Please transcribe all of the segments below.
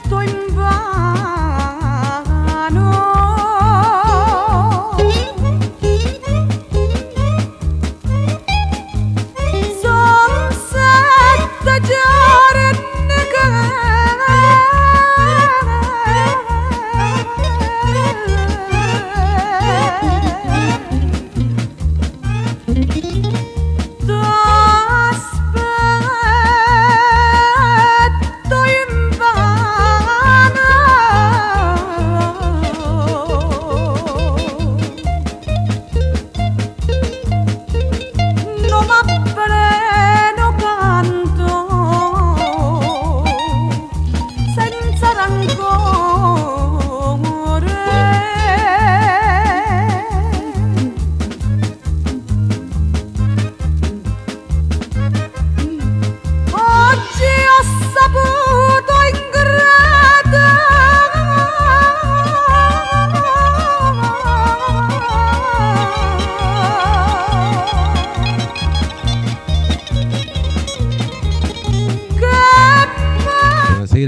sto invano. Son sette giorni che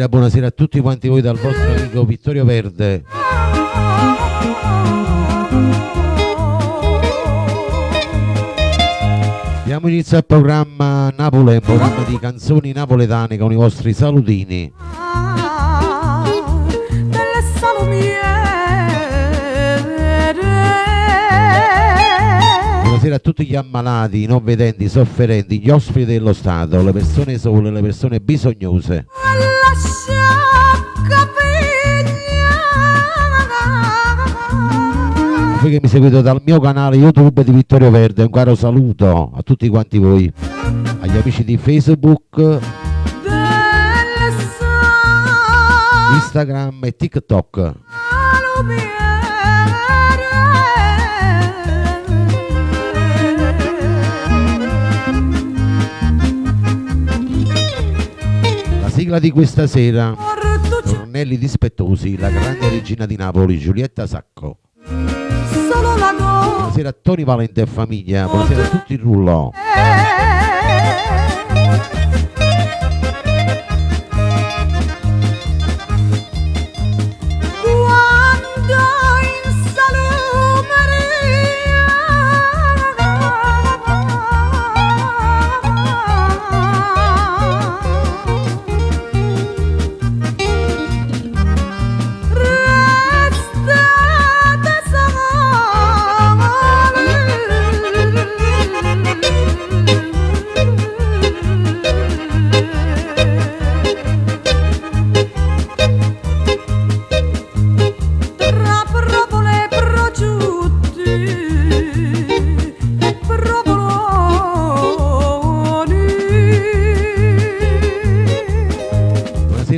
buonasera a tutti quanti voi dal vostro amico Vittorio Verde. Diamo inizio al programma Napoli, un programma di canzoni napoletane con i vostri salutini. Buonasera a tutti gli ammalati, i non vedenti, i sofferenti, gli ospiti dello Stato, le persone sole, le persone bisognose. Voi che mi seguite dal mio canale YouTube di Vittorio Verde, un caro saluto a tutti quanti voi, agli amici di Facebook, Instagram e TikTok. La sigla di questa sera, Tornelli Dispettosi, la grande regina di Napoli, Giulietta Sacco. Buonasera a Tony Valente e famiglia, buonasera a tutti il rullo.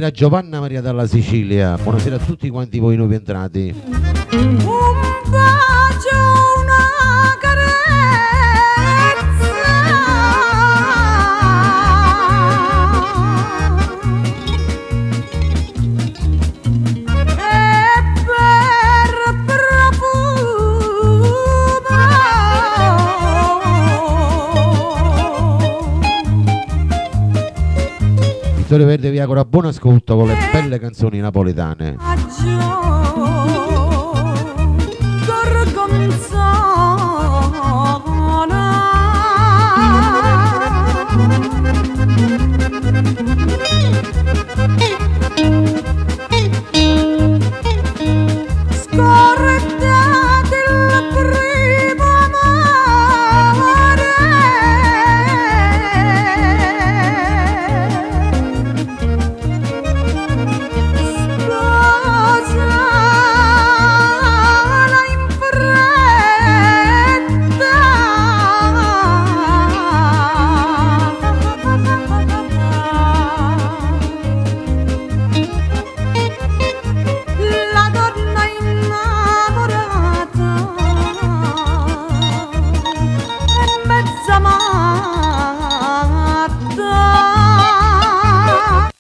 Giovanna Maria dalla Sicilia, buonasera a tutti quanti voi nuovi entrati. Un bacio, una carezza e per profumo Vittorio Verde vi augura buon ascolto con le belle canzoni napoletane.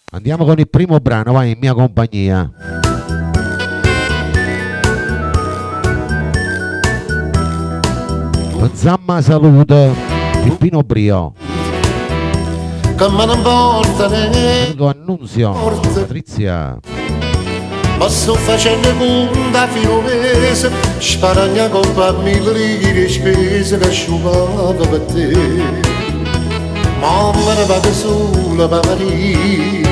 Andiamo con il primo brano, vai, in mia compagnia. Zamma Salute, Pippino Brio. Che me ne importa Annunzio, Patrizia. ma sto facendo punta fino mese, sparagna colpa a 1000 lire di spese che asciugava per te. Mamma ne va sola per Maria,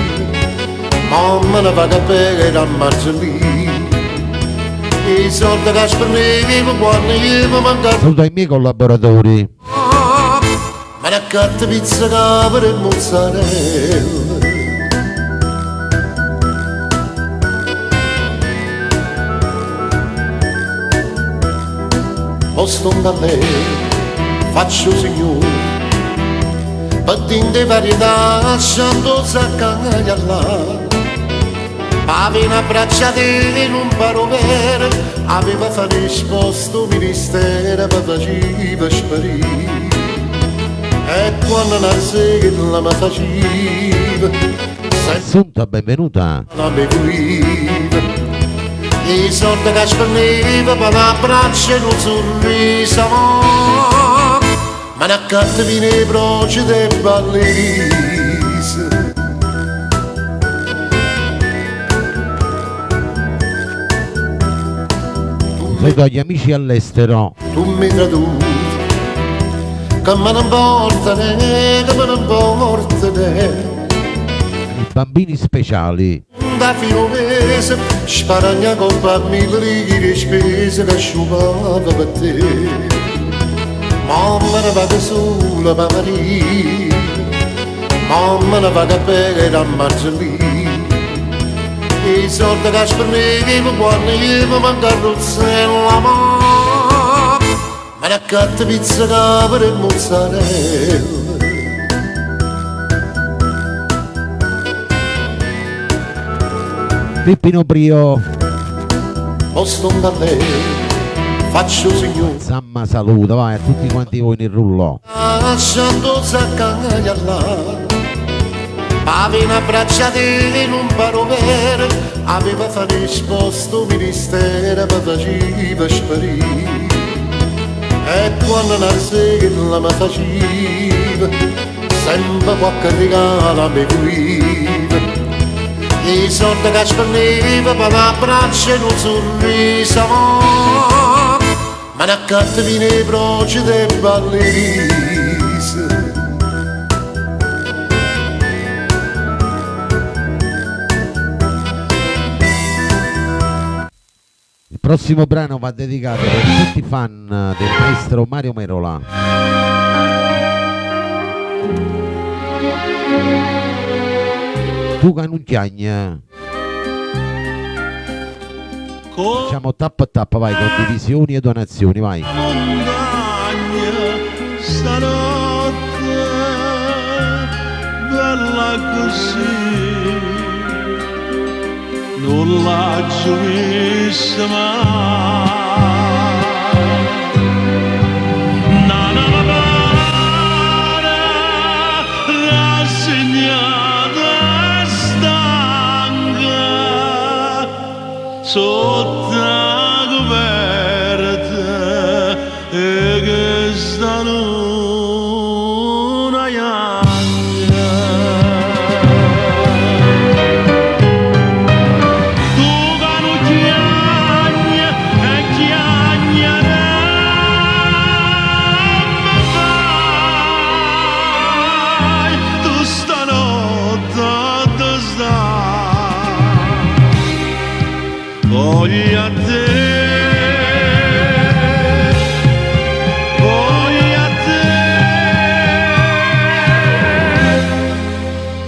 mamma ne va per a Margellina, i soldi che spendevo quando io mi mancavo. Saluto ai miei collaboratori. Ma una carta pizza capre e mozzarella. Posto un balletto, faccio signore, battendo varietà, lasciando saccaglia là. Aveva abbracciate in un parovere, aveva fatto risposto ministero, ma faceva sparire. E quando la sera mi faceva, Assunta, benvenuta. la bevuiva. I soldi che spendeva per l'abbraccio e un sorriso, ma una carta vino e broci de ballise. Saluto agli amici all'estero. Tu mi traduci, che me ne importa ne, che me ne importa ne. I bambini speciali. Da fino mese, sparagna colpa a 1000 lire di spese che asciugava per te. Mamma ne va sola per Maria, mamma ne va per a Margellina, i soldi che spendevo quando io mi mancavo il seno, ma una carta pizza capre e mozzarella. Peppino Brio. Posto un balletto, faccio signore, Samma saluta, vai a tutti quanti voi nel rullo. lasciando saccaglia là. Aveva abbracciate in un parovere, aveva fatto risposto ministero, ma faceva sparire. E quando la sera mi faceva, sempre qualche regalo mi bevuiva. I soldi che spendeva per l'abbraccio e un sorriso, ma una carta vino e broci de ballise. Il prossimo brano va dedicato per tutti i fan del maestro Mario Merola. Tu Canucchiagna. Facciamo tappa tappa, vai, condivisioni e donazioni, vai. Montagna stanotte bella così non la giovisse mai. Nana la bara rassegnata stanca sotto la coperta e che stanno una iagna. Tu che non chiagna e chiagnare me fai, tu stanotte te stai. Voglio a te, voglio a te,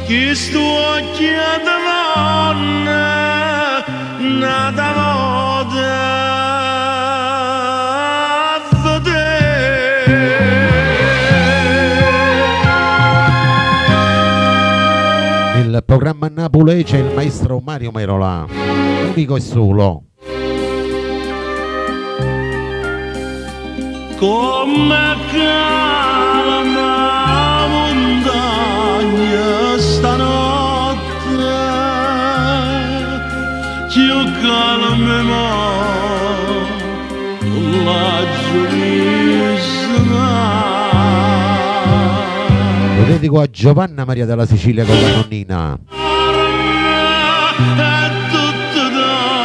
chi sto occhiando donna, nata moda da te. Nel programma Napoli c'è il maestro Mario Merola, unico e solo. Come calma montagna stanotte, più calma non la giudizia. Lo dedico a Giovanna Maria della Sicilia con la nonnina. È tutto da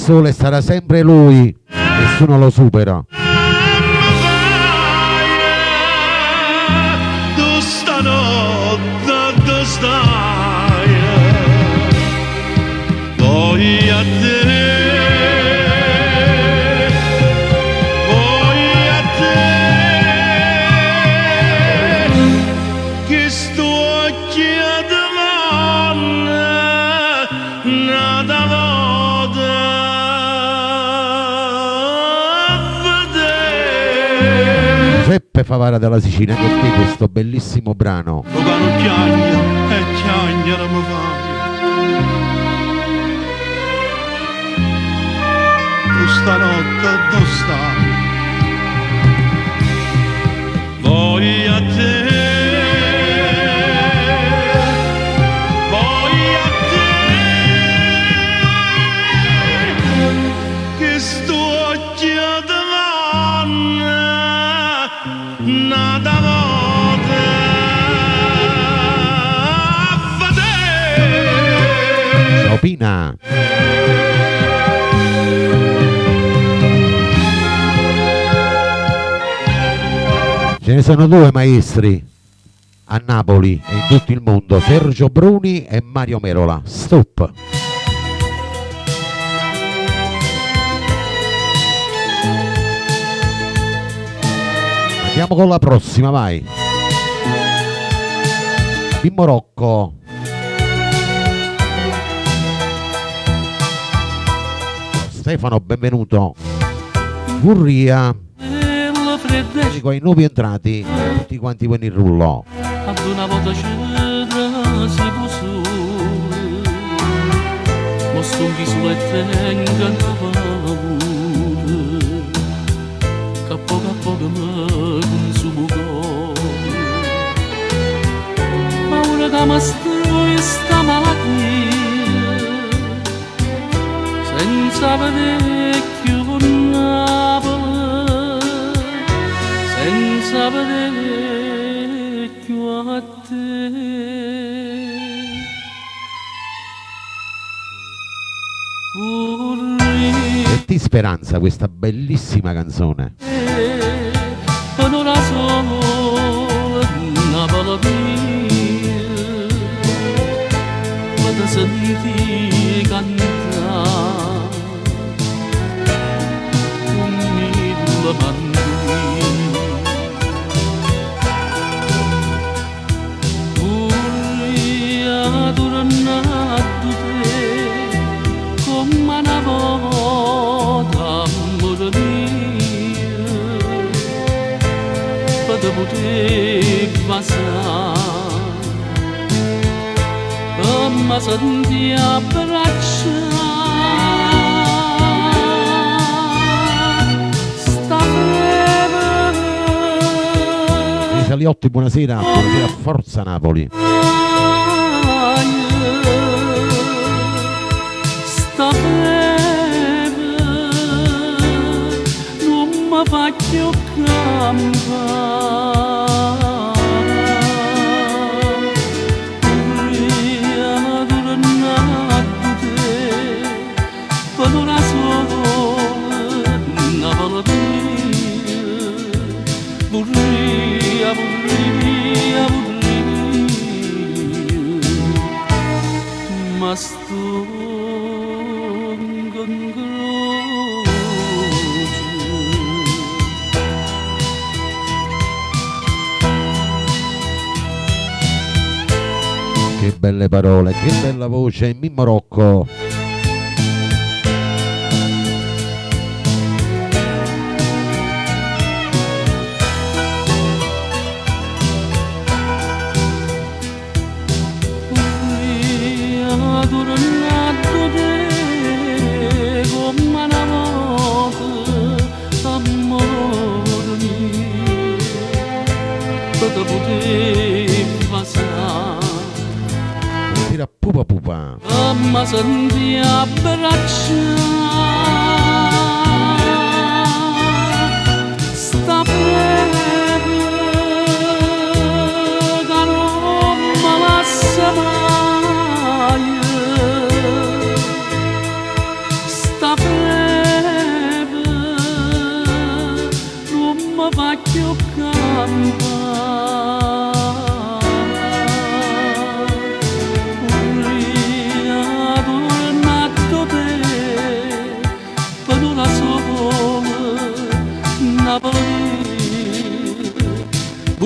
sole sarà sempre lui, nessuno lo supera. Tu stanotte dove stai? Voglio a te, voglio a te, che sto chiedendo nada vada a vedere. Giuseppe Favara della Sicilia, anche te questo bellissimo brano. Lo caro chiagna e chiagna mi fai. Tu stanotte dove stai? Voglio a te, voglio a te, che sto chiedendo nada vada a vedere. Ciao Pina. Ce ne sono due maestri a Napoli e in tutto il mondo, Sergio Bruni e Mario Merola. Stop. Andiamo con la prossima, vai. Mimmo Rocco. Stefano, benvenuto. Gurria. Musico ai nuovi entrati, tutti quanti voi in rullo. Ad una volta c'era si può su, ma sto viso e tenga una paura, che a poco mi consumo cuore. Paura che mi stroi sta malattia, senza vedere più con Napoli, senza vedere più a te. Vorrei Senti Speranza, questa bellissima canzone. non la so, Napoli mia, vado a sentire cantare, con la mandolina. Vorrei tornare a te, come una volta, amore mio, per poter passare, ma senti abbracciare, sta Saliotti, buonasera, buonasera a Forza Napoli. sta non mi faccio campare. Vorrei tornare a te, per una sola Napoli mia. Vorrei, ma sto in croce. Che belle parole, che bella voce, Mimmo Rocco. Tira pupa pupa. Ma senti abbracciare, sta fredda che non mi lascia mai, sta fredda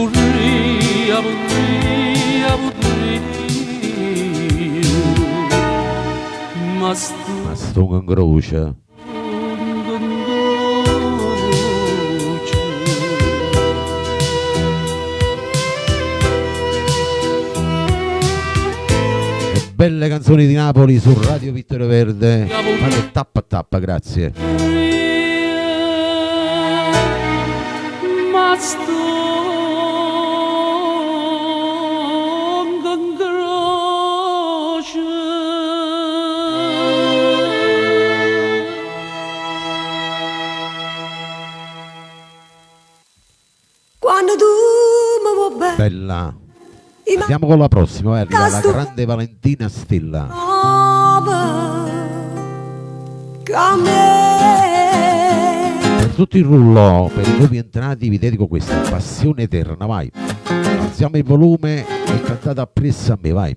aburri, ma Mastung in croce. Belle canzoni di Napoli su Radio Vittorio Verde. Fate tappa a tappa, grazie. ma sto in croce. Quando tu mi vuoi bene, Bella. Andiamo con la prossima, arriva la grande Valentina Stella. Per tutto il rullo, per i nuovi entrati vi dedico questa passione eterna, vai. Alziamo il volume e cantate appresso a me, vai.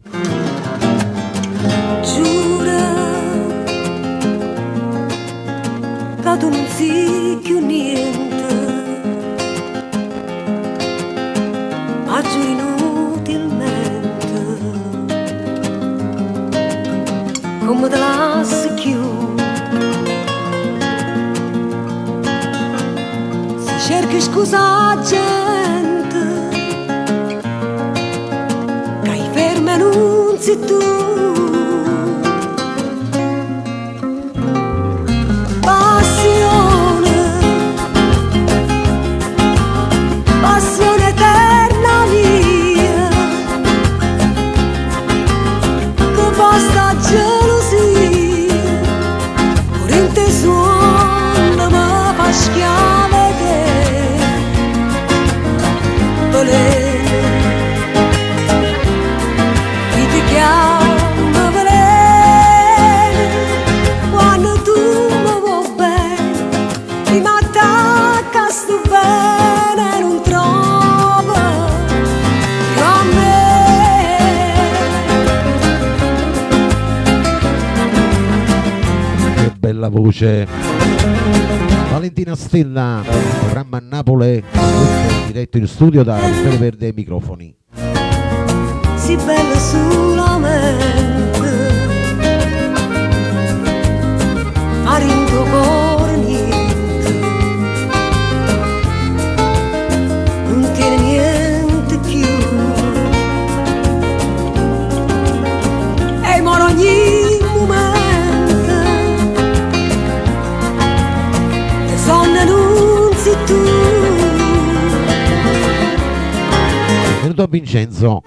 Giura che tu non sei più niente, ma giuri inutilmente, come te lasci più. Se cerchi scusa a gente, che hai ferma non sei tu. Passione eterna mia, che basta gelosia, pure in te suona mi fa schiave te, chi ti chiama veleno, quando tu mi vuoi bene, mi attacca sto bene, non trova più a me. Che bella voce. Valentina Stella, programma a Napoli, diretto in studio da Vittorio Verde ai microfoni. Si bella solamente a rinto por niente, non tiene niente più, e moro ogni momento, le sonne non sei tu. Venuto a Vincenzo.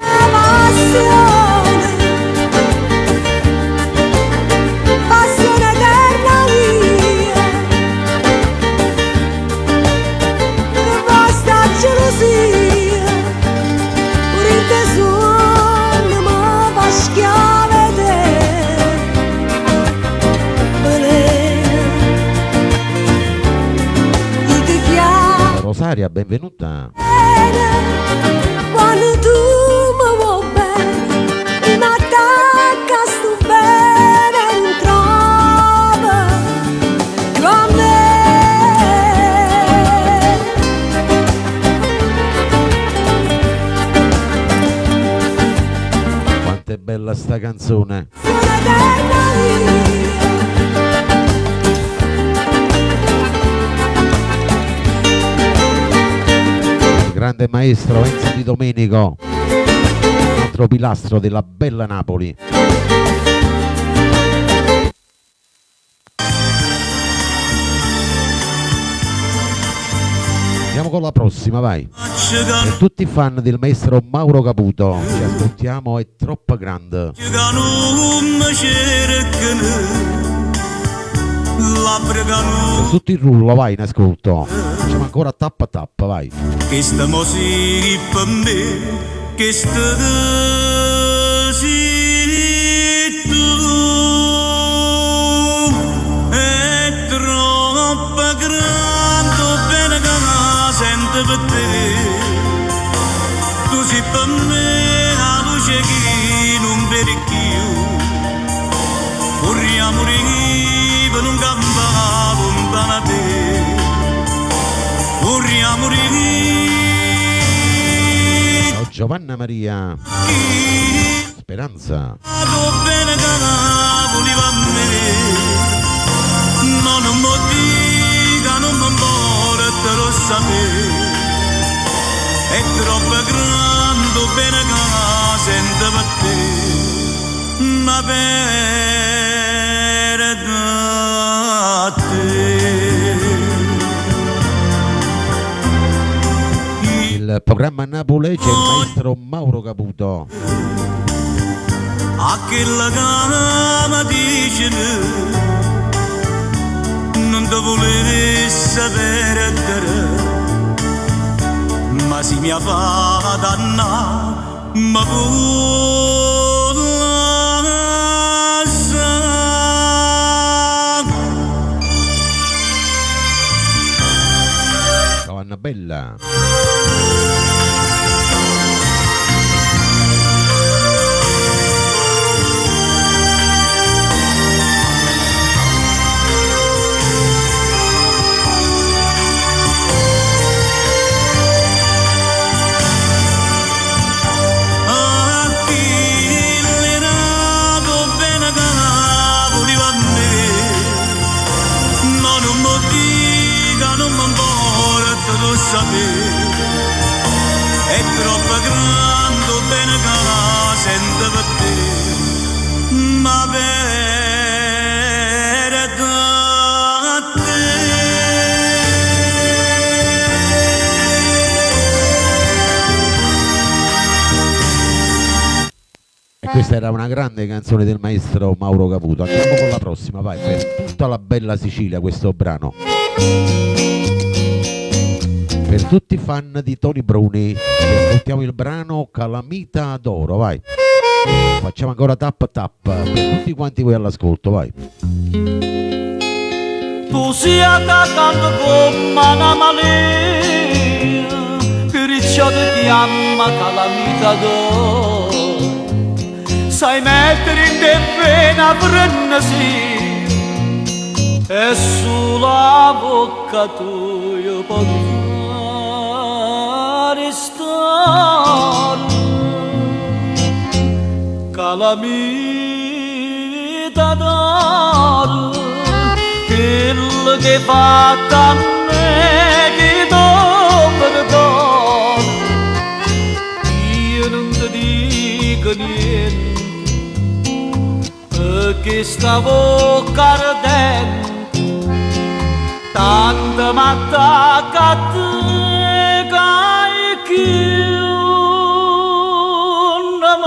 Passione eterna mia, che basta gelosia, pure in te suona mi fa schiave te, veleno, chi ti chiama Rosaria, benvenuta. quando tu mi vuoi bene, mi attacca sto bene, non trova più a me. Quanto è bella sta canzone. Sono eterna mia, Il grande maestro Enzo Di Domenico, un altro pilastro della bella Napoli. Andiamo con la prossima, vai. Per tutti i fan del maestro Mauro Caputo, ci ascoltiamo, è troppo grande. Per tutto il rullo, vai in ascolto. Facciamo ancora tappa a tappa, vai. Questa musica per me, questa sei tu, è troppo grande, bene che la sento per te. Tu sei per me la luce che non vedi più, vorremmo per un campo lontano da te. Vorremmo Giovanna Maria chi Speranza. vado bene che voleva me, no, non mi dica, non mi vuole te lo sapere, è troppo grande bene che sento per te, ma per te. Il programma Napoli c'è il maestro Mauro Caputo. A che la cama dice non ti volevi sapere ma si mi fa danna ma Ciao Annabella. è troppo grande bene che sento per te, ma per te. E questa era una grande canzone del maestro Mauro Caputo. Andiamo con la prossima, vai, per tutta la bella Sicilia questo brano. Per tutti i fan di Tony Bruni, ascoltiamo il brano Calamita d'Oro, vai. Facciamo ancora tap tap per tutti quanti voi all'ascolto, vai. Tu sia tanto come una malia, perciò ti chiama calamita d'oro. Sai mettere in te pena frenesi e sulla bocca tua puoi restare calamita d'oro, quello che fa a me che do perdono. Io non ti dico niente perché sta bocca ardente tanto m'attacca a te che un amore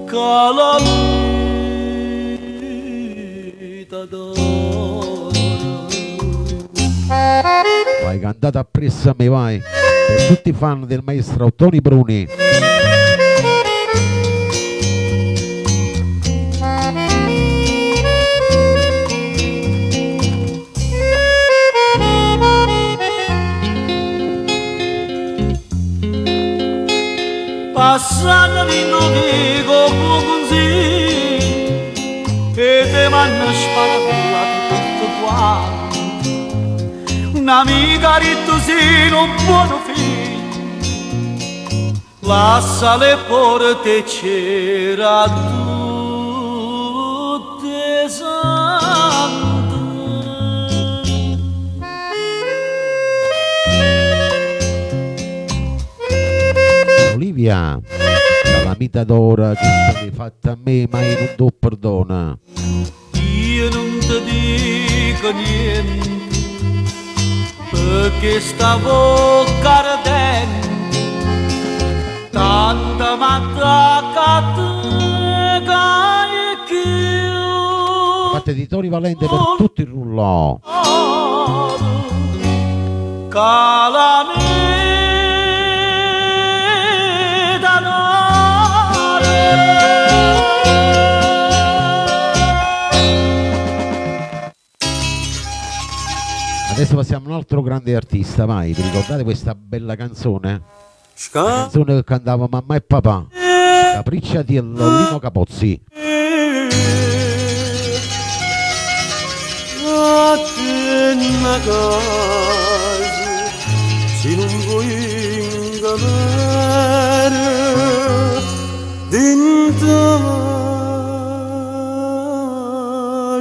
calamita d'oro. Vai, cantate appresso a me, vai. Per tutti i fan del maestro Tony Bruni. Passando di nuovi così e te m'hanno sparato tutto quanto. Un'amica rittosino, un buono figlio, lascia le porte c'era tutte sante. Olivia, calamita d'oro che stavi fatta a me, mai non do perdona. Io non ti dico niente perché sta bocca ardente tanto m'attacca a te che Fate di Tony Valente per tutto il rullò. calamita Adesso passiamo a un altro grande artista, vai, vi ricordate questa bella canzone? La canzone che cantava mamma e papà, Capriccia di Lollino Capozzi. se non vuoi ingannare dentro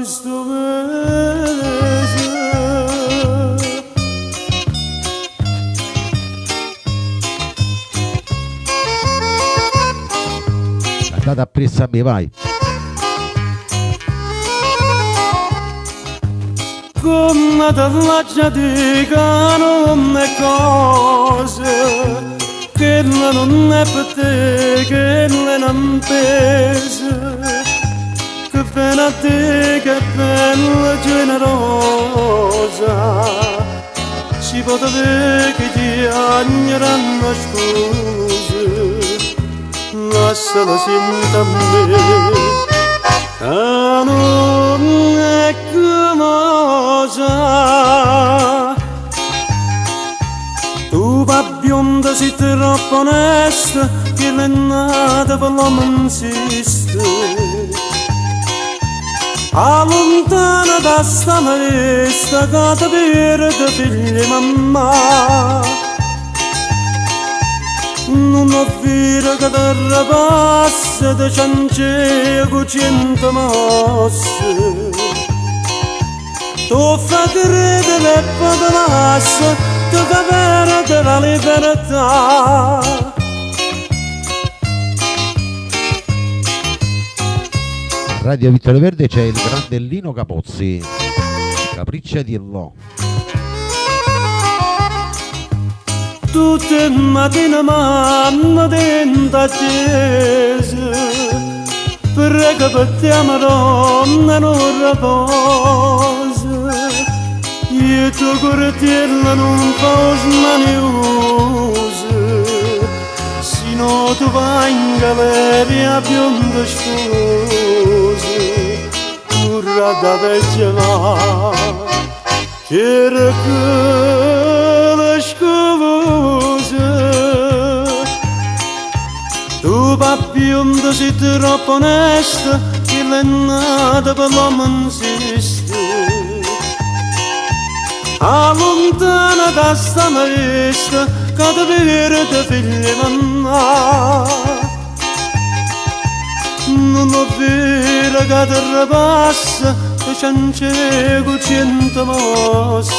sto mese. Andate appresso a me, vai. Come te la dicano le cose, che non è per te, che non pesa, che pena a te, che bella generosa, si può vedere che ti agneranno scuse, lasciala sempre a me. Ah, non è cosa, tu va bionda sei troppo onesta, che l'è nata per l'uomo insiste. Allontana da sta maestra che ti perde figli mamma. Non ho vero che ti rapassa, ti ciancea con 100 mosse. Tu fai credere e poi ti lascia, tu fai perdere la libertà. Radio Vittorio Verde c'è il grande Lino Capozzi, Capriccia di Lo. Tutte le mattine mamma dentro attesa, perché per te Madonna non riposa. Io tu cortiella non fa smaniosa, sino tu vai in galleria bionda sposa, curra da vecchia va, che raccola scusa. Tu bionda sei troppo onesta, che l'è nata per l'uomo insiste. Allontana da sta maestra, che ti perde figli mamma. Non ho vero che ti rapassa, che ciancea con 100 mosse.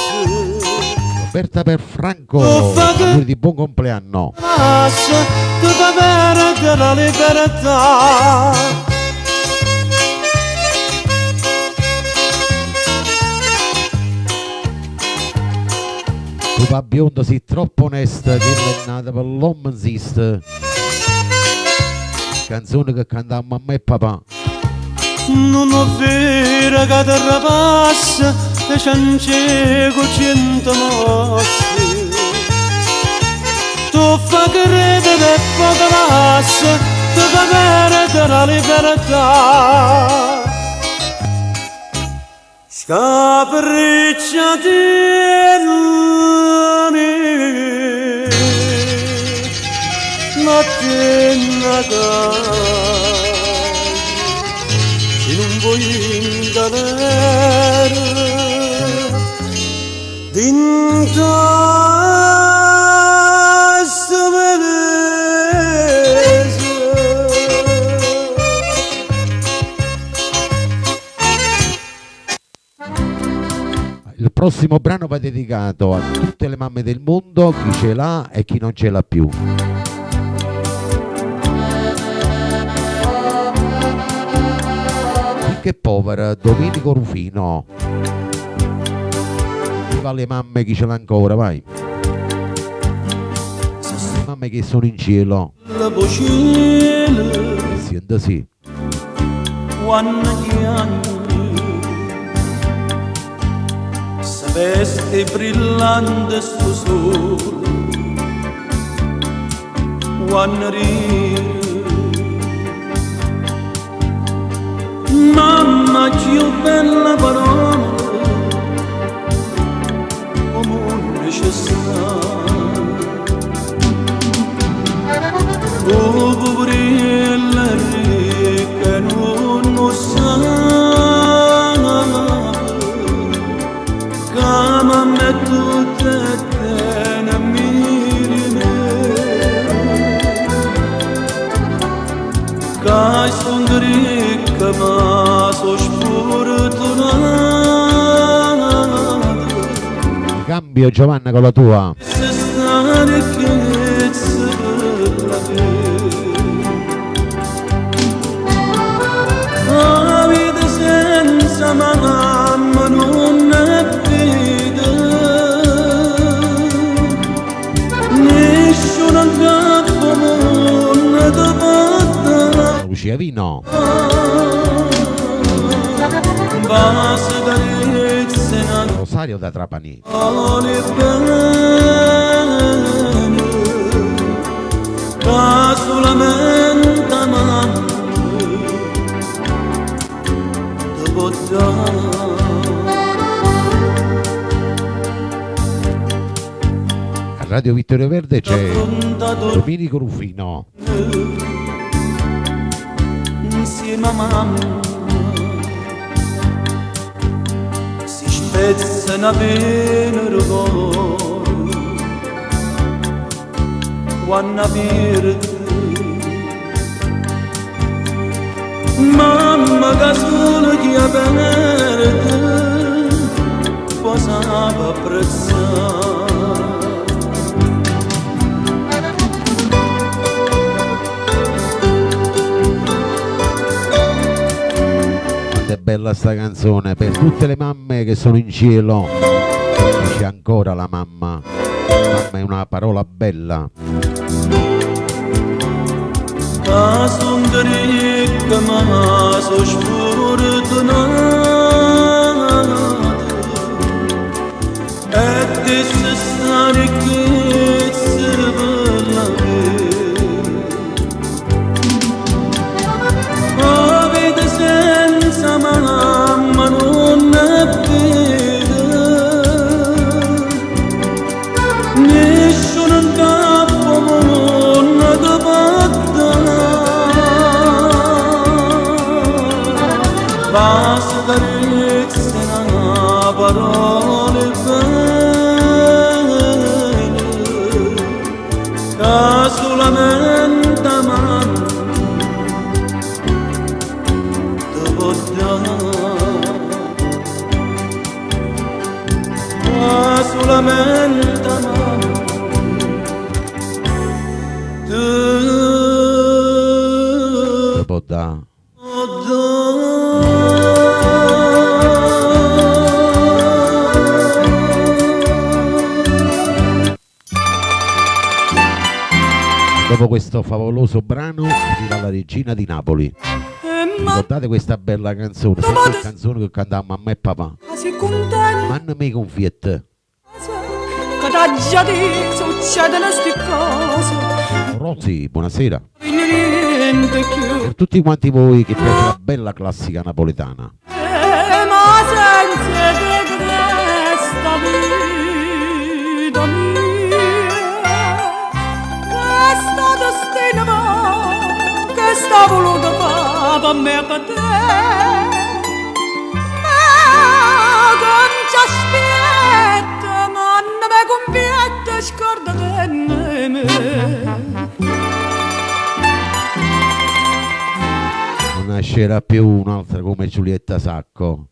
Roberta per Franco, auguri di buon compleanno. Lascia, tu fai perdere la libertà. Tu va bionda sei troppo onesta, che è nata per l'uomo insiste. Canzone che cantava mamma e papà. Non ho vero che ti rapassa, che ciancea con 100 mosse. Tu fai credere e poi ti lascia, tu fai perdere la libertà. Scapriccia di mattina se non vuoi ingannare dentro sto mese. Il prossimo brano va dedicato a tutte le mamme del mondo, chi ce l'ha e chi non ce l'ha più. Che povera, Domenico Rufino. Viva le mamme, chi ce l'ha ancora, vai. Le mamme che sono in cielo. La vocina Senta sì. quando ti anni sapeste brillante sto sole quando ride. Mamma più bella parola come un necessario. Oh poverella ricca non lo sa, che mamma è tutta te ricca ma so sfortunata. Cambio Giovanna con la tua. Se sta ricchezza per la la vita senza mamma non è vita, nessuno capo non ti porta. Lucia Vino. Basta carezze non Rosario da Trapani. vuole bene, ma solamente mamma ti può dare. A Radio Vittorio Verde c'è Domenico Rufino. Insieme a mamma si spezza una pena ricordo quando perde mamma che solo chi ha perde poi sa apprezzare. È bella sta canzone per tutte le mamme che sono in cielo. C'è ancora la mamma. Mamma è una parola bella. Ma son ricca ma so sfortunata e ti sta ricchezza per la vita senza mamma non è vita, nessuno capo non ti porta. Basta carezze una parole bene che solamente mamma ti può dare, ma solamente mamma ti Dopo da può dare. Dopo questo favoloso brano arriva la regina di Napoli. Ricordate questa bella canzone? Questa canzone che cantava mamma e papà. Sei contenta Manna me confiette. che da già ti succedono sti cose, Rosy, buonasera. niente più. Per tutti quanti voi che piace la bella classica napoletana. Ma senza te questa vita mia, questo destino che sta voluto fare per me e per te, ma non ci aspetta, ma non mi conviene, scordate me. Non nascerà più un'altra come Giulietta Sacco.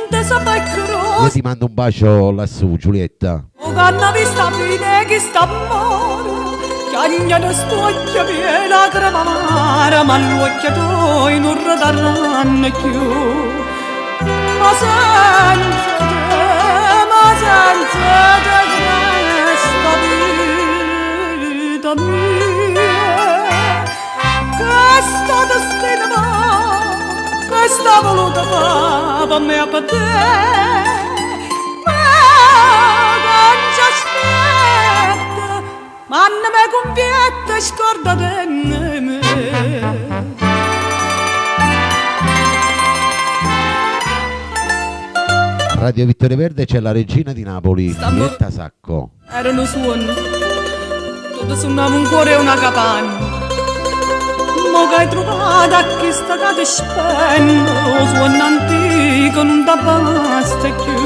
Gente sapeva che Io rosa, ti mando un bacio lassù, Giulietta. o canna vista fine che sta amore, chiagna stocchia piena cremamara, ma l'occhio tuoi non ridarranno più. Ma senza te questa vita mia, questo destino che sta voluto fare per me e per te, ma non ci aspetta, ma non mi conviene, scordate me. A Radio Vittorio Verde c'è la regina di Napoli, Giulietta Sacco. Erano suoni, tutto suonava un cuore e una capanna. Mo che hai trovato a chi sta che ti spende, lo suono antico non ti basta più.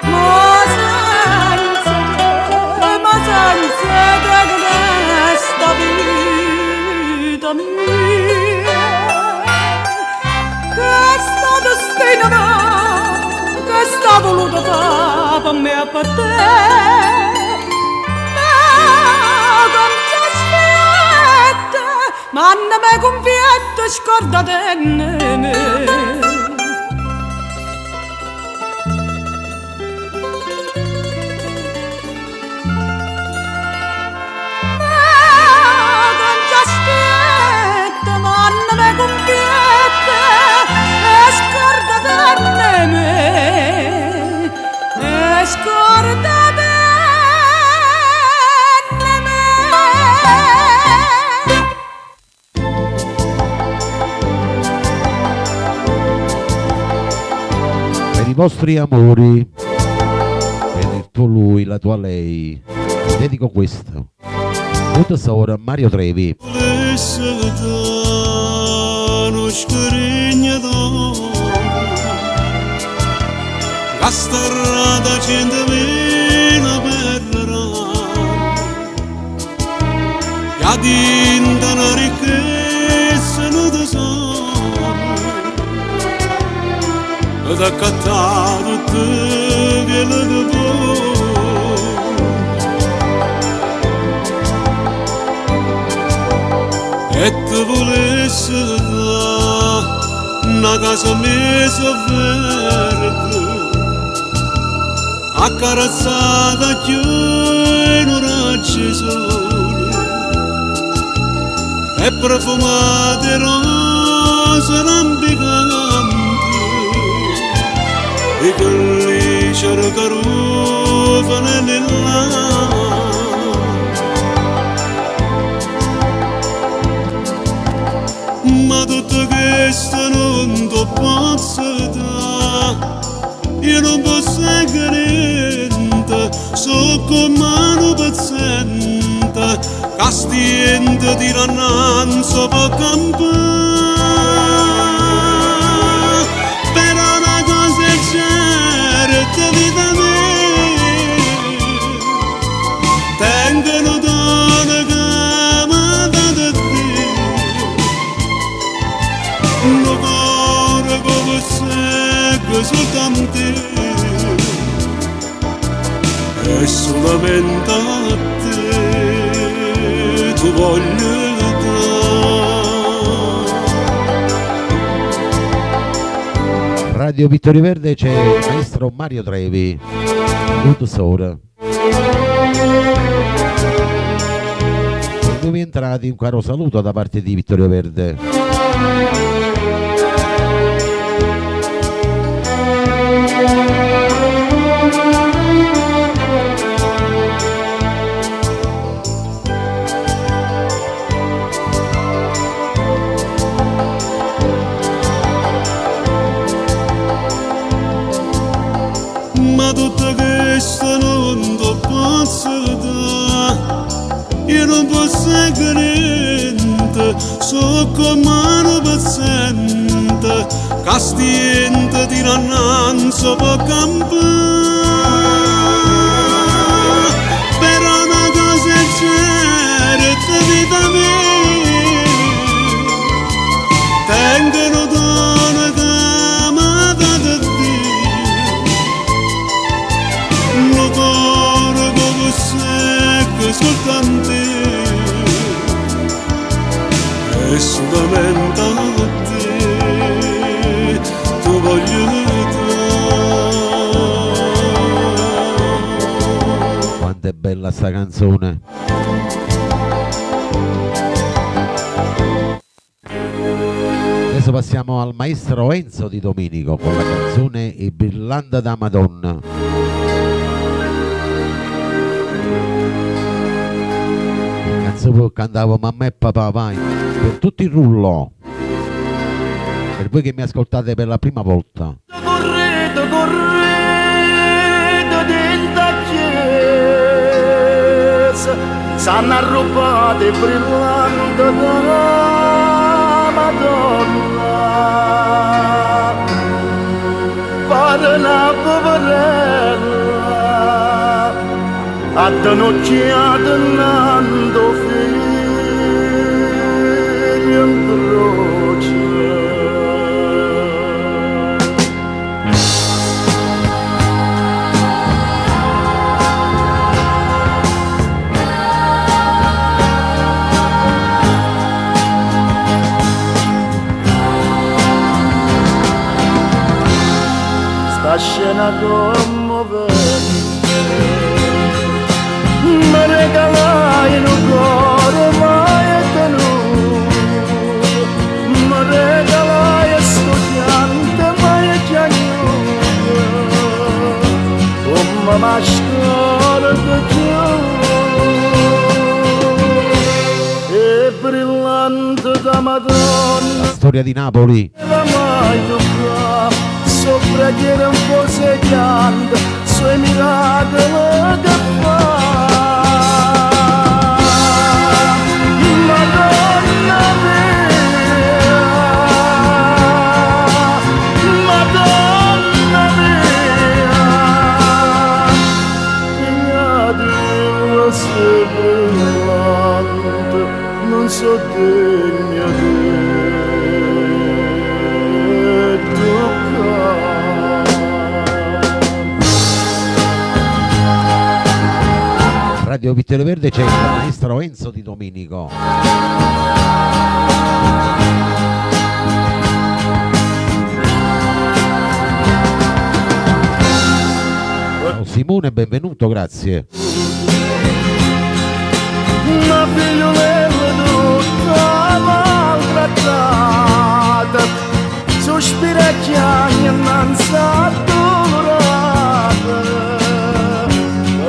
Ma senza te questa vita mia, con me a per te. Ma con te aspetta, manna me confietto, scordate me. Per i vostri amori, per il tuo lui, la tua lei, ti dedico questo. Tutto sopra Mario Trevi. La strada centomila perderà, che dinta una ricchezza non ti sa, ed accattato te che la devo. E te volesse da una casa messa verde, accarezzata più in un raggio sole, e profumate rose lampicanti, e che lì cercano nell'aria. Ma tutto questo non ti posso dare, io non posso niente, so come un paziente, che stiente di rannanza per campare. Però una cosa è certa, vita mia, tengono donne che mi date te, un cuore come segue soltanto te. E solamente a te tu voglio dare. Radio Vittorio Verde c'è il maestro Mario Trevi. Tutto sopra. Siamo entrati, un caro saluto da parte di Vittorio Verde. Ma tutto questo non ti posso dare, io non posso niente, so come un paziente, che stiente di rannanza per campare. Però una cosa è certa, vita mia, tengono donne che mi date te, un cuore come segue soltanto te, e solamente a te tu voglio dare. Quanto è bella sta canzone. Adesso passiamo al maestro Enzo Di Domenico con la canzone I Brillanda da Madonna. Canzone che cantavo mamma e papà, vai, per tutto il rullo, per voi che mi ascoltate per la prima volta. Correte, correte dentro la chiesa, s'hanno arrubate brillante da Madonna, pare una poverella, addenocchiata nando figlio in croce. commovente. Mi regalai un cuore mai tenuto, mi regalai studiante mai piaciuto, come mi scordo più. E brillante da Madonna, La storia di Napoli. la mai tocca, sopra che non fosse grande, sui miracoli che fa. Madonna mia, Madonna mia, che Dio sia brillante, non so degno di Radio Vittorio Verde c'è il maestro Enzo Di Domenico. Ciao Simone, benvenuto, grazie. una figliolella tutta maltrattata, sospira chiagna innanzi addolorata,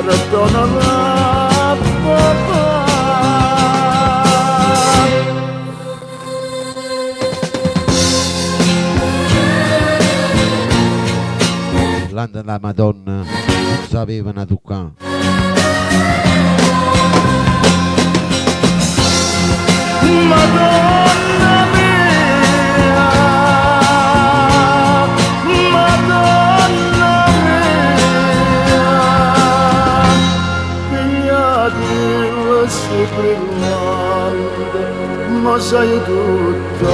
perdonala papà. L'anda la Madonna, non sapevano toccare. Madonna mia, Madonna mia, pigliati si brillante, ma sai tutta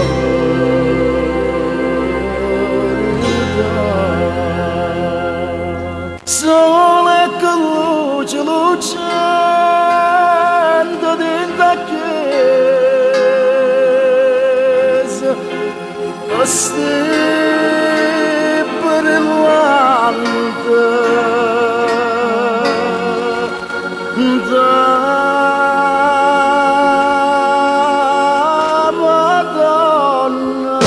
verità. Sole che luce lucente dentro a chiesa, questi brillante da Madonna.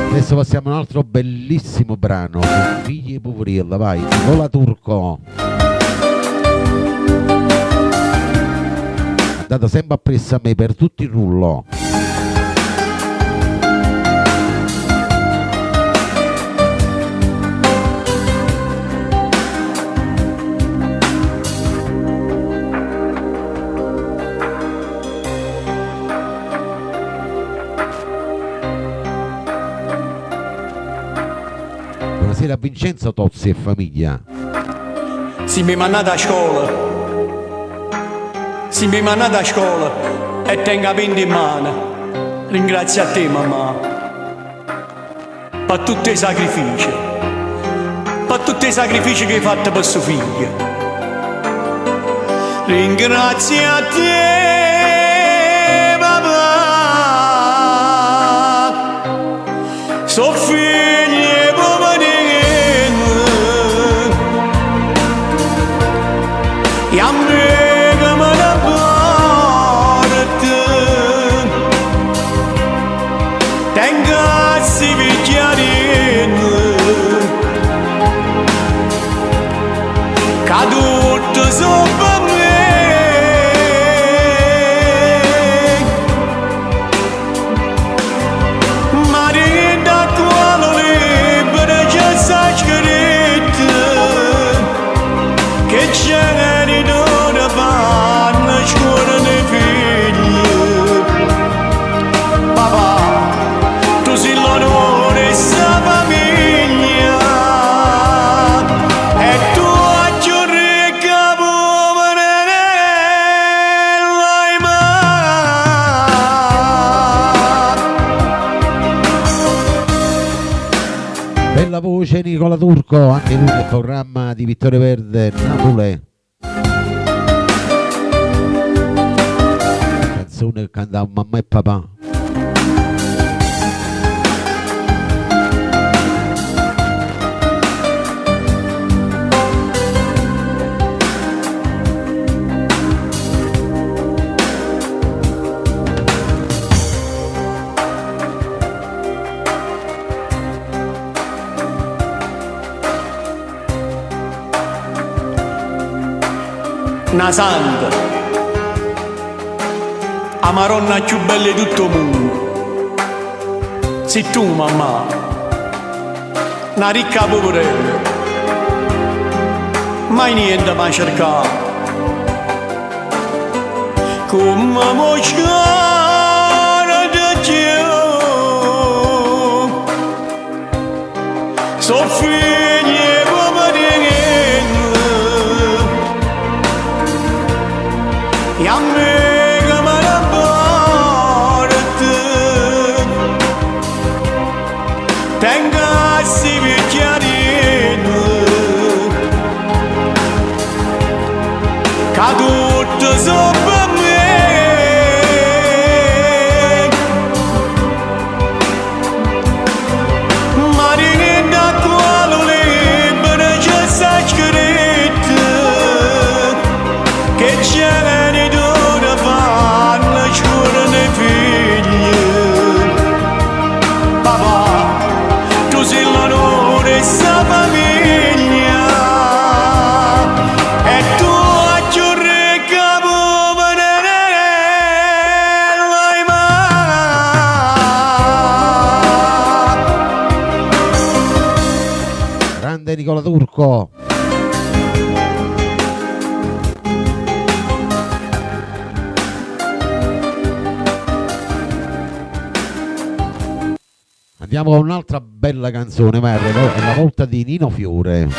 Adesso passiamo a un altro bellissimo brano, Figli e Poverilla, vai, Nicola Turco. Andate sempre appresso a me per tutti il rullo. Buonasera a Vincenzo Tozzi e famiglia. Si mi mandate a scuola, si mi mandate a scuola e tenga vinto in mano. Ringrazio a te mamma per tutti i sacrifici, che hai fatto per suo figlio. Ringrazio a te papà, so figli e poverino, e a me che me ne porta, tengassi picchiarino, che tutto sopra me. Che c'è d'ora fanno scuola dei figli. Papà, tu sei l'onore sta famiglia, e tu a più ricca povera l'hai mai. Bella voce Nicola Turco, anche lui nel programma di Vittorio Verde Napoli. canzone che cantava mamma e papà. Una santa, la maronna più bella di tutto il mondo. Sei tu, mamma, una ricca poverella, mai niente mai cercare. Come moscare da Dio, so figli come e a me che me ne porta tengassi picchiarino che tutto sopra me marine da quale libero c'è scritto che c'è famiglia e tu a chiudere capo Grande Nicola Turco. Andiamo con un'altra bella canzone, ma è la volta di Nino Fiore.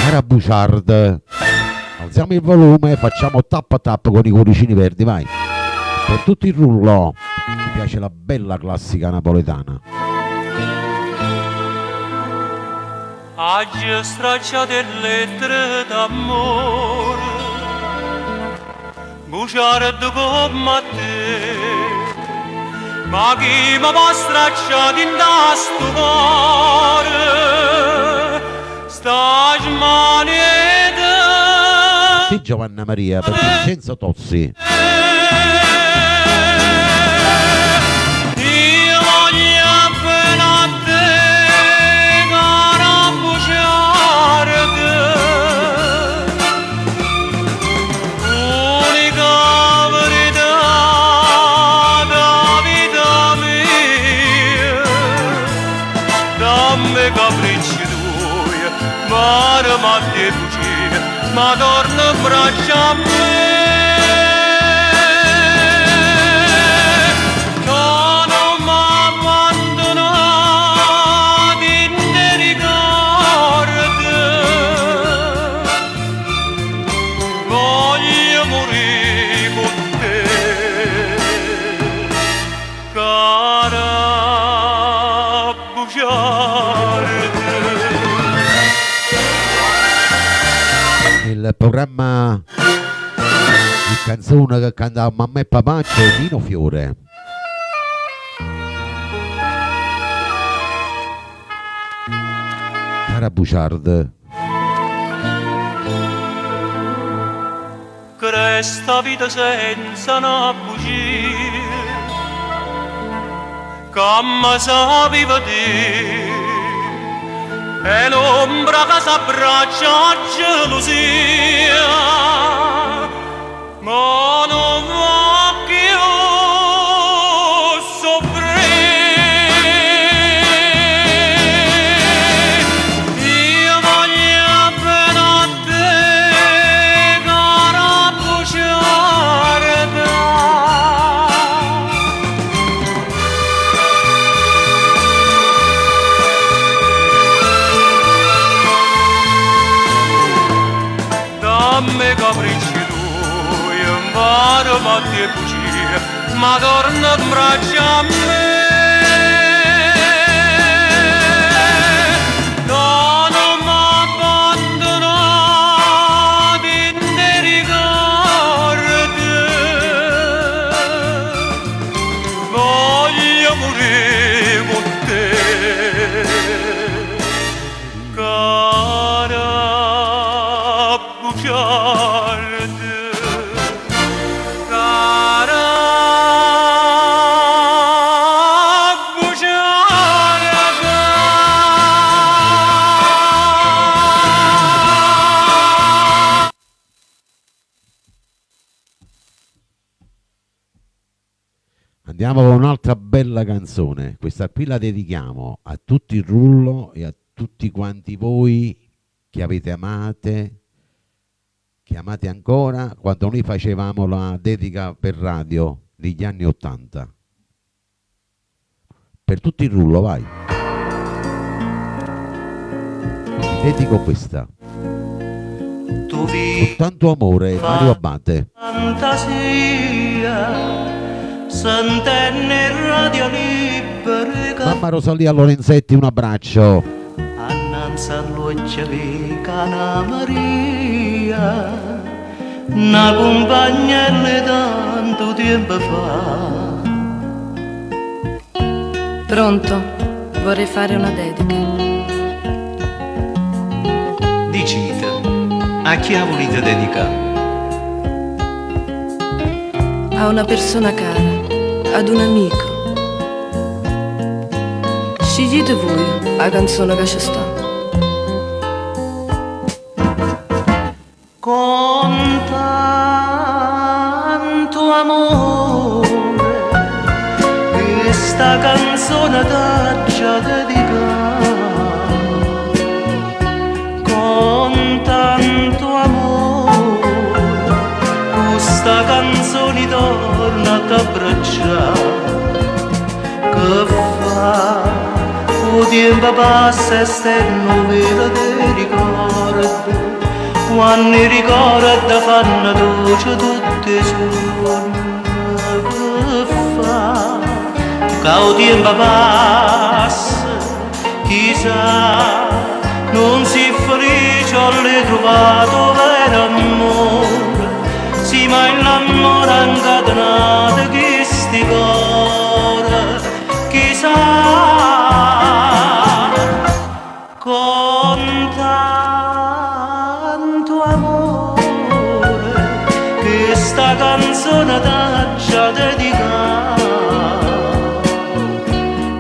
Cara Bouchard, alziamo il volume e facciamo tappa tappa con i cuoricini verdi, vai. Per tutto il rullo, ci piace la bella classica napoletana. Oggi stracciate lettere d'amore, bugiardo come te, ma chi mi può stracciare in sto cuore, sta smanetta. Sì, Giovanna Maria, per Vincenzo Tozzi. Io voglio appena te, cara bugiardo, unica verità da vita mia, dammi capricci tuoi, mare ma te bugie, ma torna in braccio a me. Il programma di canzone che cantava mamma e papà c'è Nino Fiore. Cara Bouchard, che resta vita senza una bugia, come sapeva te, e l'ombra che s'abbraccia a gelosia, ma non va più soffrire. Io voglio appena a te, cara bugiarda. Dammi capricci tuoi, imparo ma te bugie, ma torna in braccio a me. No, non m'abbandonare Andiamo con un'altra bella canzone. Questa qui la dedichiamo a tutti il Rullo e a tutti quanti voi che avete amate, che amate ancora, quando noi facevamo la dedica per radio negli anni '80. Per tutti il Rullo, vai. Vi dedico questa. Tu vi Con tanto amore, Mario Abate. fantasia, sentenne radio libera, Mamma Rosalia Lorenzetti, un abbraccio. annanzi all'occhio di Cana Maria, una compagnella tanto tempo fa. Pronto? Vorrei fare una dedica. Dicite, a chi ha voluto dedicare? A una persona cara, ad un amico. Scegliete voi la canzone che ci sta. Con tanto amore, questa canzone t'aggia dedicata. Con tanto amore, questa canzone torna ad abbracciare. Che fa? O tempo passa e stenno velo di ricordo, quando i ricordi fanno dolce tutti i giorni. Che fa? Che o tempo passa, chissà, non si felice ho ritrovato vero amore, sì ma l'amore ha incatenato questi cuore, chissà. Con tanto amore, questa canzone t'aggia dedicata.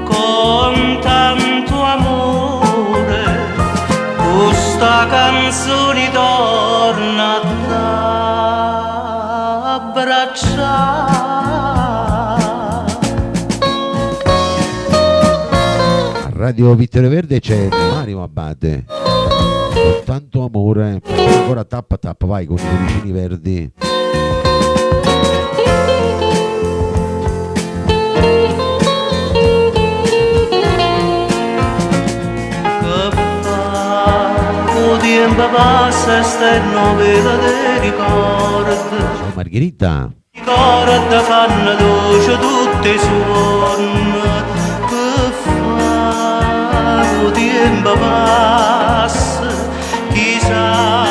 Con tanto amore, questa canzone torna ad abbracciare. Radio Vittorio Verde c'è Mario Abate. Con tanto amore. Ancora tappa tappa, vai con i cuoricini verdi. Che fa? O tempo passa e stenno velo di ricordi. Ciao Margherita. Ricordi fanno dolce tutti i suoni. Che fa? O tempo passa, chissà,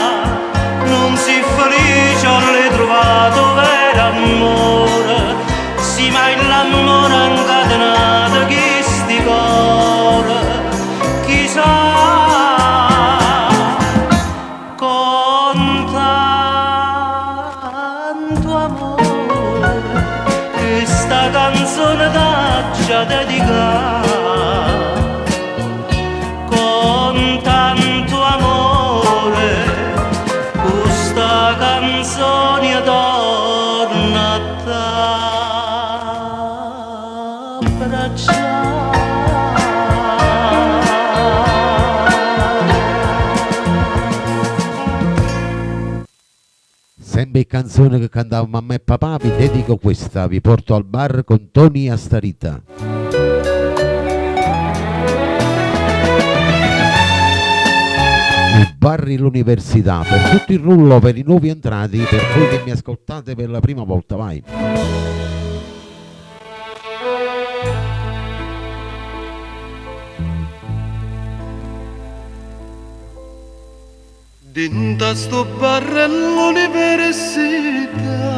non si felice ho ritrovato vero amore, sì ma l'amore ha incatenato questi cuore, chissà. Con tanto amore, questa canzone t'aggia dedicata. Con tanto amore, questa canzone torna ad abbracciare. Sempre canzone che cantava mamma e papà, vi dedico questa, vi porto al bar con Tony Astarita. Il bar e l'università, per tutto il Rullo, per i nuovi entrati, per voi che mi ascoltate per la prima volta, vai. Dinta sto bar all'università,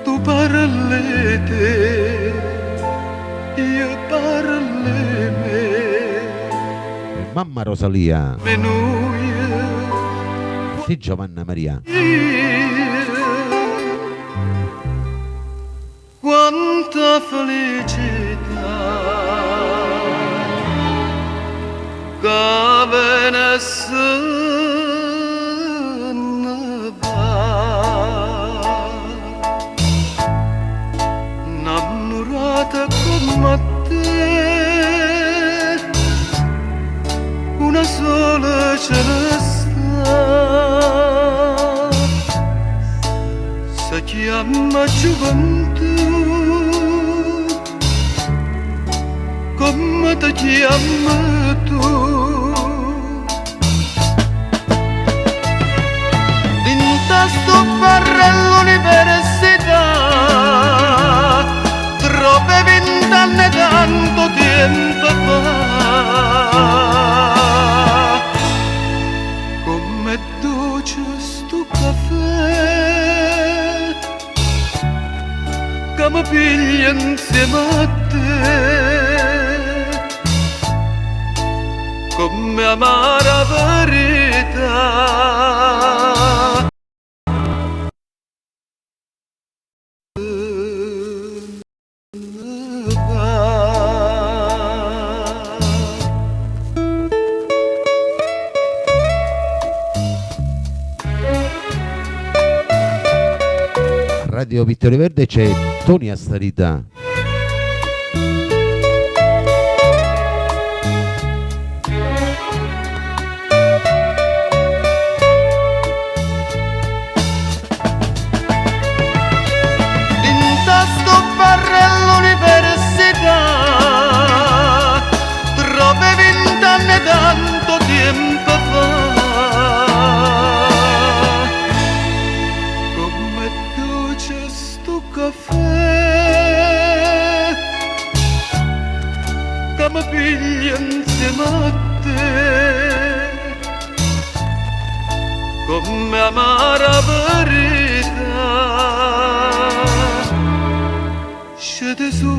tu parli te, io parli me. Mamma Rosalia. Menuia, Sì, Giovanna Maria. quanta felicità, che ve ne se ne va. chiama gioventù, come ti chiami tu? Dinta sto barra all'università, troppe 20 anni tanto tempo fa. Come dolce sto caffè che mi piglia insieme a te, come amara verità. Radio Vittorio Verde c'è Tony Astarita. Dinta sto barra all'università, troppe 20 anni tanto tempo fa. Come dolce sto caffè che mi piglia insieme a te, come amara verità. Scende su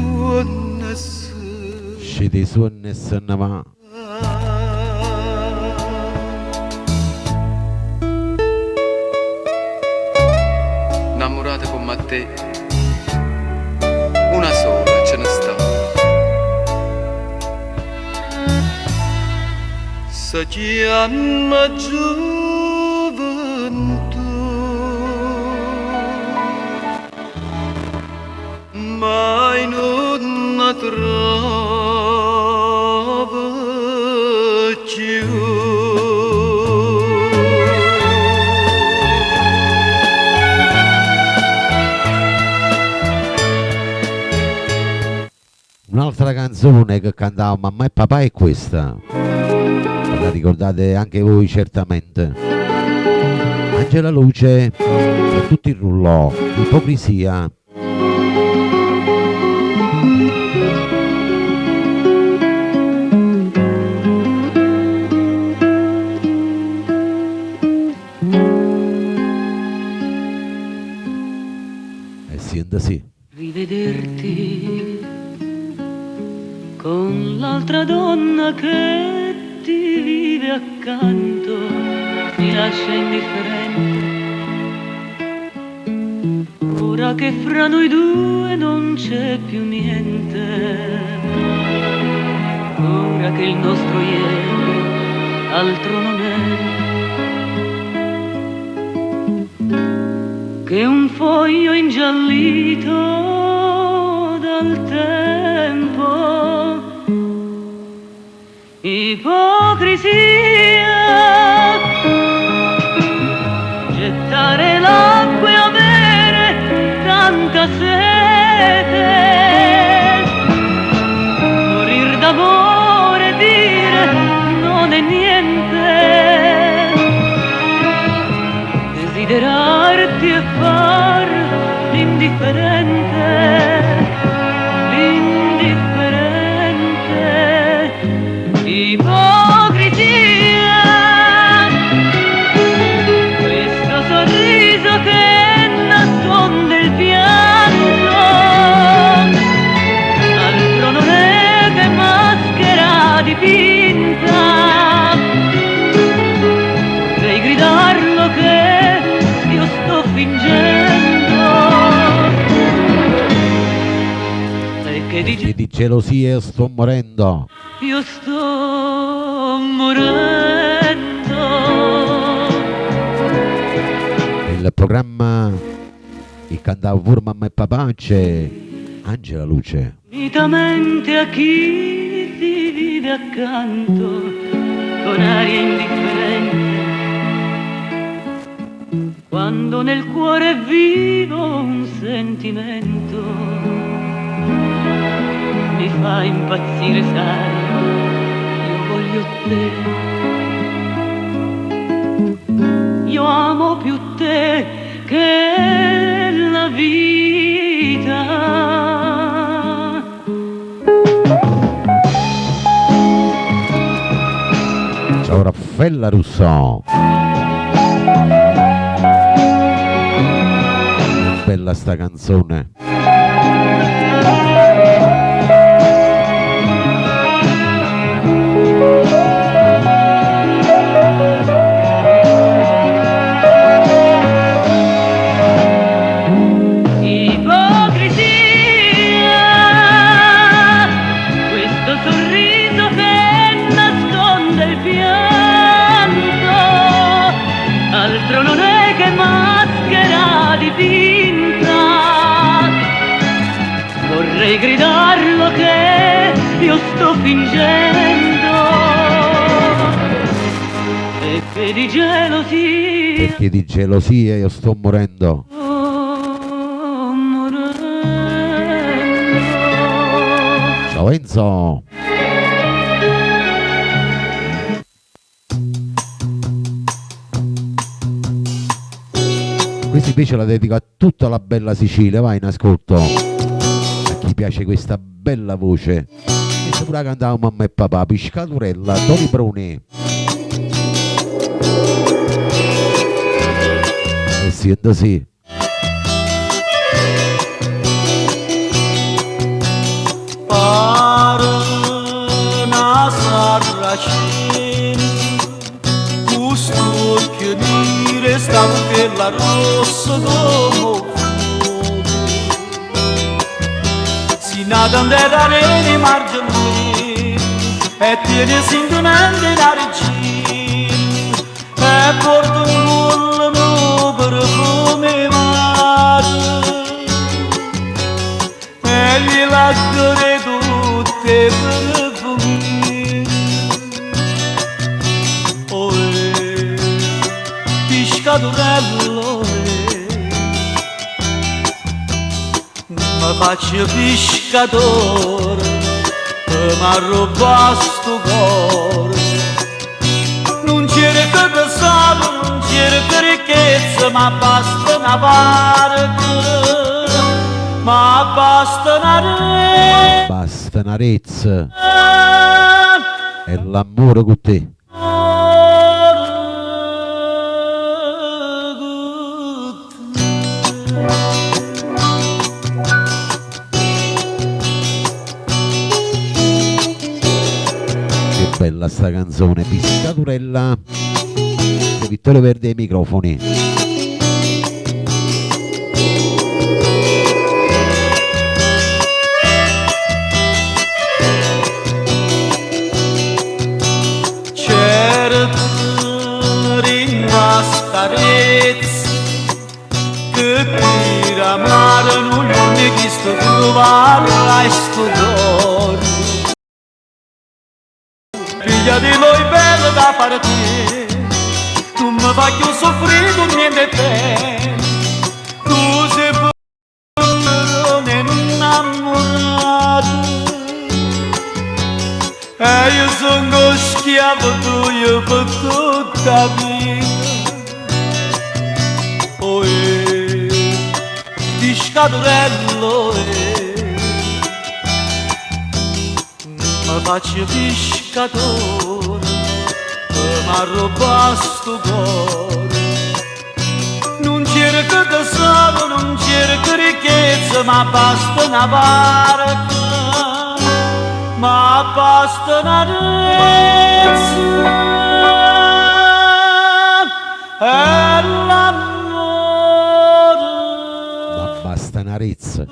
Scende su Nessannava. Innamorate come a te, una sola ce ne sta. Si chiama gioventù, mai non la trovo più. Un'altra canzone che cantava mamma e papà è questa, la ricordate anche voi certamente. Angela Luce e tutti il rullò, Ipocrisia. E senta sì. Rivederti con l'altra donna che ti vive accanto mi lascia indifferente. Ora che fra noi due non c'è più niente, ora che il nostro ieri altro non è che un foglio ingiallito dal tempo. Ipocrisia, gettare l'acqua e avere tanta sete, morir d'amore e dire non è niente, desiderarti e far l'indifferente, ipocrisia, questo sorriso che nasconde il pianto, altro non è che maschera dipinta, vorrei gridarlo che io sto fingendo e che di gelosia sto morendo. Io sto morendo. Il programma il cantava pure mamma e papà, c'è Angela Luce. Unitamente a chi ti vive accanto con aria indifferente. quando nel cuore è vivo un sentimento, mi fa impazzire, sai, io voglio te, io amo più te che la vita. Ciao Raffaella Russo. Bella sta canzone. Vorrei gridarlo che io sto fingendo e che di gelosia, perché di gelosia io sto morendo. Ciao Enzo. Questa invece la dedico a tutta la bella Sicilia, vai in ascolto. A chi piace questa bella voce. Questa pure la cantava mamma e papà, Piscaturella, Toni Bruni. E sento sì. Pare una sarracina, gusto che dire stavo che la rossa come si nadano dei areni margini e tiene sintonando in argini e porta un urlo per come mare e gli lacrime tutte profumi. Piscaturello, mi faccio pescatore e mi arruba sto cuore. Non cerco tesoro, non cerco ricchezza, ma basta una barca, ma basta una rete. Basta una rezza e l'amore con te. Bella sta canzone, Piscaturella di Vittorio Verdi ai microfoni. Certo rimasta rezza che tira mare non gli ho chiesto trovarla e sto d'oro. Figlia di noi bella da partire, tu mi fai più soffrire con niente te. Tu sei buona e innamorata e io sono schiavo tuo per tutta la vita. Oh, Piscaturello, mi faccio pescatore e mi arruba sto cuore. Non cerco tesoro, non cerco ricchezza, ma basta una barca, ma basta una rezza e l'amore. Ma basta una rezza.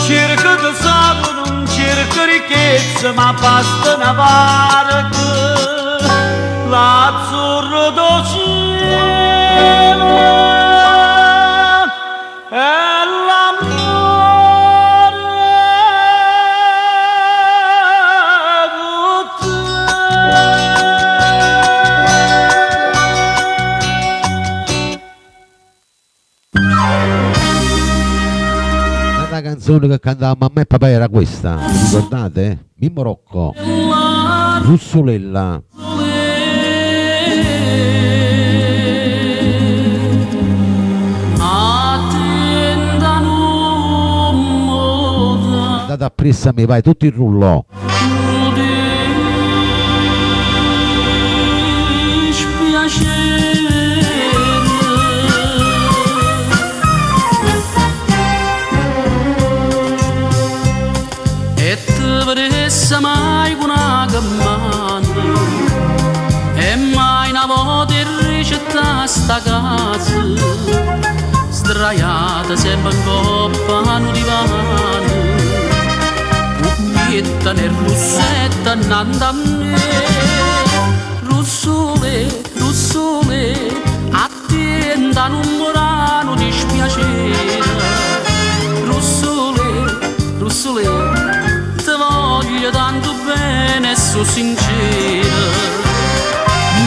Cerco tesoro, non cerco ricchezza, ma basta una barca, l'azzurro do cielo e La canzone che cantava mamma e papà era questa, ricordate? Mimmo Rocco, Russolella. Andate appresso a me, vai, tutto il rullo. Vedesse mai una cammana e mai una volta in ricetta sta casa sdraiata sempre in coppa a un divano cuppietta nel russetto annanto a me Russole, Russole attenta non morano dispiacere Russole, Russole voglio tanto bene e so sincera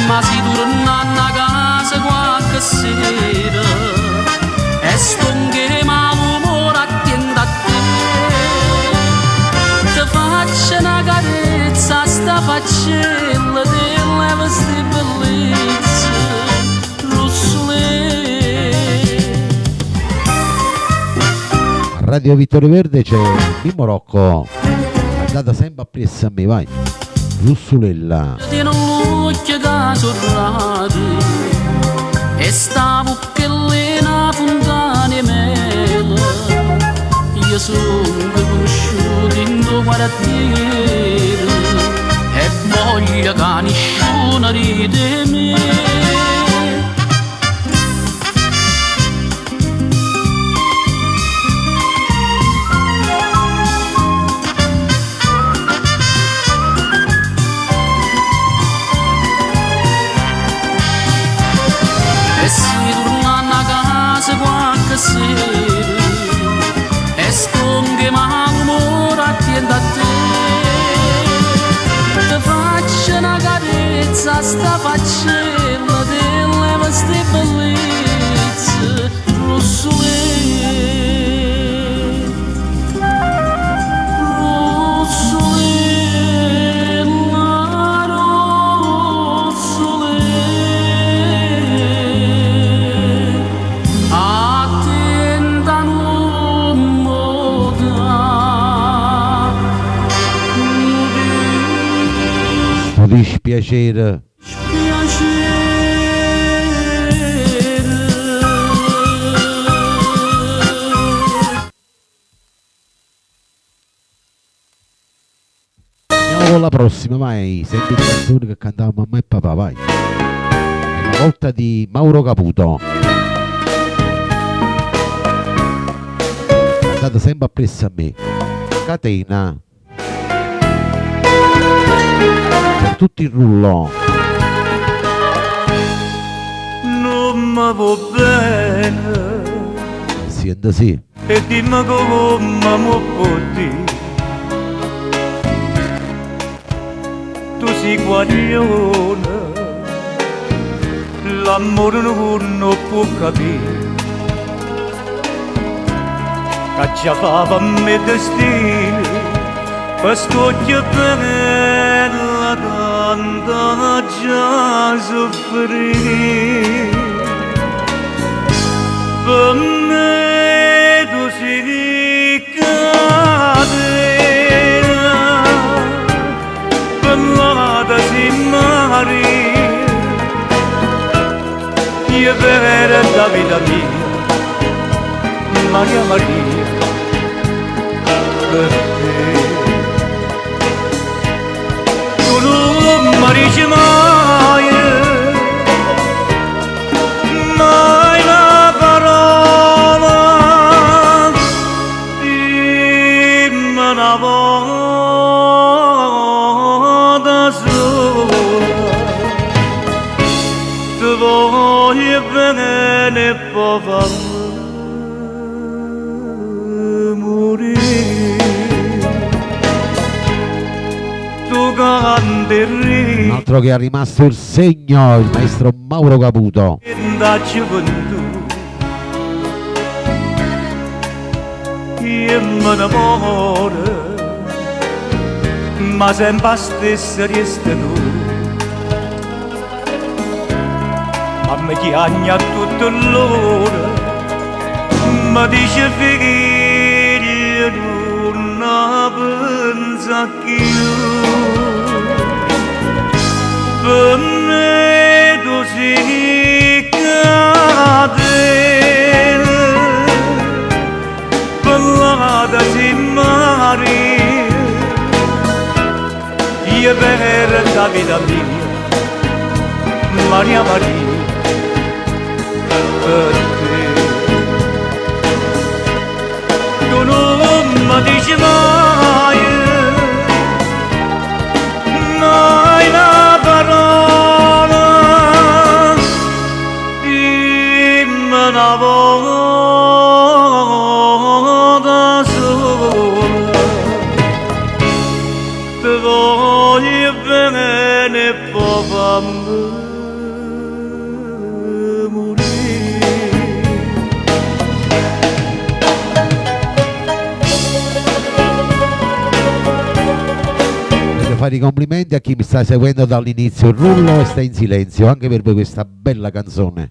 ma si torna a casa qualche sera e stonche malumore attende a te ti faccio una carezza a sta faccella delle vostre bellezze Russole. Radio Vittorio Verde c'è Mimmo Rocco, andata sempre appresso a me, vai, Russolella. Tiene un occhio che sorrade e stavo che lì una fontana mela io sono conosciuto in due quartieri e voglio che nessuno ride me qualche sera e stonche malumore attende a te ti faccio una carezza a sta faccella delle vostre bellezze Russole. Dispiacere. Andiamo con la prossima, vai, senti le canzoni che cantava mamma e papà, vai. È la volta di Mauro Caputo. Andate sempre appresso a me. Catena. Per tutto il rullo. Non mi va bene Senta sì. e dimmi come mi può dire tu sei guaglione l'amore non può capire che ci fa me destino questo che bella tanta già soffrire per me tu sei di catena per l'amata si mari io per la vita mia Maria Maria per te ma dice mai una parola dimmi una volta sola bene poi fammi morire. Tu canterì Un altro che è rimasto il segno, il maestro Mauro Caputo. da gioventù, io mi innamoro, ma sempre stessa resta tu. Ma mi chiagna tutto l'ora, mi dice figlio, non pensa più. Per me tu sei cadere, ballata si mare, io per la vita mia, Maria Maria, per te. Tu non mi dici mai, mai una parola, dimmi una volta sola, ti voglio bene poi fammi fare i complimenti a chi mi sta seguendo dall'inizio il rullo e sta in silenzio anche per voi questa bella canzone.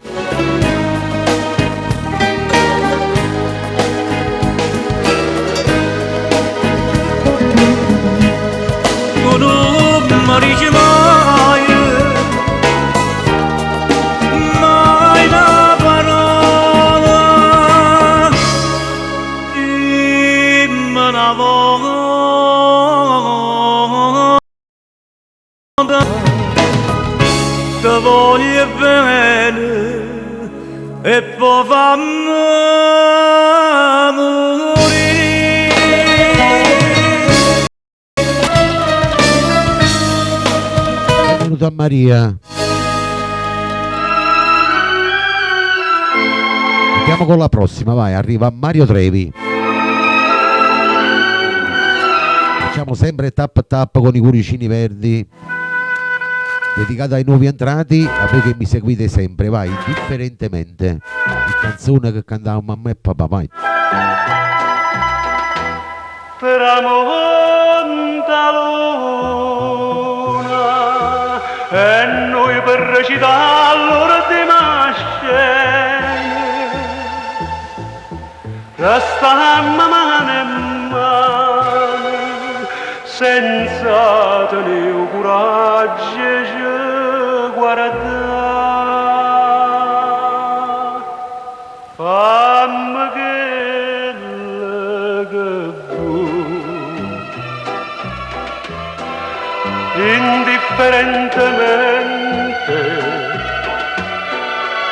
Tu non mi dici mai, mai una parola, dimmi una volta, ti voglio bene e poi fammi morire. Benvenuto a Maria. Andiamo con la prossima, vai, arriva Mario Trevi. Facciamo sempre tap tap con i cuoricini verdi. Dedicata ai nuovi entrati, a voi che mi seguite sempre, vai, indifferentemente. Il canzone che cantava mamma e papà, vai. Tramonta luna e noi per recitarlo di mascelle restammo mano in mano senza tenere coraggio di guardare. Fammi quella che vuoi, indifferentemente,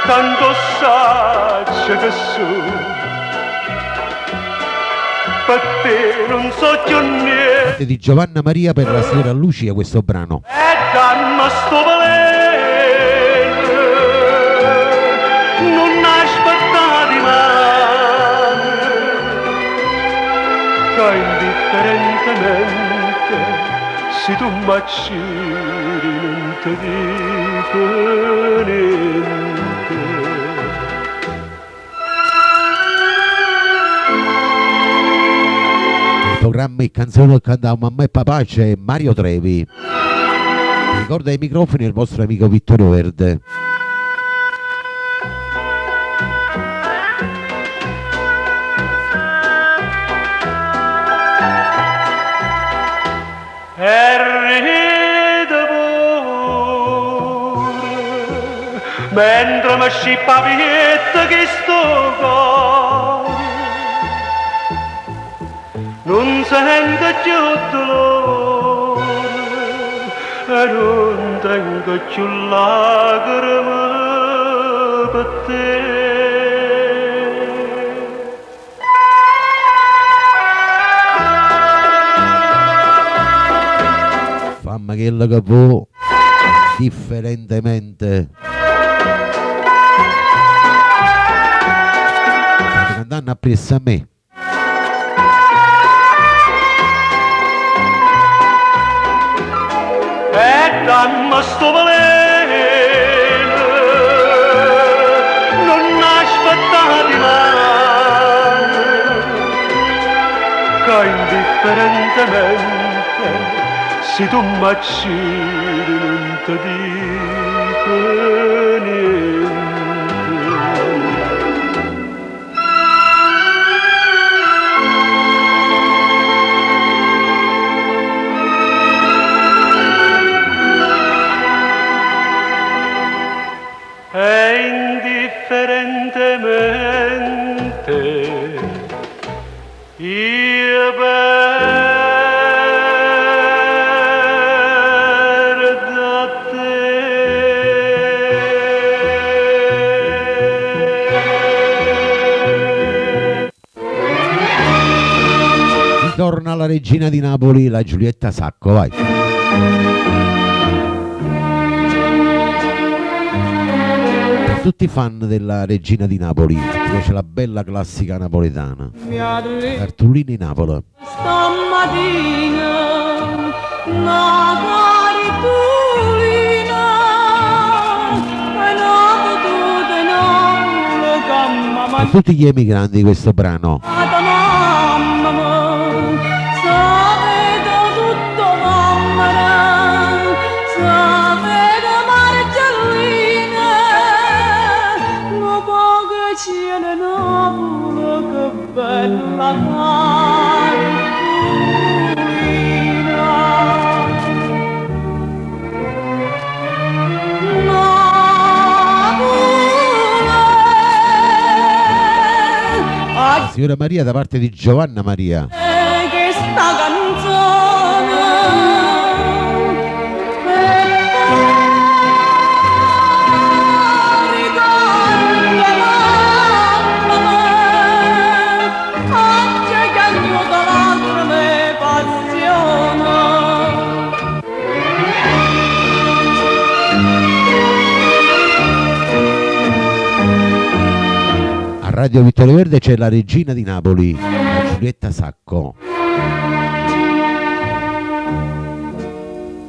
tanto saggio che sono, per te non so più niente. Di Giovanna Maria per la signora Lucia questo brano. E dammi sto valere, non aspettati mai, che indifferentemente se tu m'acciri non ti dico niente. Il programma e canzone che cantava mamma e papà c'è Mario Trevi. Ricorda ai microfoni il vostro amico Vittorio Verde. E ride pure mentre mi scippa pietta che sto cuore non sento più dolore e non tengo più lacrime per te. Fammi quello che vuoi, Giovanna appresso a me. E dammi sto veleno, non aspettati mai, che indifferentemente se tu m'accidi non ti dico niente. E indifferentemente io perdo a te. Ritorna la regina di Napoli, la Giulietta Sacco, vai. Tutti fan della regina di Napoli, ti piace la bella classica napoletana. Cartolini Napoli. Stamattina una caritulina e non potute non le gamma Per tutti gli emigranti di questo brano. mamma sapete tutto mamma sapete margelline lo poco cielo Napoli che bella La signora Maria da parte di Giovanna Maria. che sta canzone ricorda mamma oggi che aiuta lacrime e passione. A Radio Vittorio Verde c'è la regina di Napoli, la Giulietta Sacco.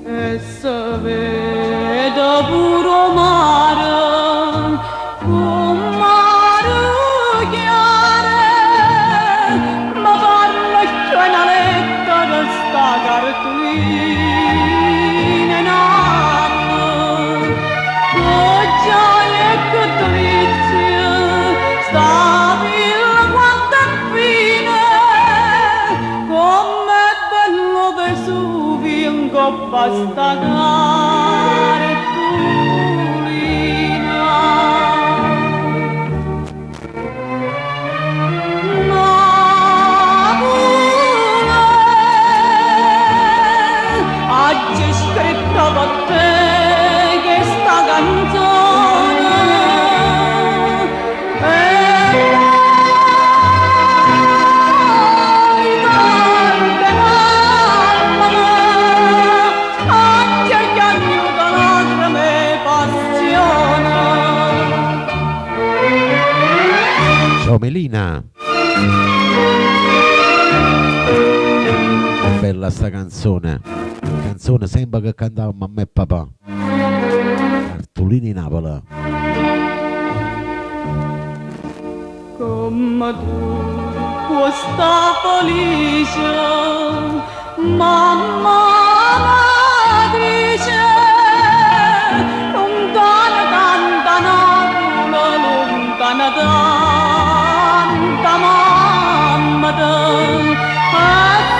E se vede puro mare, un mare chiaro, ma parla che una lettera sta cartolina in anno, che gioia e che delizia, sta villa quanto è fine, com'è bello Vesuvio in coppa sta cartolina. Napoli, oggi scritto per te che sta canzone ricorda mamma oggi che aiuta lacrime e passione. Ciao Melina. Bella sta canzone. Canzone sembra che cantava mamma e papà. Cartolini Napoli. Come tu puoi sta felice, mamma matrice, lontana tanta Napoli, lontana tanta mamma te, e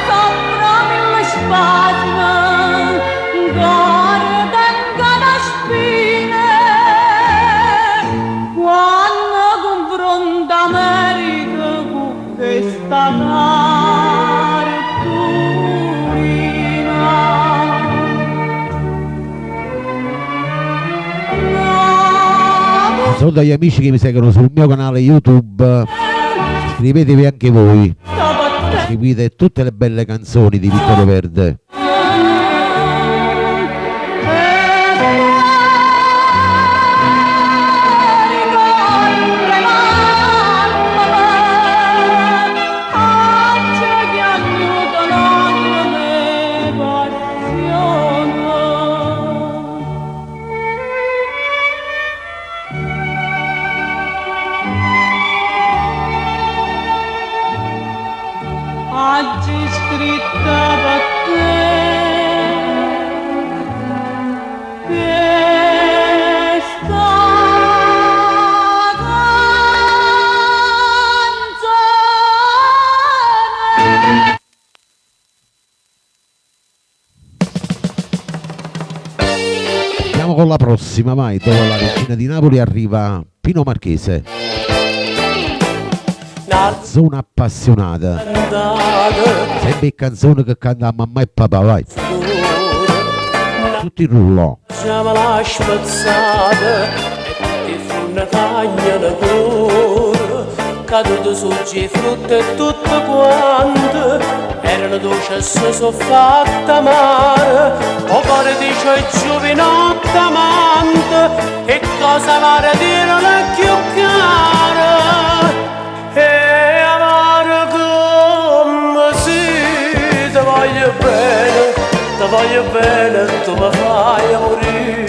sopra mille spasmi, cuore tengono spine, quando confronta America con questa cartolina. Saluto agli amici che mi seguono sul mio canale YouTube. Iscrivetevi anche voi. Seguite tutte le belle canzoni di Vittorio Verde. scritta per te. Andiamo con la prossima, vai. Dopo la regina di Napoli arriva Pino Marchese. Zona appassionata. Sempre canzone che canta mamma e papà, vai. Tutti in rullo. Siamo la spezzata e ti fu una cagna da cuore, caduto su frutta e tutto quanto, erano dolci e sono fatta male, o cuore dice giovinotta amante, e cosa vale dire la più cara, e amare come si, ti voglio bene, tu mi fai morire.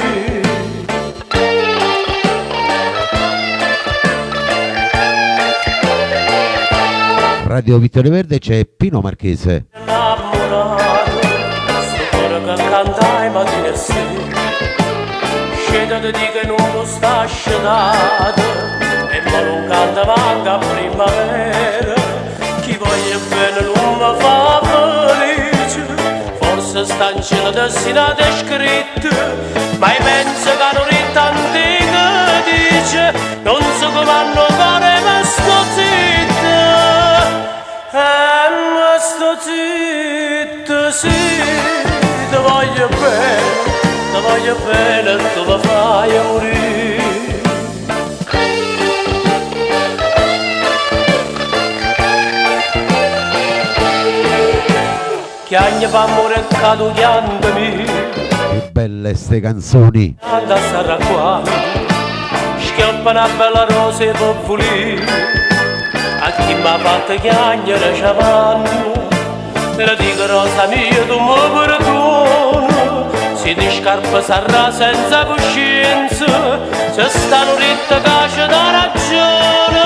Radio Vittorio Verde c'è Pino Marchese. Innamorato, sto cuore che cantai mattina e sera, scendo di che non lo sta asciugato, e ma non canta manca a primavera, chi voglia bene non mi fa felice, forse sta in cielo destinato e scritto, ma io penso che non è antica dice, non so come hanno fare ma sto zitto. Ma sto zitto, sì, ti voglio bene, tu mi fai morire. Chiagna fa amore cadugliandomi, Che belle ste canzoni. anda a sarà qua, schioppa una bella rosa e può pulire. A chi m'ha fatto chiagnere c'avanno, le dico rosa mia tu mi perdono, se di scarpa sarà senza coscienza, se stanno ritte cace da ragione,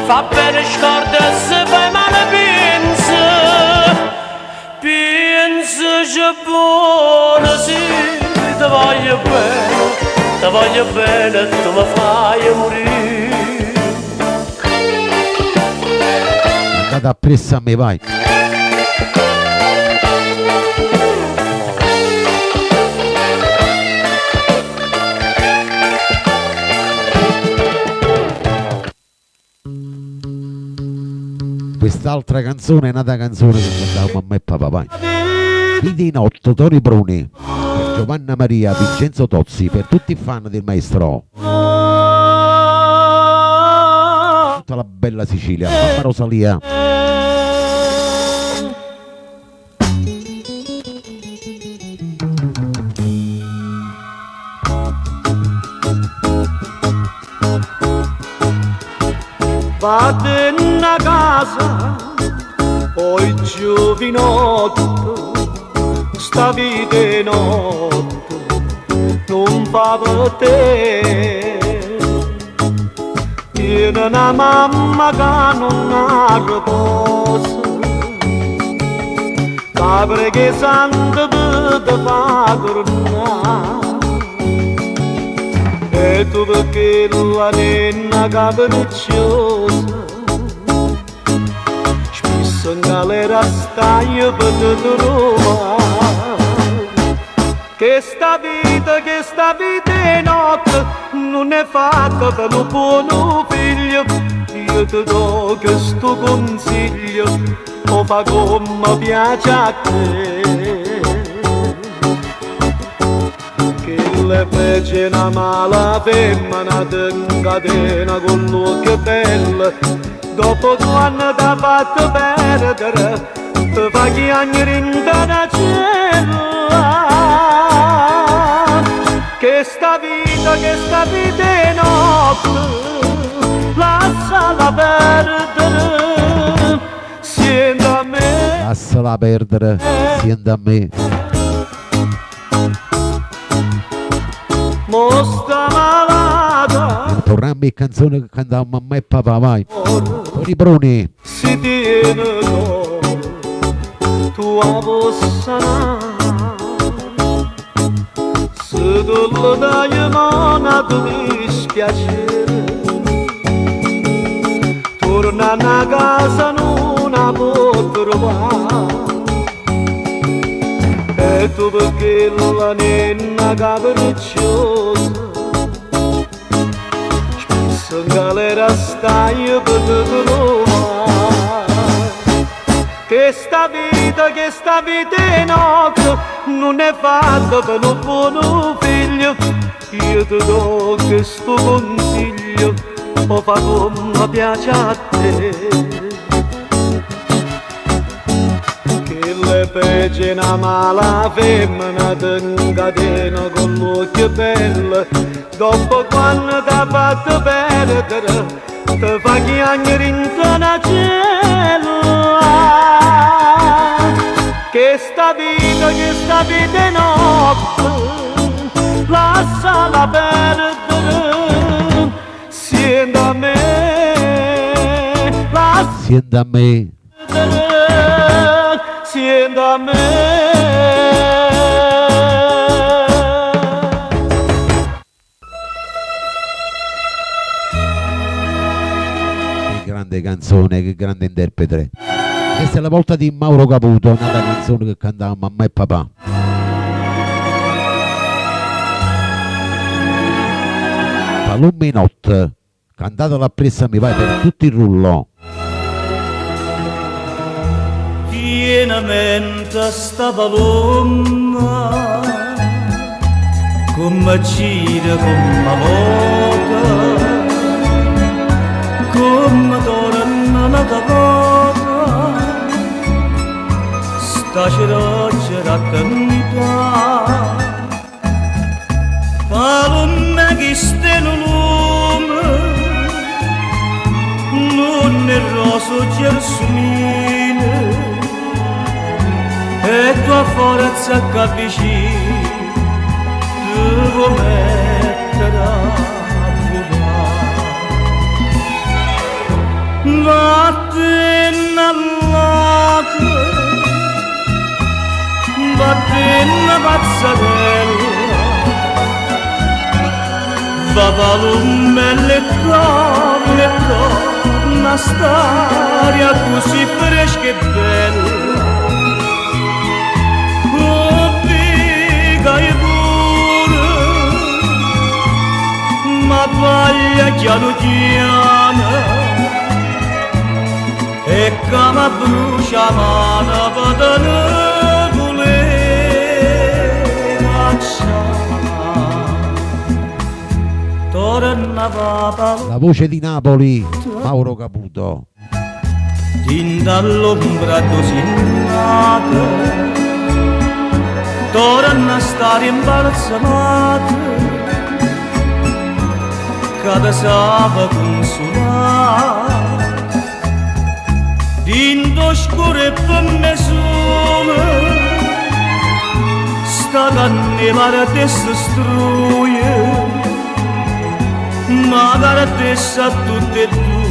fa bene scorda e se fai male pensa c'è buono, sì, ti voglio bene, tu mi fai morire. Andate appresso a me, vai. Quest'altra canzone è nata canzone che cantava mamma e papà, vai. Vidi in 8 Toni Bruni, per Giovanna Maria, Vincenzo Tozzi, per tutti i fan del maestro. Tutta la bella Sicilia, mamma Rosalia. Vate in una casa, poi giovinotto, sta vita è notte, non fa per te. Tiene una mamma che non ha riposo, la preghe santa per te fa tornare. E tu perché la nenna capricciosa, spesso in galera stai per te trovare. Che sta vita è notte, non è fatta per un buono figlio. Io ti do questo consiglio, o fa come piace a te. Le fece una mala femmina in catena con l'occhio bello, dopo 2 anni t'ha fatto perdere, ti fa chiagnere in da cielo. Che sta vita è notte, lasciala perdere, siente a me. Lasciala perdere, siente a me. Mostra malata, Il programma e canzone che cantava mamma e papà, vai. Toni Bruni. si tiene tua possa se tu lo dai mano ti dispiacere torna a casa non la può trovare e tu perché la nenna capricciosa spesso in galera stai per te trovare che sta vita è notte non è fatta per un buon figlio io ti do questo consiglio o fa come piace a te che le pece una mala femmina ti incatena con l'occhio bello dopo quando ti ha fatto perdere ti fa chiagnere in una cella che sta vita è notte lasciala perdere siendo a me Siendo a me siendo a me che grande canzone, che grande interprete. Questa è la volta di Mauro Caputo, un'altra canzone che cantava mamma e papà. Palommi Not, cantatela appresso mi vai per tutti il rullo. Pienamente sta palomma come gira, come vota come torna la capota sta ceroccia a cantare palomma che sta in lume non è roso gelsomino e tua forza capisci devo mettere a volare vattene all'acqua vattene pazzarella va palume le una storia così fresca e bella ma voglia chiaro chiana e come brucia mano potene voleva torna papà La voce di Napoli, Mauro Caputo. din dall'ombra così nata torna a stare imbalsamata cada sava consolata dindo scure per nessuno sta cannevare te struie ma la testa tutte e due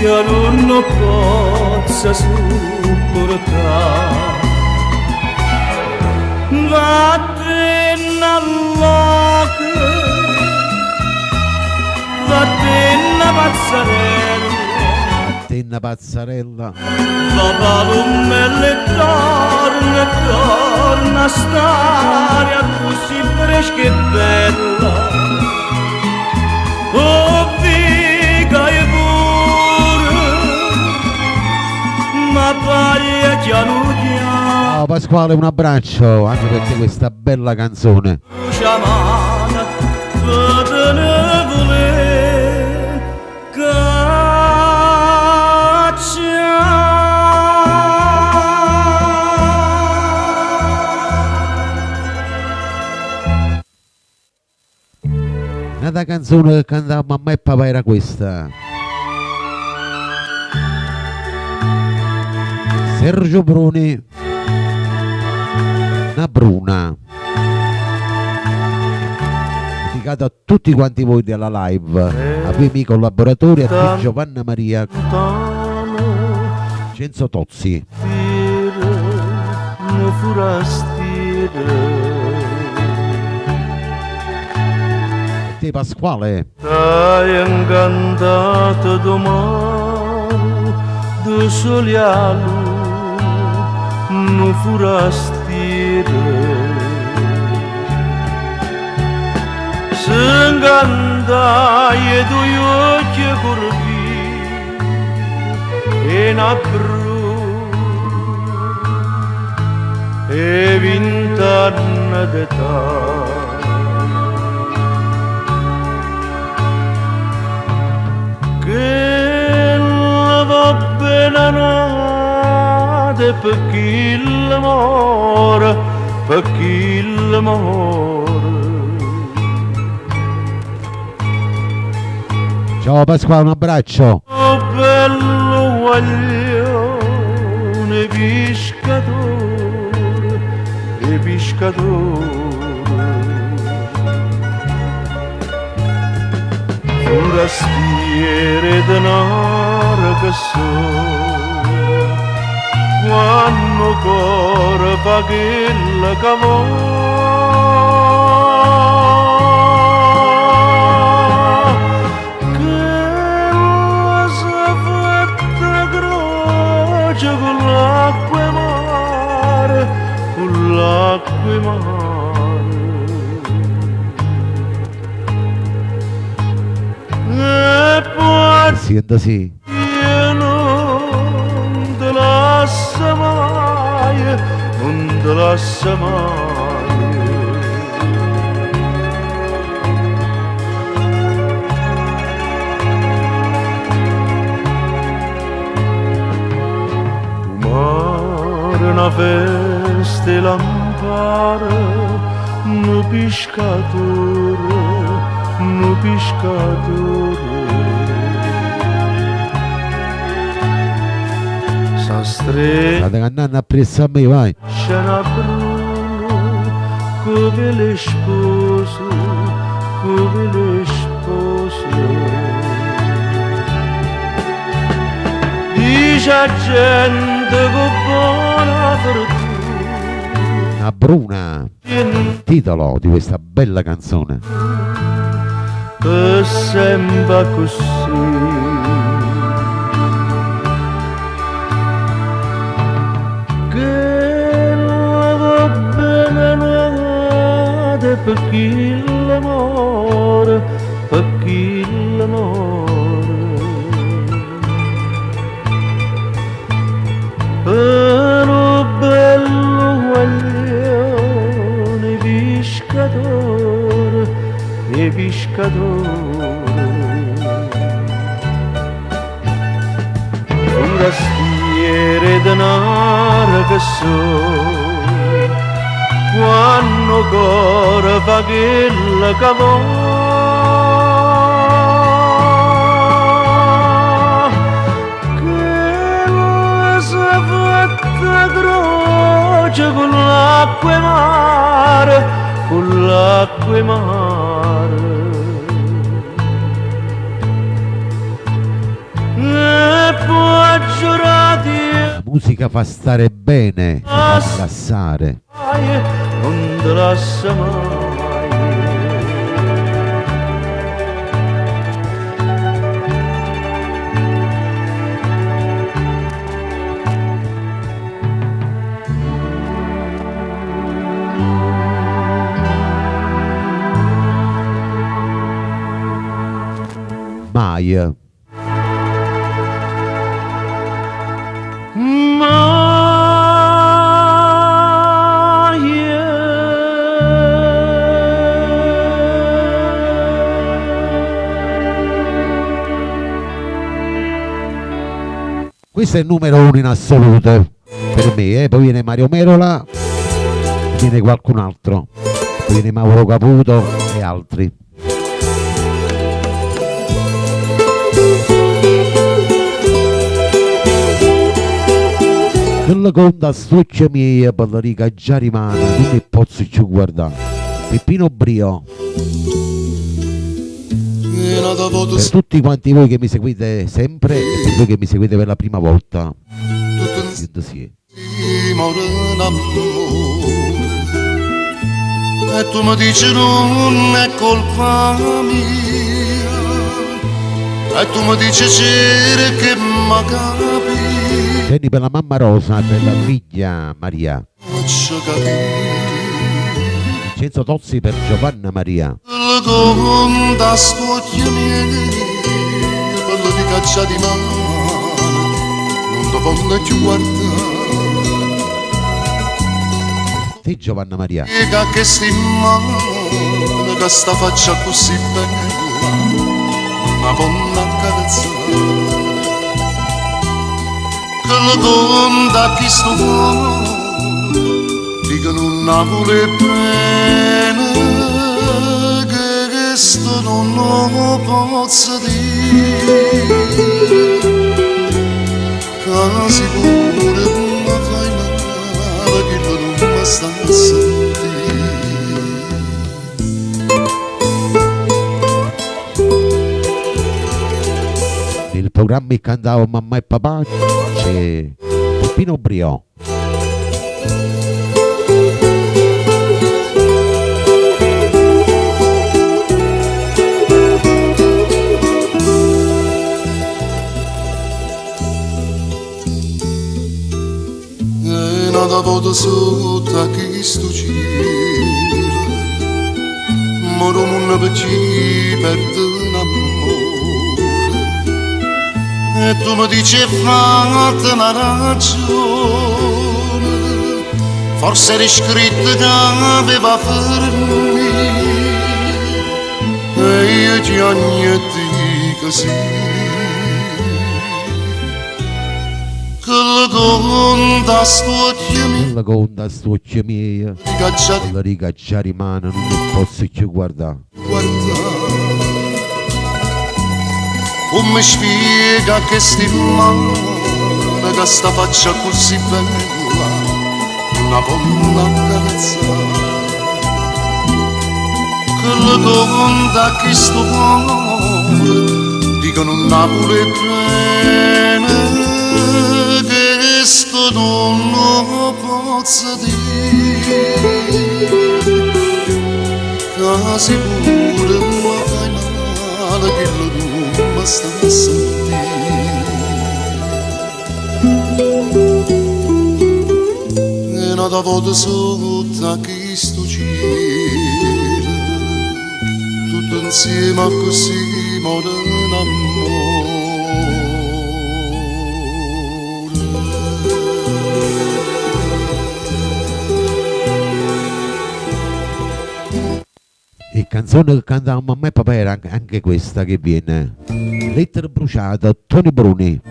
io non posso supportare vattene all'occhio vattene pazzarella Tenna Pazzarella. la palume torna a stare così fresca e bella oh figa e pure ma paglia chiano chiano Ciao Pasquale, un abbraccio anche per te questa bella canzone. sciamana potene voler Un'altra canzone che cantava mamma e papà era questa. Sergio Bruni, una bruna. Dedicato a tutti quanti voi della live, a voi miei collaboratori, a te Giovanna Maria, Cenzo Tozzi. non forastiera. Te Pasquale, Stai incantata domani, de solialo, non forastiera. S'ingandai e due occhi curvi e n'abbru e 20 anni d'età. Che la va bene nate per chi l'amore, per chi l'amore. ciao Pasquale, un abbraccio. Oh bello guaglione pescatore, e pescatore. Forastiere denaro che so, quando cuore fa quella che con l'acqua e mare, con l'acqua e mare. E poi Senta sì. io non te lascio mai, non te lascio mai. Una festa e lampare, no pescatore, no pescatore. Sa streccia State cantando appresso a me, vai. una bruno, come le spose, come le spose. Dice a gente con buona fortuna, Una bruna. Titolo di questa bella canzone. che sembra così. Che la va bene nate per chi l'amore, per chi l'amore. Però bello guaglione pescatore, e pescatore. Forastiere denaro che so, quando cuore fa quella che croce con l'acqua e mare, con l'acqua e mare. E poi giurati La musica fa stare bene, fa rilassare. non te lascia mai. Mai. Questo è il numero uno in assoluto per me, poi viene Mario Merola, viene qualcun altro, poi viene Mauro Caputo e altri. Quello conta stuccia mia per la riga già rimane, non ne posso più guardare. Peppino Brio. Per tutti quanti voi che mi seguite sempre e per voi che mi seguite per la prima volta. Sì. Muore d'amore e tu mi dici non è colpa mia e tu mi dici c'era che mi capi. Tieni per la mamma Rosa e per la figlia Maria. Faccio capire Vincenzo Tozzi per Giovanna Maria. quello conta stuocchio miei quello di caccia di mano non ti voglio più guardare. Te Giovanna Maria. Spiega che sti mano che sta faccia così bella ma con accarezzare che lo conta chi sto cuore dicono non vuole bene che sto non lo posso dire quasi pure mi fai male che lo non mi sta a sentire. Nel programma che cantavo mamma e papà c'è Peppino Brio. E nada volta sotto a chi sto giro moro non per chi perde un amore e tu mi dici fatta una ragione forse eri scritto che aveva fermi e io ti agnetti così che la conta stuocchia mia La conta stuocchia mia, la ricaccia rimane, non mi posso più guardare. Come spiega che sti mano che sta faccia così bella una voglio accarezzare che la conta che sto cuore dicono Napoli bene che sto non lo posso dire quasi pure mi fai male che lo non mi sta a sentire. E nada volta sotto a chi sto giro tutto insieme a così muore un amore. E canzone che cantava mamma e papà era anche questa che viene. Lettera bruciata, Tony Bruni.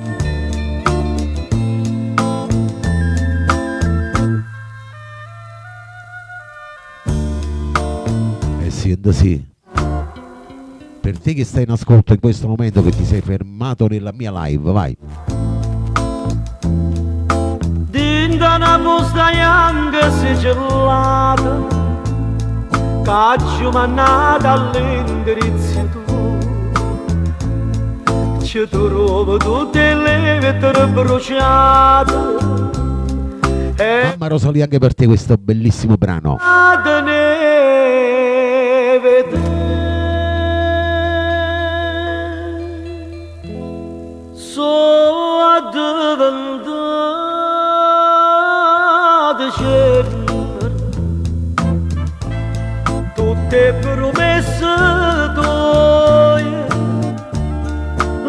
Essendo sì, per te che stai in ascolto in questo momento, che ti sei fermato nella mia live, vai. Dinda una busta bianca sigillata Caccio mannata all'indirizzo tuo ci trovo tutte le lettere bruciate e Mamma Rosalia, anche per te questo bellissimo brano. da neve so addiventata cenere tutte promesse tue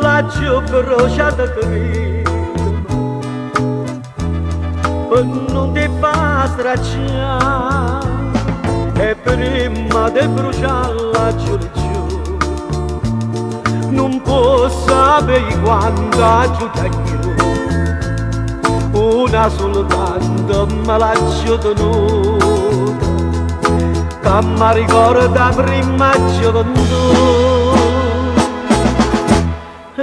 laggiù bruciata credo per non ti fa stracciare e prima di bruciarla giù non posso sapere quanto aiuta io una soltanto me l'ha tenuta che mi ricorda prima gioventù e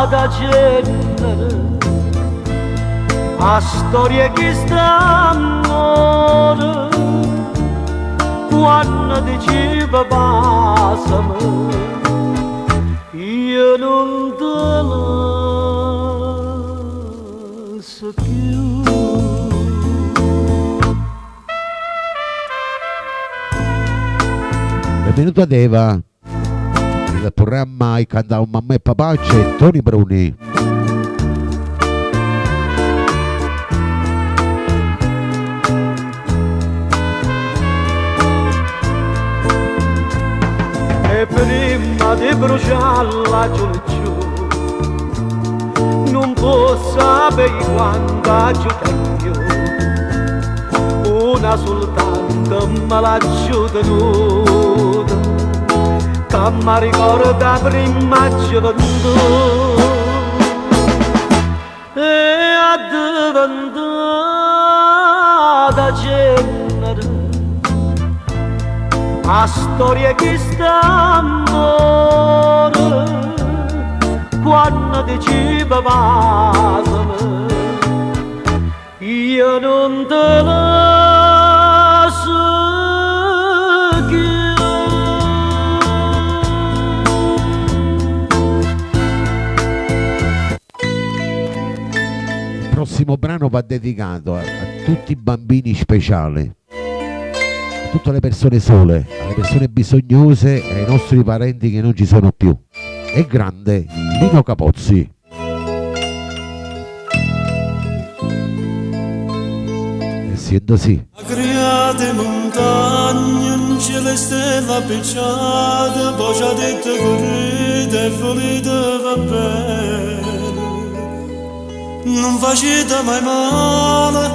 addiventata cenere a storia che sta amore quando diceva passami io non te lo Benvenuta Deva. Il programma I cantavo mamma e papà c'è Tony Bruni. E prima di bruciarla giù giù non posso sapere quanto aiuto io, una soltanto me l'ha tenuta, che mi ricorda prima gioventù e è diventata genere a storia che sta amore quando diceva vasame io non te la so più. Il prossimo brano va dedicato a tutti i bambini speciali, a tutte le persone sole, alle persone bisognose e ai nostri parenti che non ci sono più. È grande Lino Capozzi. E sento sì. Create montagne, non c'è le stelle appicciate, poi ci ha detto correte e volete va bene. Non facete mai male,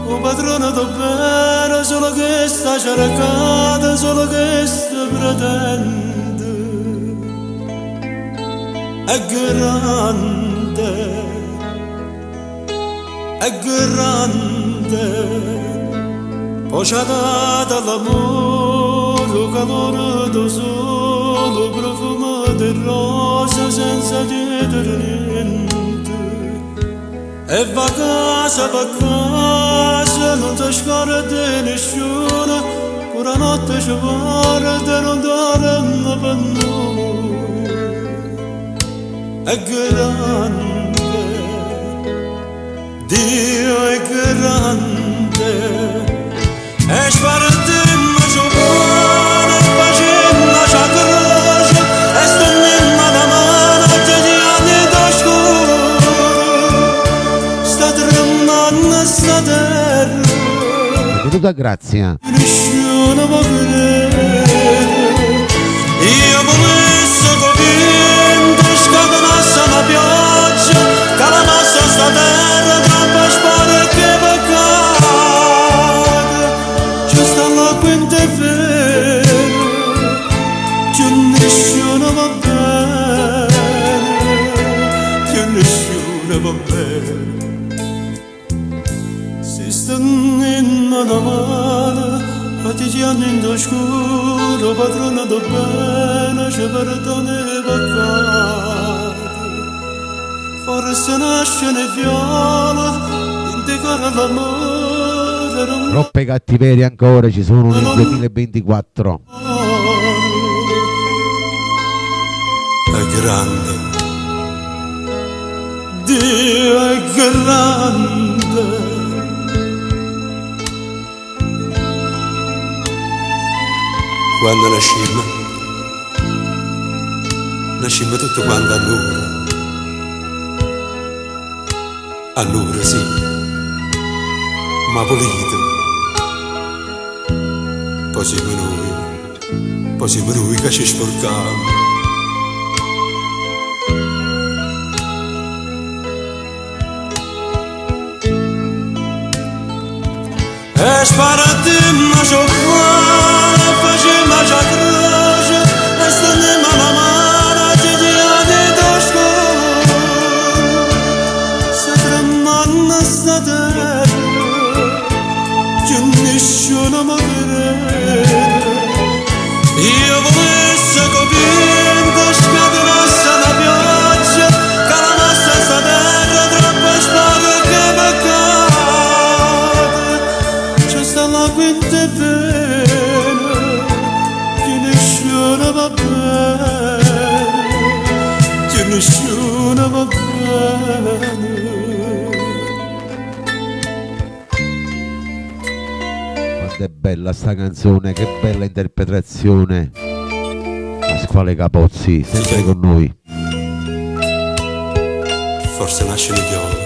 o padrone do bene, solo che sta cercata, solo che sta pretende. È grande, poi ci ha dato l'amore, calore do sole, profumo di rosa senza chiedere niente. E va casa, non ti scordi nessuno, pure notte ci guarda, non dorme per noi. È grande, Dio è grande, e spartimmo giovane, facemmo già croce, e stendemmo la mano, te di anni da scuro, sta tremando sta terra. Benvenuta Grazia. Nessuno può credere, io volessi convinto, scatenasse la pioggia, che la nostra sta terra troppo spara che peccata. Ci sta l'acqua in te vero, più nessuno va bene, più nessuno va bene. Si stanno in mano a mano, quotidiano in oscuro, padrona do bene, ci perdona i peccati. Forse nasce ne viola, indicare l'amore non Troppe cattiverie ancora ci sono nel 2024. è grande, Dio è grande. Quando nascimmo tutto quanto allora sì, ma pulito. Poi siamo noi che ci sporcavamo. E sparatemmo giocare, facemmo già croce, e stendemmo la mano, ti diamo da scuola. Sta tremando sta terra, che nessuno mi crede. Io volessi convinto, scatenasse la pioggia, che la nostra sta terra troppo spara che peccata. La quinta è bene, che nessuno va bene, che nessuno va bene. Quanto è bella sta canzone, che bella interpretazione. quale Capozzi, sempre con noi. Forse nasce l'idiota,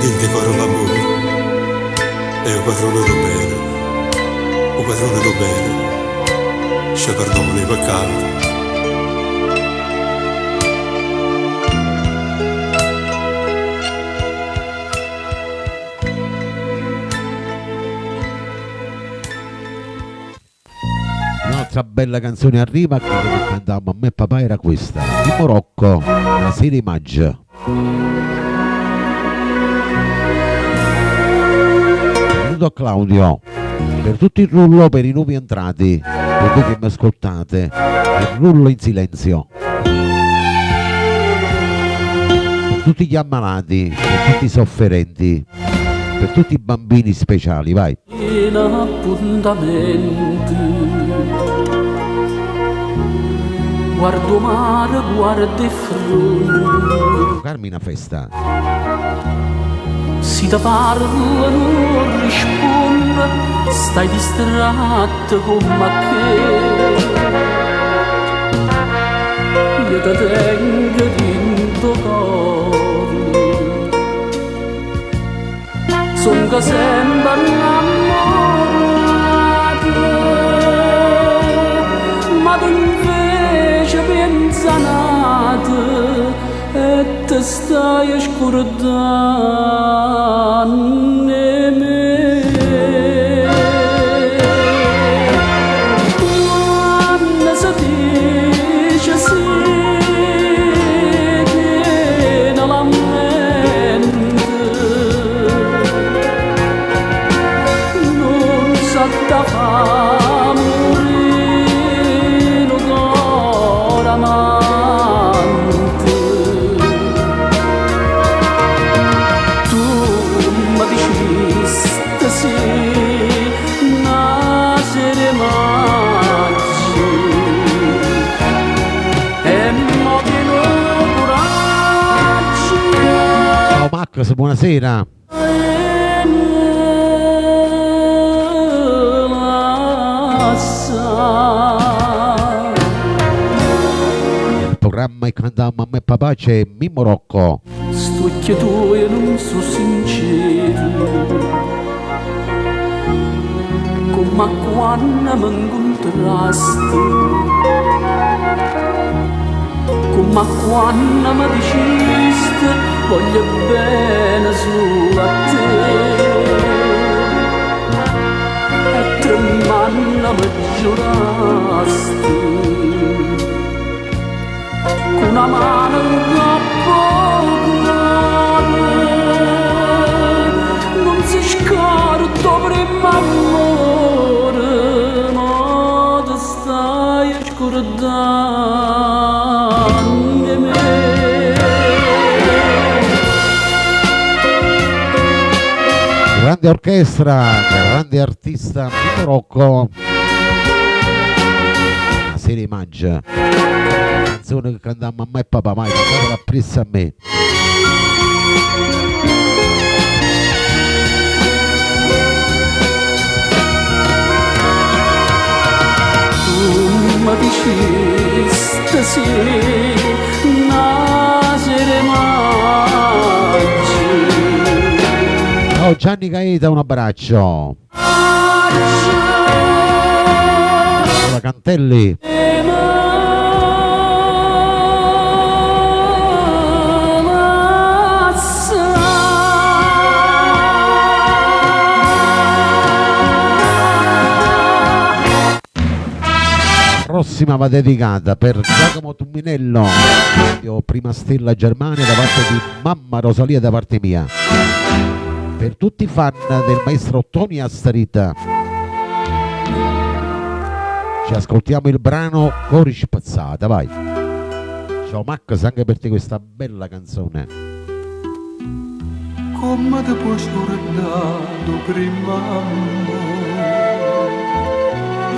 dinte coro l'amore, e il padrone do bene, il padrone do bene, ci perdona i peccati. Un'altra bella canzone arriva che cantavamo a me e papà era questa, di Morocco, la serie Maggio. Saluto a Claudio, per tutto il rullo, per i nuovi entrati, per voi che mi ascoltate, il rullo in silenzio. Per tutti gli ammalati, per tutti i sofferenti, per tutti i bambini speciali, vai. In appuntamenti, guardo mare, guardo fronte. Carmina festa. Si ti parlo e non rispondo, stai distratto come che. Io ti tengo dentro cuore, sono sempre innamorato, ma tu invece pensa nato e te stai scordando me. Quando si dice sì che non la mente, non sa da fa morire d'ora amante. Tu mi dicesti sì, nascere maggio, e mo che non coraggio. Ciao Max, buonasera. Il programma che cantavamo a me e papà c'è Mimmo Rocco. Sto che tu e non so sincero, come quando mi incontrasti, come quando mi dicesti voglio bene solo a te, e tremando mi giurasti con una mano in capo cuore, non si scorda prima amore, ma ti stai scordando me. Grande orchestra, grande artista Mimmo Rocco. La serie Maggio. Canzone che cantavamo a me e papà, mai cantatela appresso a me. Tu mi dicesti sì, nascere maggio. Ciao Gianni Caeta, un abbraccio. Ciao Cantelli. Prossima va dedicata per Giacomo Tumminello, io prima stella Germania da parte di mamma Rosalia da parte mia, per tutti i fan del maestro Tony Astarita. Ci ascoltiamo il brano Cori Spazzata, vai. Ciao Max, anche per te questa bella canzone. Come ti puoi scordare prima amore,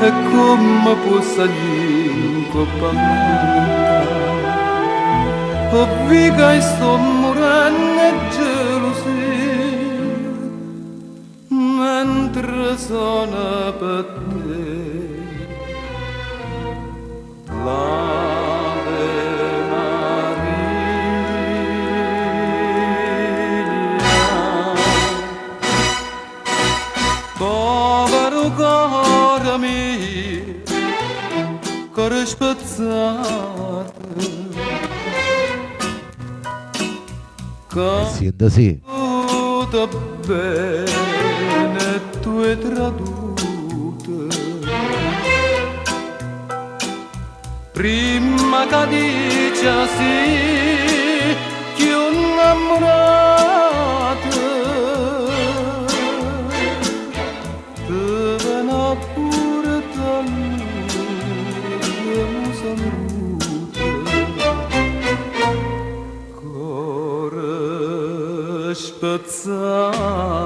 e come può salire in coppa mia, o viga e sto morendo e gelosia, mentre sono per te. Senta sì. Bene tu hai tradute prima che dice sì che un innamorato te vena pure dall'amore mi saluta cuore spezzato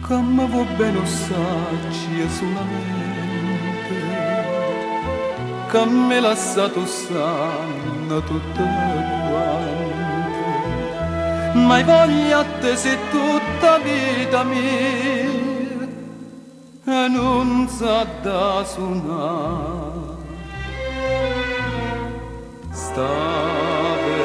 come va bene ossaci e solamente che mi lasciato sanno tutto quanto ma voglia te se tutta vita mia e non sa da suonare stave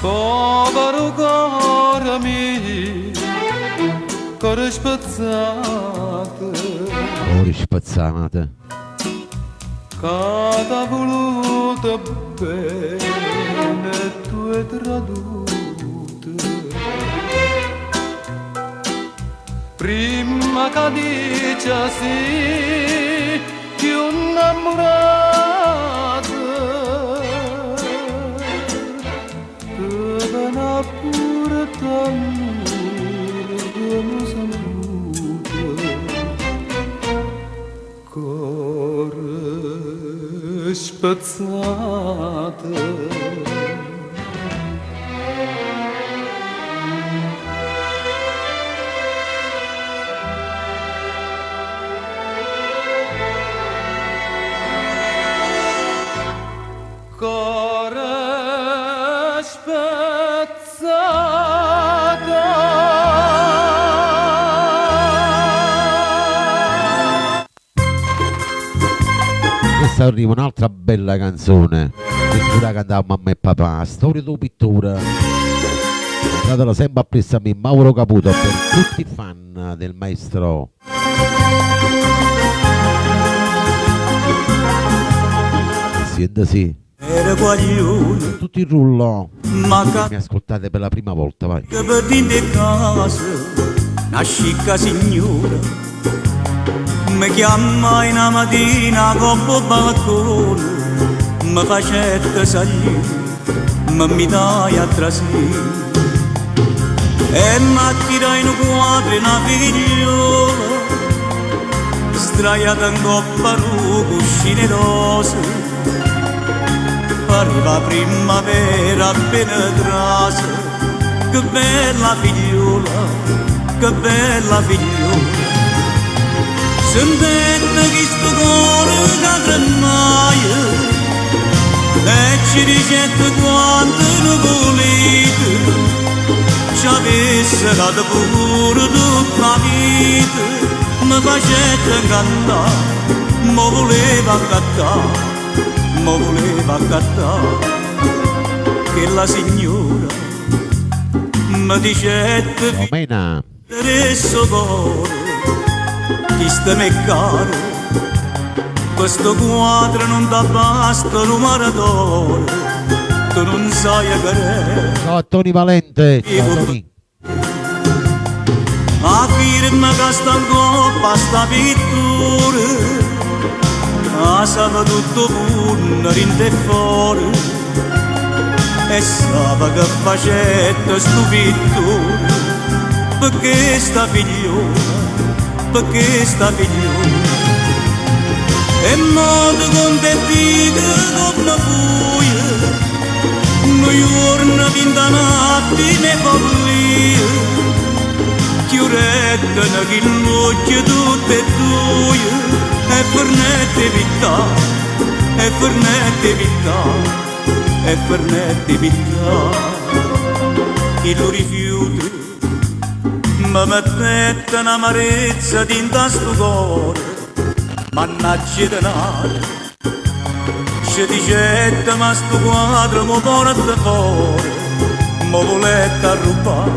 povero cuore mio, cuore spezzato, Cuore spezzato. che t'ha voluto bene tu hai tradute prima che dice sì che un innamorato vena pure t'amore che mi saluta cuore spezzato cuore spezzato Questa arriva un'altra bella canzone che pure cantava mamma e papà, storia del pittore. Datela sempre a presa a me, Mauro Caputo, per tutti i fan del maestro. Senta sì. Era guaglione, Tutti il rullo. ma Mi ascoltate per la prima volta, vai. che per dinte casa, una scicca signora, mi chiama in una mattina con il balcone, mi facette salire, mi dai a trasire. E m'attira in un quadro una figliola, sdraiata in coppa a cuscine rose. Pareva primavera appena trasa, che bella figliola, che bella figliola. Sentendo che sto cuore che tremaia, e ci dicette quanto ne volete, ci avesse dato pure tutta la vita, mi facette cantare, mi voleva cantare. Mi voleva accattare che la signora mi dicette Omena. adesso cuore chi sta me caro questo quadro non ti basta l'umaratore tu non sai a querere Ciao Tony Valente. Ciao Tony. a firma che sta in coppa sta pittura sa tutto punno rinde fuori e sa che facette sto pittore perché sta figliola e modo contentita come fuia noi giorni vinta notti ne follia chiurette che l'occhio tutte e due e fernette vita, e fernette vita, e fernette vita. Chi lo rifiuta, mi mettette un'amarezza dinta sto cuore, mannaggia denaro, Ci dicette ma sto quadro mi porta fuori, mi volette arrubare,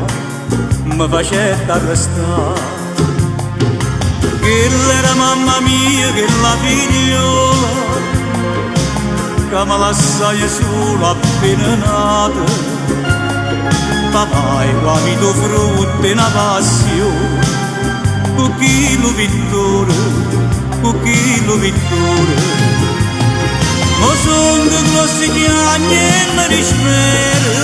mi facette arrestare. Quella era mamma mia che la figliola, che mi lasciai sola appena nata. Papà e capito frutto e una passione, pochino vittoria, pochino vittoria. Ma sono grossi piagni e mi dispero,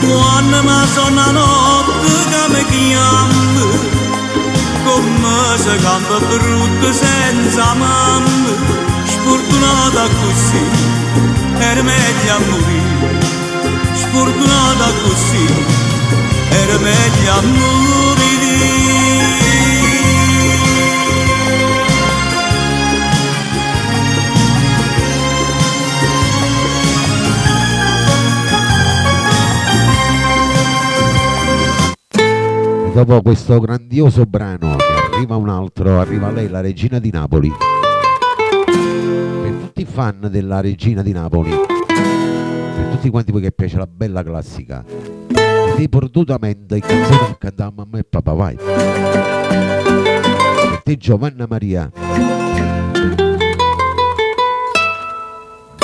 quando mi sono la notte che mi chiama, come se campa brutto senza mamma, sfortunata così, era meglio a morire, sfortunata così, era meglio a morire. Dopo questo grandioso brano arriva un altro, arriva lei, la regina di Napoli. Per tutti i fan della regina di Napoli, per tutti quanti voi che piace la bella classica, riperdutamente in canzone che cantava mamma e papà, vai. Per te Giovanna Maria.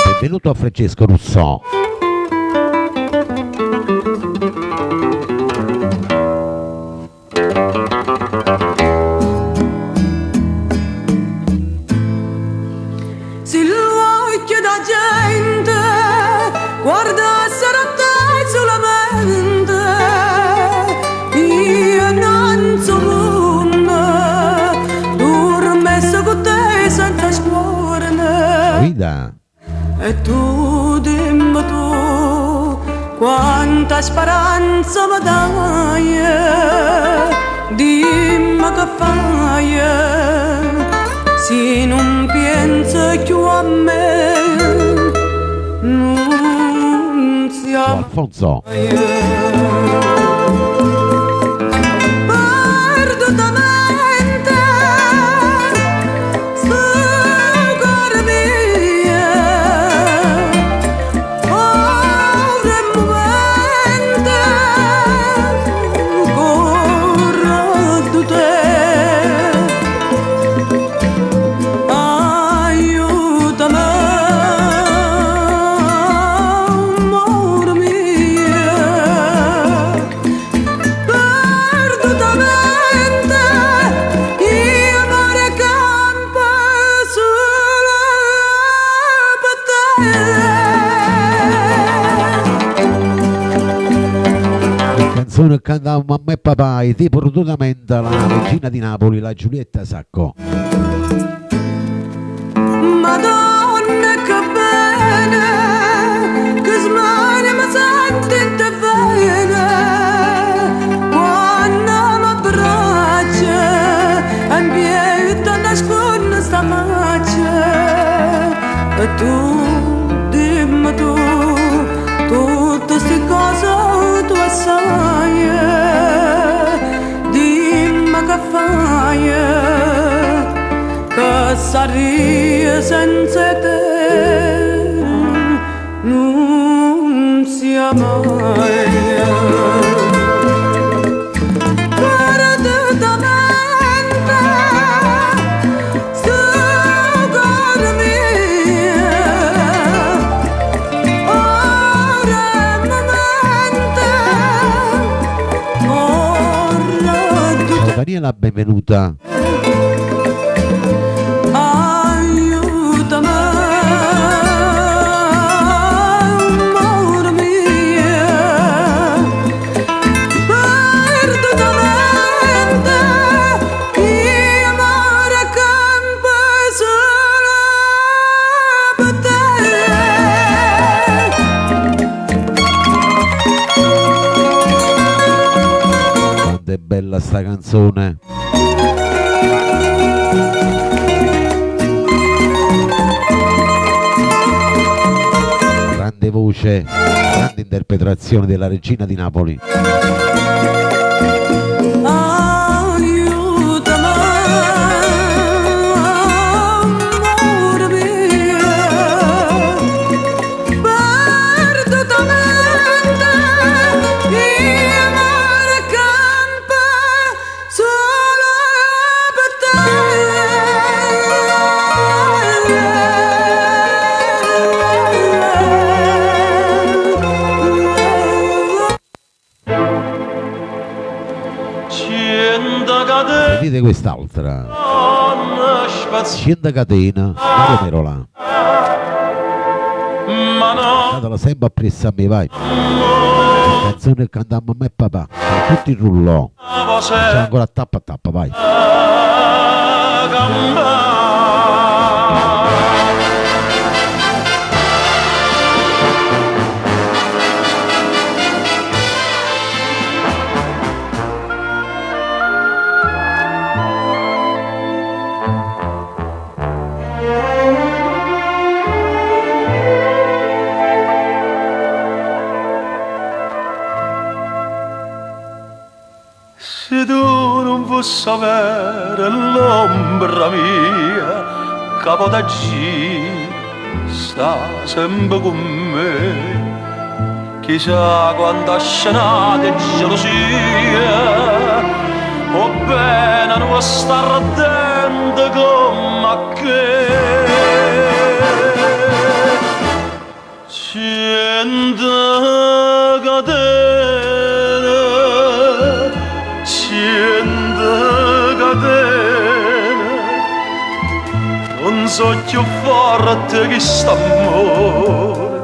Benvenuto a Francesco Russo. Guardassero a te solamente, io non so come, dormesse con te senza scuorne. Guida. E tu dimmi tu, quanta speranza mi dai, dimmi che fai, se non pensi più a me. Alfonso. Perdutamente sto cuore mio, ora è movente, corro te, aiutami. Canzone che cantava mamma e papà e te ripetutamente la regina di Napoli, la Giulietta Sacco. Madonna che bene, che smane mi sente bene, quando mi abbraccia e in piedi nasconde sta faccia. E tu, dimmi tu, tutte ste cose tu sai, dimmi che fai, che sarei senza te, non sia mai. Perdutamente, sto cuore mio, ora è momento. Daniela, benvenuta. Aiutami, amore mio, perdutamente, io amore campo solo per te. Quanto è bella sta canzone. Grande voce, grande interpretazione della regina di Napoli. Aiutami, amore mio, sentite quest'altra. 100 catena, Mario Merola. Datela sempre appresso a me, vai. La canzone che cantammo a me e papà, con tutti i rullò. C'è ancora tappa a tappa, vai. Se tu non fossi avere l'ombra mia, capo da G, sta sempre con me. Chissà quanta scenata e gelosia, o bene non stare ardente come che. 100 catene, 100 catene, non so più forte che st'amore,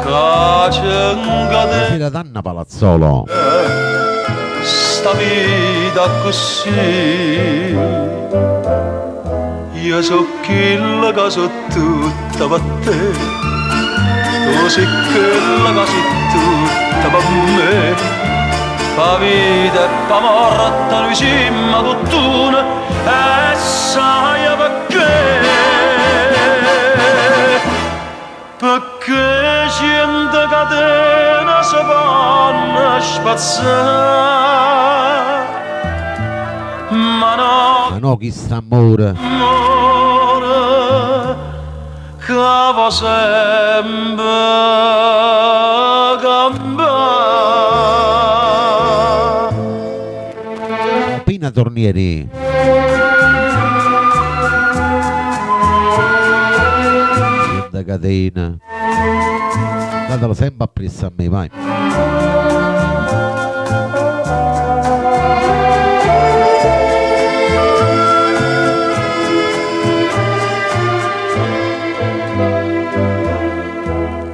che c'è un catene. Sera Danna Palazzolo. Sta vita così, io so quella che so tutta per te. Tu sei quella che sei tutta per me. Pa vita e pa morte noi siamo tutt'una e sai perché? Perché 100 catene si fanno spazzare, ma no chi sta amore che va sempre cambiare. Pina Tornieri. Da catena. Datelo sempre appresso a me, vai.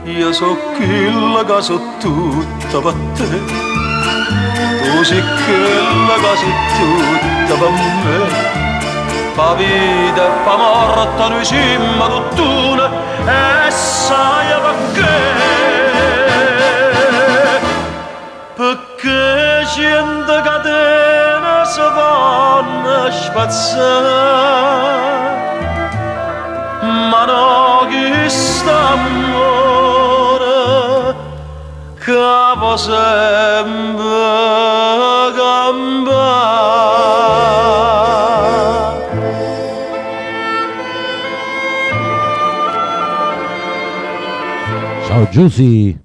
Io so quella che so tutta per te, tu sei quella che sei tutta per me. Pa vita e pa morte noi siamo tutt'una e sai perché? Perché 100 catene si vanno spazzare, ma no chi sta amore che va sempre cambiare. Ciao Giusy.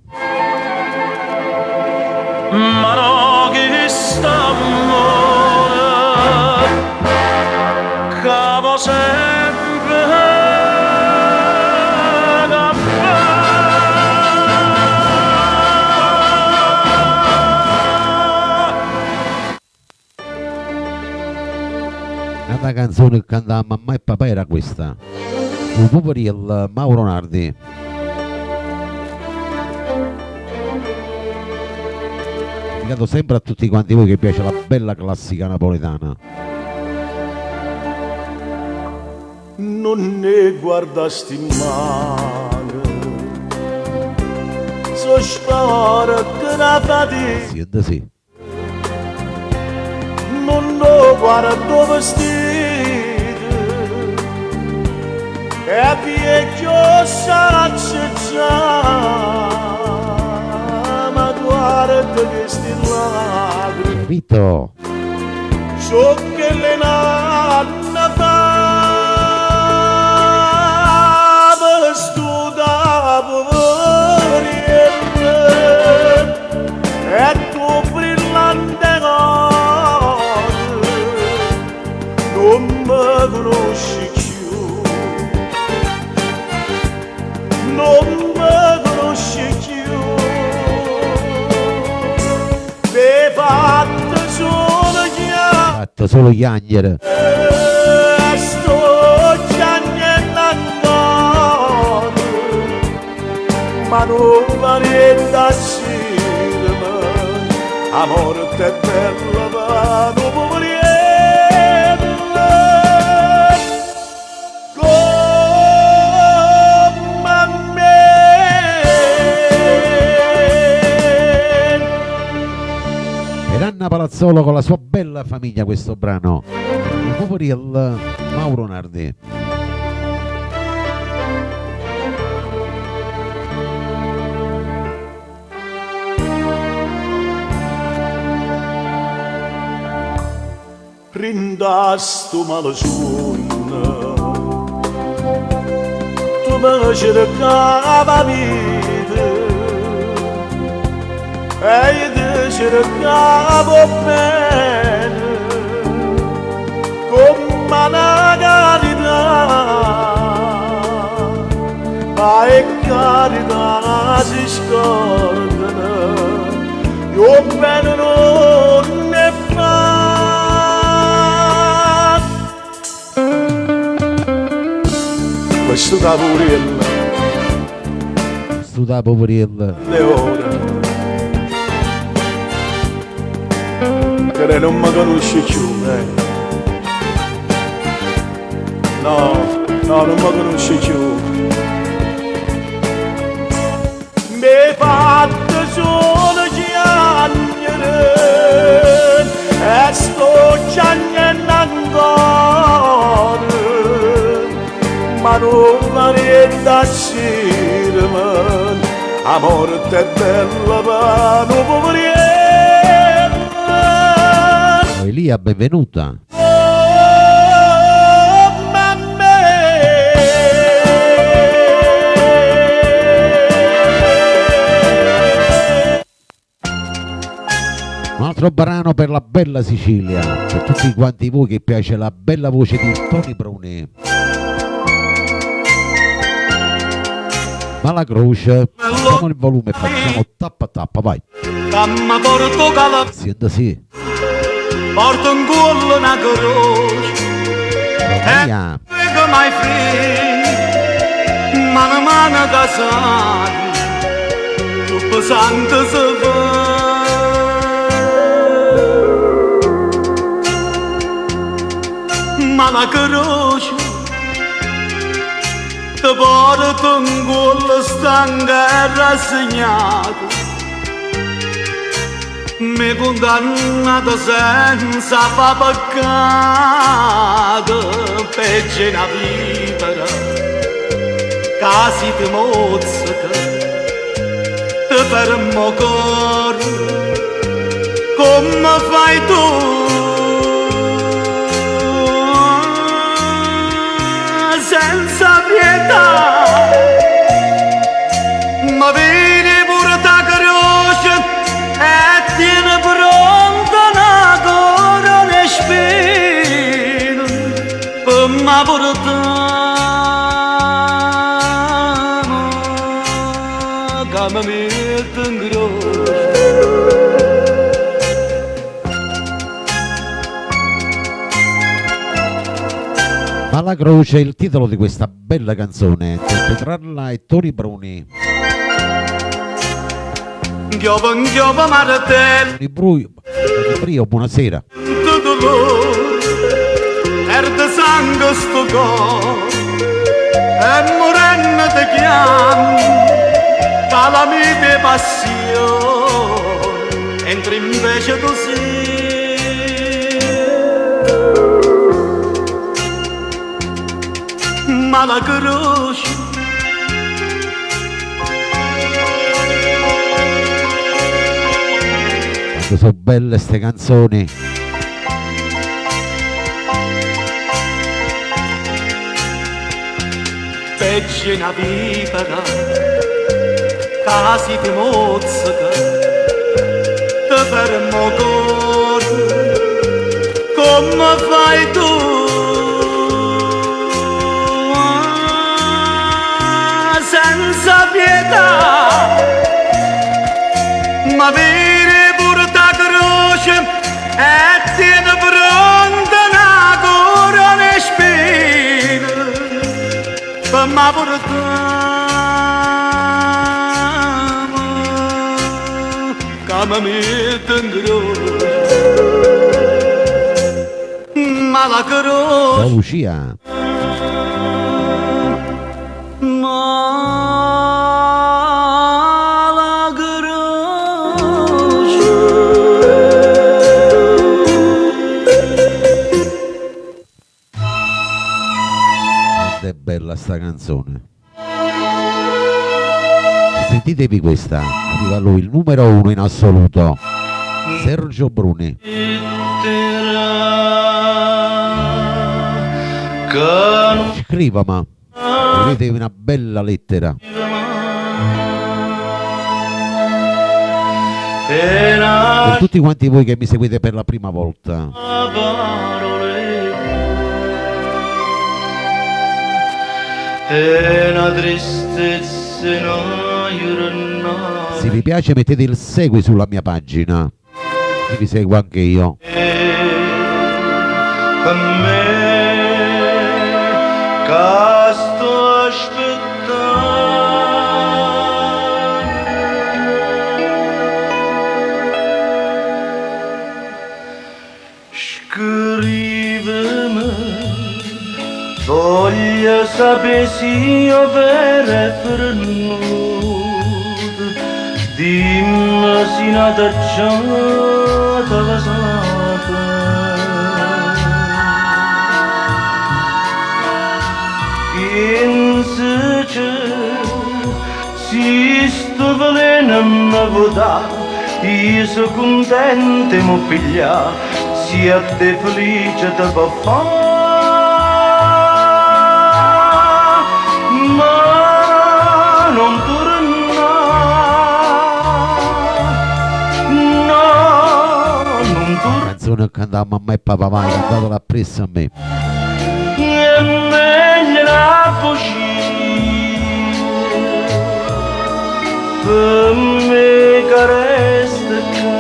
Ma no chi sta amore che va sempre La canzone che cantava mamma e papà era questa. Un po' per il Mauro Nardi. Dedicato sempre a tutti quanti voi che piace la bella classica napoletana. Non ne guardasti male, so spara che la fatica. Siete sì. Non lo guardo vestito e vecchio sacce già, ma guarda che sti lacrime Capito? so che le nanna fa vestuta poveriente e tu brillante non mi conosci più, non mi conosci più, mi fatte solo chiaro. esatto, solo gli angeli. Sto piangendo ancora, ma non varietta silma, a morte è bella, ma non varietta. Per Anna Palazzolo con la sua bella famiglia questo brano. Poveril Mauro Nardi. Rindasto malasuona, tu mi cercava vita, e io ti cercavo bene, come una carità, ma è carità si scorda, io bene non ne fa. Questo da Poverilla, Questo da Poveril. Leone, che lei non mi conosce più, no, non mi conosce più. Mi fatto solo piangere e sto piangendo ancora, ma non varietta silma, a morte è bella, ma non poveretta. Elia, benvenuta. Un altro brano per la bella Sicilia, per tutti quanti voi che piace la bella voce di Tony Bruni. Ma la croce, facciamo il volume, facciamo tappa tappa, vai. Damma porto cala, Senta sì. porto in cuore una croce, Romania, prego my friend, mano a mano casati, tu pesante se va. Ma la croce te porto in cuore stanca e rassegnato, mi condannata senza fa peccato, peggio una vipera, casi ti mozzica, ti fermo cuore, come fai tu, senza pietà, ma vedi pure ta croce e tiene pronta una corona e spina per me portare che mi mette in croce. ma la croce è il titolo di questa bella canzone, interpretarla è Tony Bruni. Chiova martello, Tony Brio, buonasera. tutto dolore, perde sangue sto cuore, e morendo ti chiamo, calamite passione, entri invece tu sei, ma la croce Quanto sono belle ste canzoni. peggio una vipera, casi ti mozzica, ti fermo cuore, come fai tu, senza pietà, ma vedi pure ta croce e tieni pronta chiamami Tangro ma la croce Ciao Lucia. È bella sta canzone. Sentitevi questa, arriva lui il numero 1 in assoluto, Sergio Bruni. Scriva, ma scrivete una bella lettera. Per tutti quanti voi che mi seguite per la prima volta, se vi piace mettete il segui sulla mia pagina, che vi seguo anche io. Casto aspettare scrivimi voglio sapere se io vera per noi dimmi se nata già la sapere Insice si sto veleno mi vota io sono contento mi piglia si a te felice te può fare ma non torna no non torna Canzone che cantava mamma e papà, mai cantatela appresso a me. e meglio la fucile per me che resta qua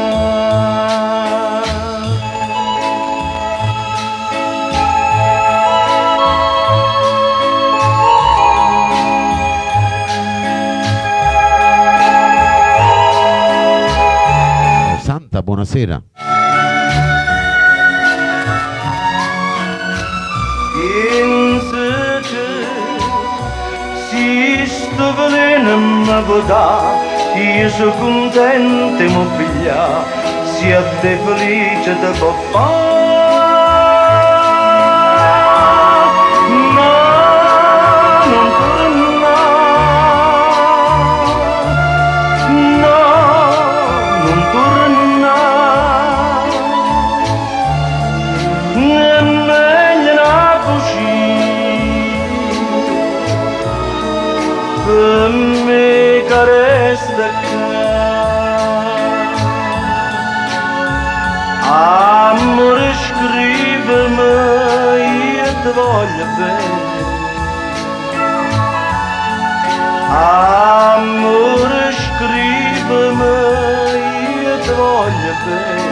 Oh, Santa, buonasera. Si sto veleno mi vota io sono contento mi piglia si a te felice te può fare no non torna no non torna è meglio la fucile per me che resta qua amore scrivimi io ti voglio bene amore scrivimi io ti voglio bene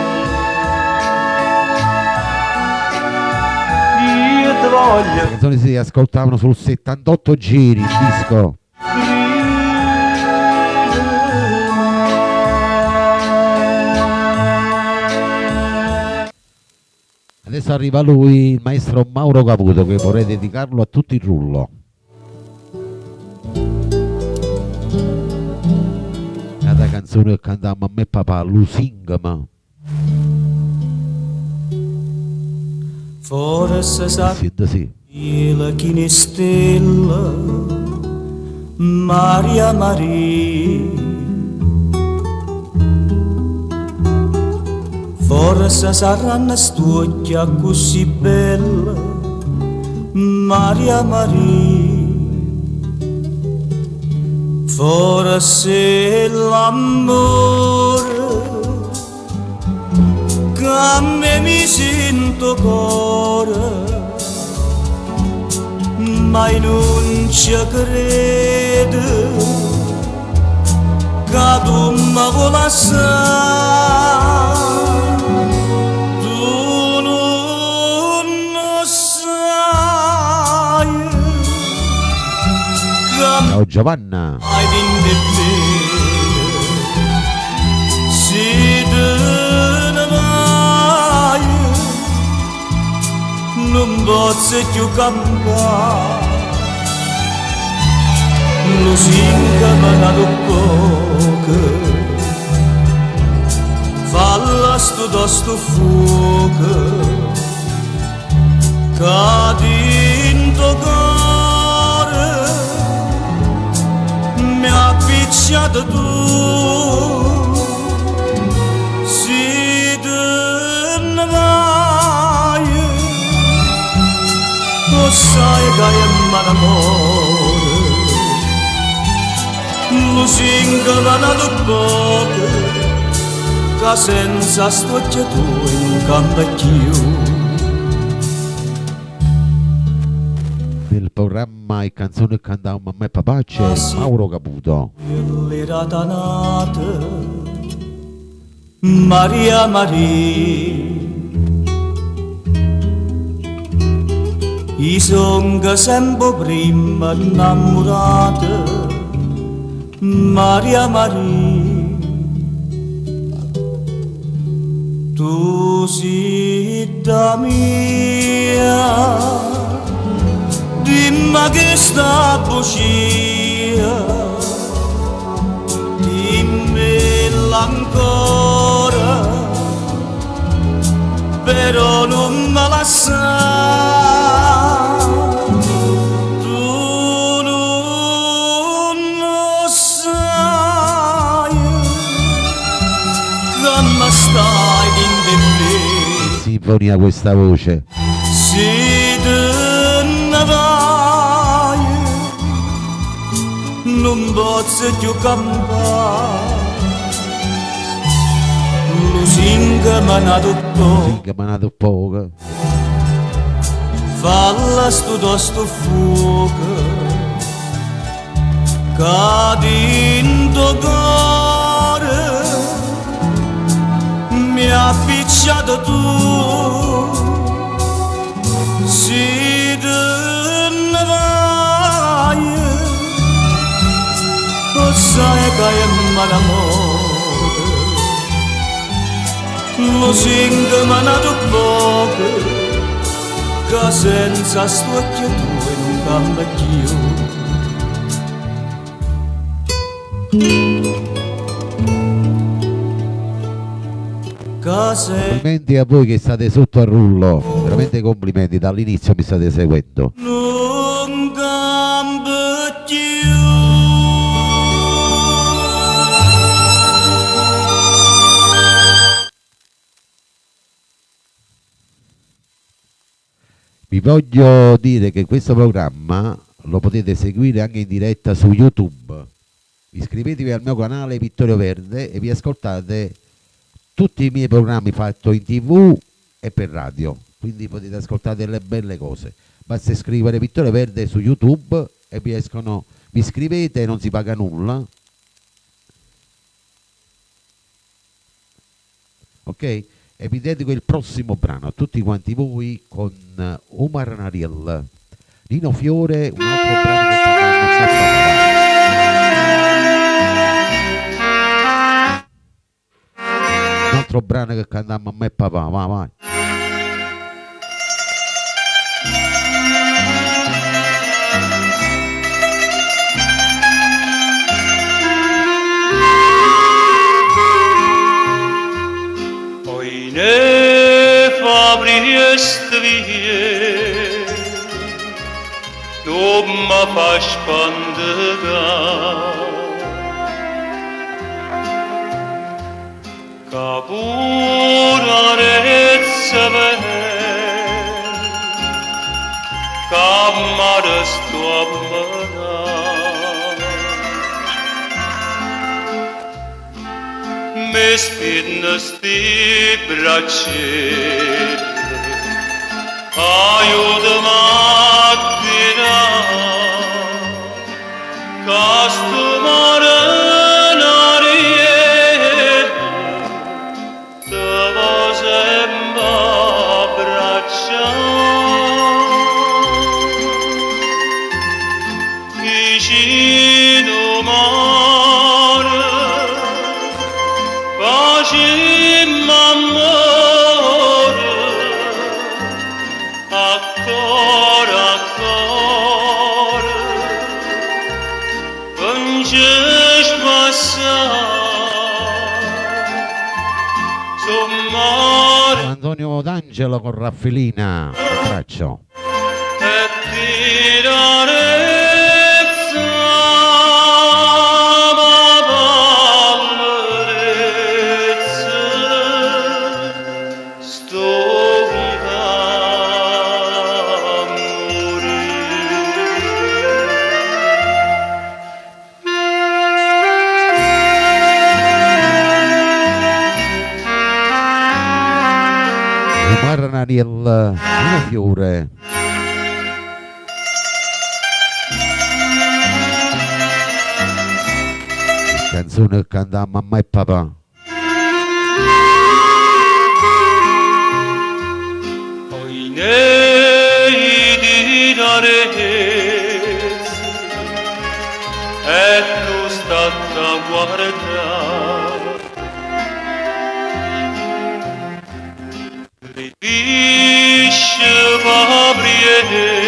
io ti voglio Le canzoni si ascoltavano sul 78 giri, il disco. Adesso arriva lui, il maestro Mauro Caputo, che vorrei dedicarlo a tutto il rullo. Una canzone che cantavamo a me e papà, Lusingama. Forse sa Sì. la chinestella Maria Maria Forse saranno stucchia così bella Maria Maria Forse l'amore che a me mi sento cuore ma non ci credo che tu mi vuoi lasciare tu non sai che Ciao Giovanna. hai vinto te sì non posso più campare, lo singa manato poco, falla sto fuoco, cadi in tuo cuore, mi ha picciato tu, si te ne vai, lo sai che è m'amore, lo singa manato poco, che senza stoccia tu non canta più. Nel programma e canzoni che cantavamo mamma e papà c'è Mauro Caputo. L'era nata Maria Maria, i son sempre prima innamorata Maria Maria, tu sei da mia, dimmi che sta bugia, dimmela ancora, però non me la sa, tu non lo sai, come stai in te, Sinfonia questa voce. si te ne vai, non posso più campare, lo singa manato poco, Singa manato poco, falla sto fuoco, cadi in tuo cuore, mi ha picciato tu, si te ne vai, lo sai che è m'amore, lo singa manato poco, che senza stocchia tu non cambia più. complimenti a voi che state sotto al rullo, veramente complimenti, dall'inizio mi state seguendo. Non cambia più. Vi voglio dire che questo programma lo potete seguire anche in diretta su YouTube. Iscrivetevi al mio canale Vittorio Verde e vi ascoltate tutti i miei programmi fatti in TV e per radio, quindi potete ascoltare delle belle cose. Basta scrivere Vittorio Verde su YouTube e vi escono, vi iscrivete e non si paga nulla. Ok? E vi dedico il prossimo brano a tutti quanti voi con Omar Nariel, Nino Fiore, un altro brano che un altro brano che cantammo a me e papà, vai. Ne fabriest vie, non ma fa spandega, capura rezza ven, camares tua mana, me spinnes di braccia, aiuto mattina, castumare n'ariete, te vosemba braccia, vicino mare, facimmo amore, a c'è passare sommare Antonio D'Angelo con Raffelina, abbraccio. e tirare Ariel Fiore. Canzone che canta mamma e papà. Poi nei di rarezze e tu stata a guardare Lisce vabriezze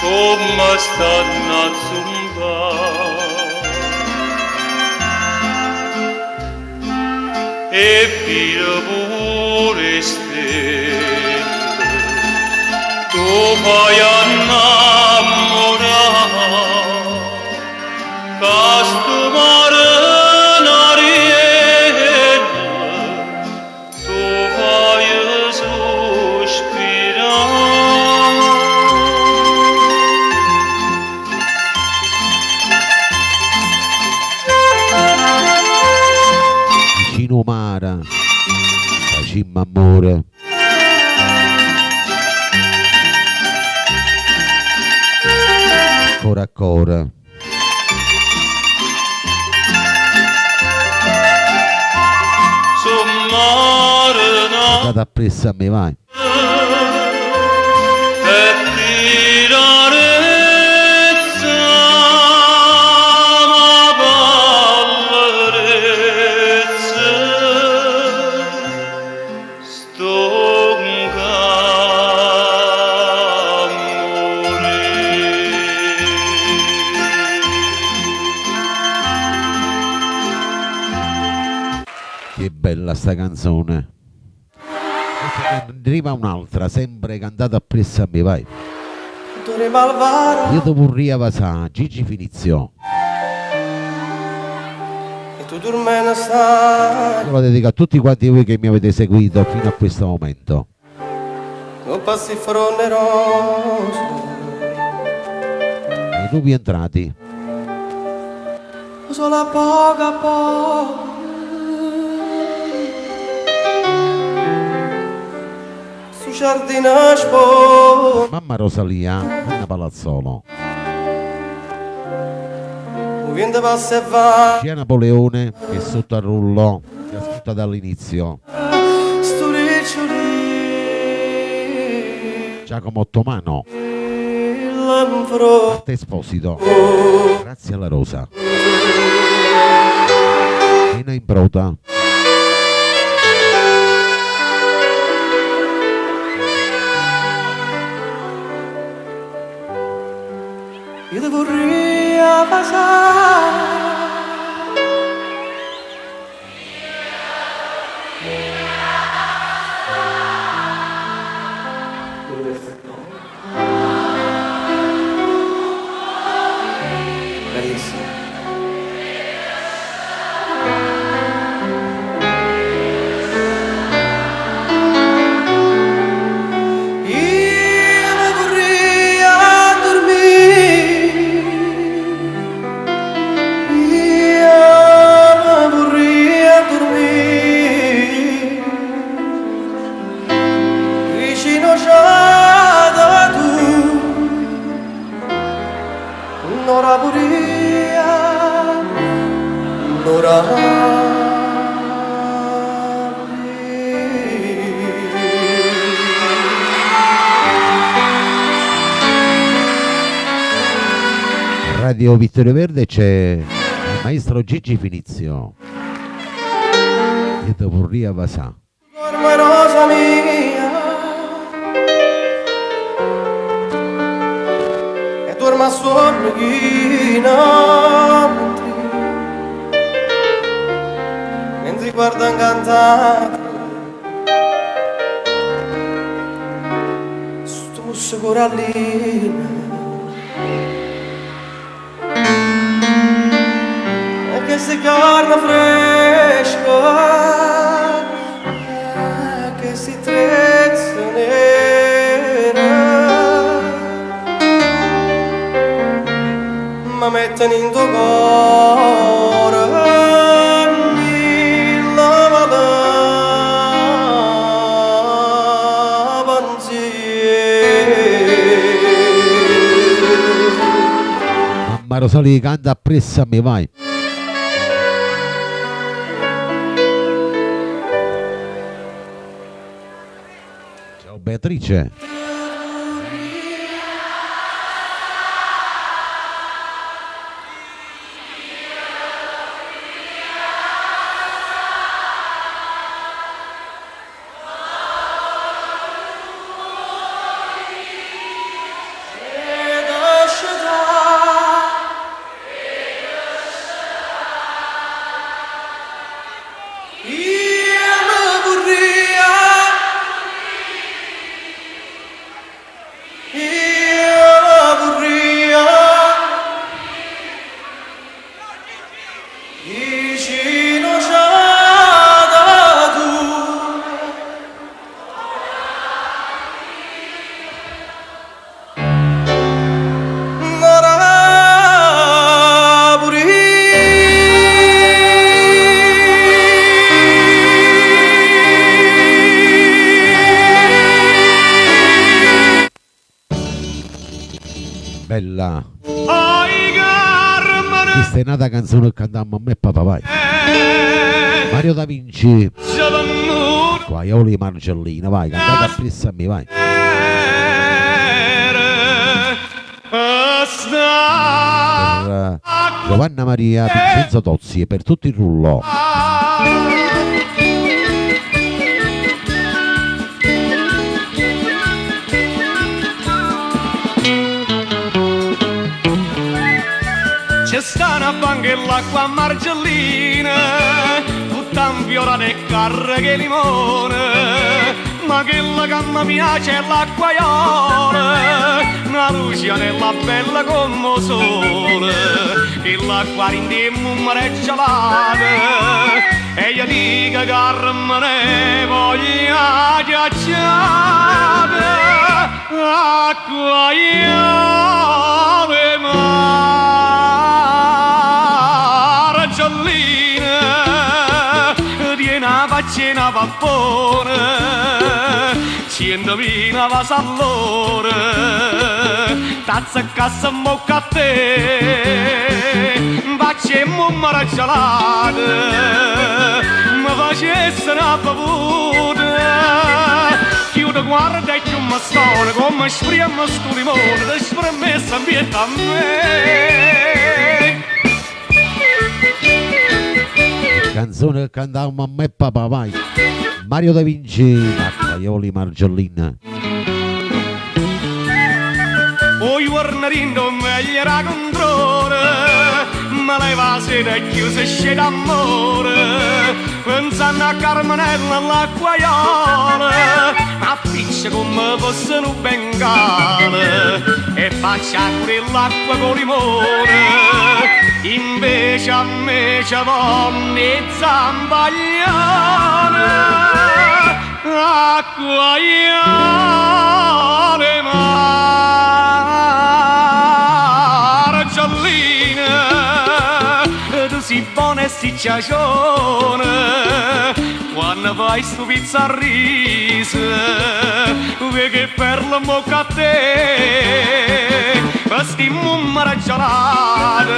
come stanno a zumbare e via pure stelle tu vai a innamorare castumare Mara, facimmo amore. Ancora ancora. Andate appresso a me, vai. Bella sta canzone. Arriva un'altra, sempre cantata appresso a me, vai. Io ti vorrei avasà, Gigi Finizio. E tu dormendo stai. Lo dedico a tutti quanti voi che mi avete seguito fino a questo momento. Non passi fronte rose. I nuovi entrati. Solo a poco. Mamma Rosalia, Anna Palazzolo. C'è Napoleone che è sotto al rullo, che ascolta dall'inizio. Giacomo Ottomano. Arte Esposito. Grazie alla Rosa. Nina Imbrota. Io ti vorrei passare. Bellissimo. Radio Vittorio Verde c'è il maestro Gigi Finizio. Io ti vorrei avasà. Rosa mia, e tu dorma sorghina mentre guarda incantata sto corallina e che si carne fresca che si trezza nera ma mettono in tuo cuore Mamma Rosalia canta appresso a me, vai. Ciao Beatrice. Bella. Questa è nata canzone che cantammo a me e papà, vai. Mario Da Vinci. Qua Ioli Margellina, vai, cantate appresso a me, vai. Per Giovanna Maria Vincenzo Tozzi e per tutto il rullo. C'è sta una banghella qua a Margellina, tutta infiorata e carre limone, ma quella che mi piace è l'acquaiola, una luce nella bella come sole, e l'acqua rinde mummare gelata, e io dico che me ne voglia ghiacciata, acquaiola Cena vapore, 100.000 vasallore, tazza e cassa mocca a te, facce e mummara gelata, mi facesse una bevuta, chiudo guarda e più mi stone, come spremiamo sto limone, e spremessa ambienta a me. Canzone che cantavamo a me e papà, vai. Mario Da Vinci, Ioli Margellina. O giorno rindo meglio era controllo, ma lei va sera e chiusa e scende d'amore, pensando a Carmenella all'acquaiola, appiccia come fosse un bengale, e faccia pure l'acqua con limone, invece a me ci vonne zambaglione, acquaglione margellina, tu si buona e si ciacione, quando fai stu pizza a riso, perché per la bocca a te, questi mummara gelate,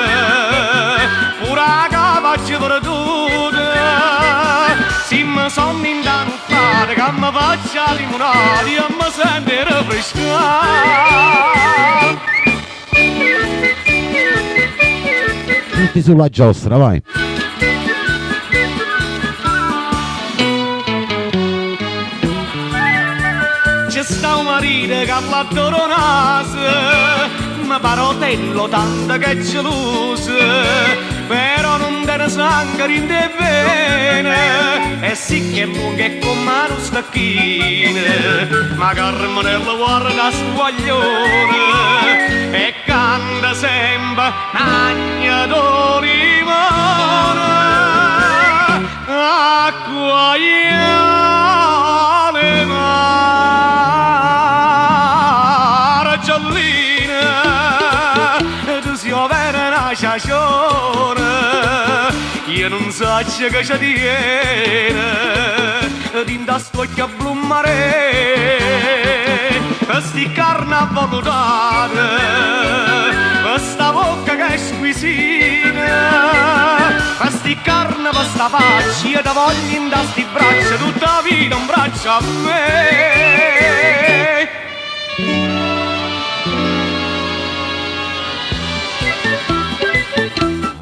pure la cavaccia perduta, si mi sono indannuttata, che mi faccia limonata, e mi sento rinfrescata. Tutti sulla giostra, vai. C'è sta un marito che ha l'adoro naso, mi parotello tanto che è geloso, però non te ne sangue rinde bene, e sì che è lunga e con mano stacchina, ma Carmenella guarda sguaglione e canta sempre Nagna do limone, acqua iale mare giallina, tu si overa una sciacione, io non so che c'è tiene, dinda stocchia blu mare, sti carnavalo d'ate, questa bocca che è squisita, sti carnavalo sta faccia, io ti voglio in da sti braccia, tutta la vita un braccio a me.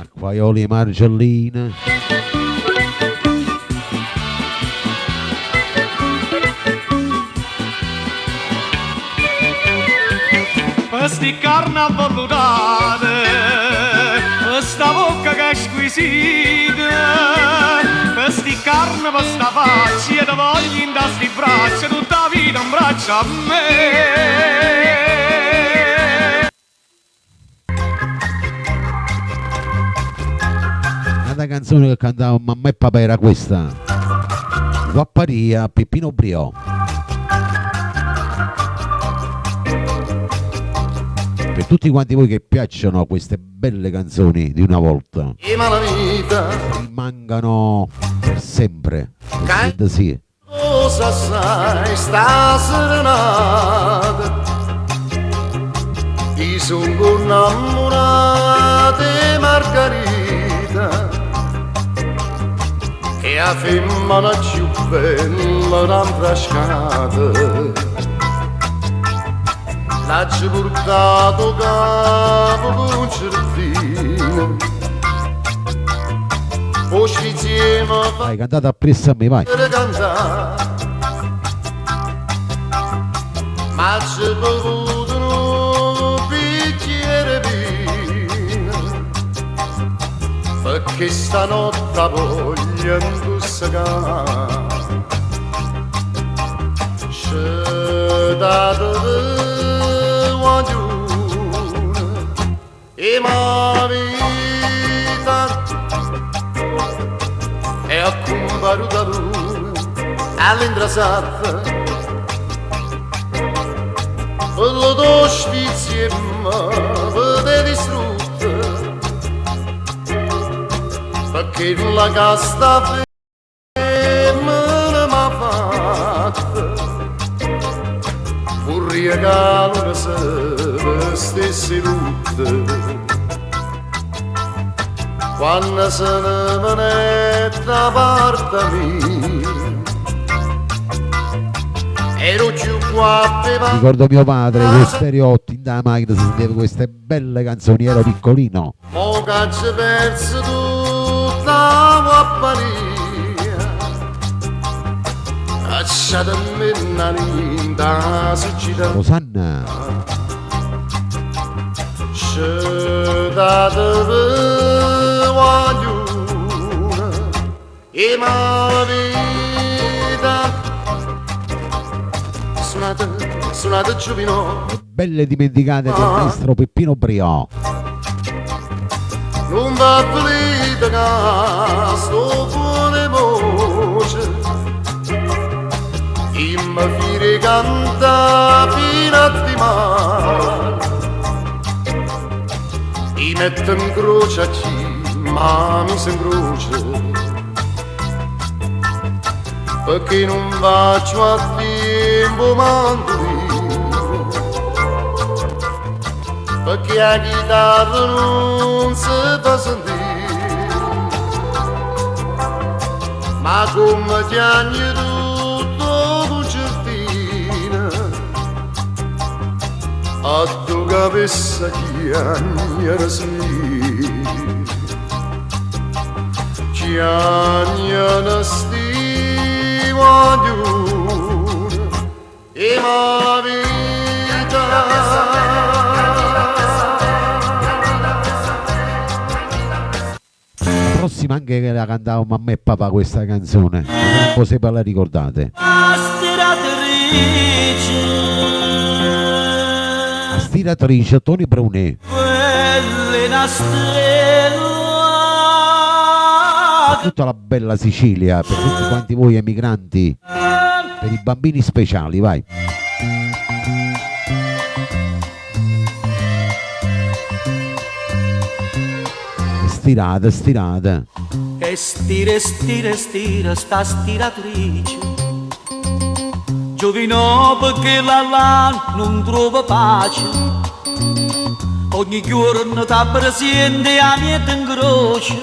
Acquaioli e margelline. Sti carnavalo d'ate, questa bocca che è squisita, sti carnavalo sta faccia, io ti voglio in da sti braccia, tutta la vita un braccio a me. Una canzone che cantava mamma e papà era questa. Guapparia, Peppino Brio. Per tutti quanti voi che piacciono queste belle canzoni di una volta, rimangano per sempre. Sì. Cosa sai sta serenata? Ti sono innamorata di Margherita, che a femmina più bella d'ambrascata. L'ha portato capo con certino, poi insieme Vai, cantate appresso a me, vai. per cantare, ma c'è bevuto un bicchiere vino, perché stanotte voglio indossare. C'è dato e ma vita è accumbaruta lui all'indrasata, quello do sfizi e ma vede distrutta, perché la casta femmina m'ha fatta un regalo che se stessi tutte. Quando se ne venette da parte mia, ero più qua per Ricordo mio padre con stereotti da macchina, si sentiva queste belle canzoni, ero piccolino. mo che ci perso tutta la guapparia, lasciatemi da siccità. Rosanna. C'è dato guaglione e ma vita suonate giovino, Belle dimenticate del maestro Peppino Brio. non va finita che sto buone voce, e mi fire canta fino a di mare, e metto in croce a chi ma mi si incrocia, perché non faccio a tempo mandolino, perché la chitarra non si fa sentire, ma come chiagni tutto concertina, a tu capessa chiagnere sì, chiagnere sti guaglione e ma vita prossima anche che la cantavo mamma e papà questa canzone. Non so se la ricordate. La stiratrice Toni Bruni. Tutta la bella Sicilia, per tutti quanti voi emigranti, per i bambini speciali, vai. Stirata, stirata. E stira, stira, stira, sta stiratrice. Giovino perché la non trova pace. Ogni giorno ti presente a niente in croce.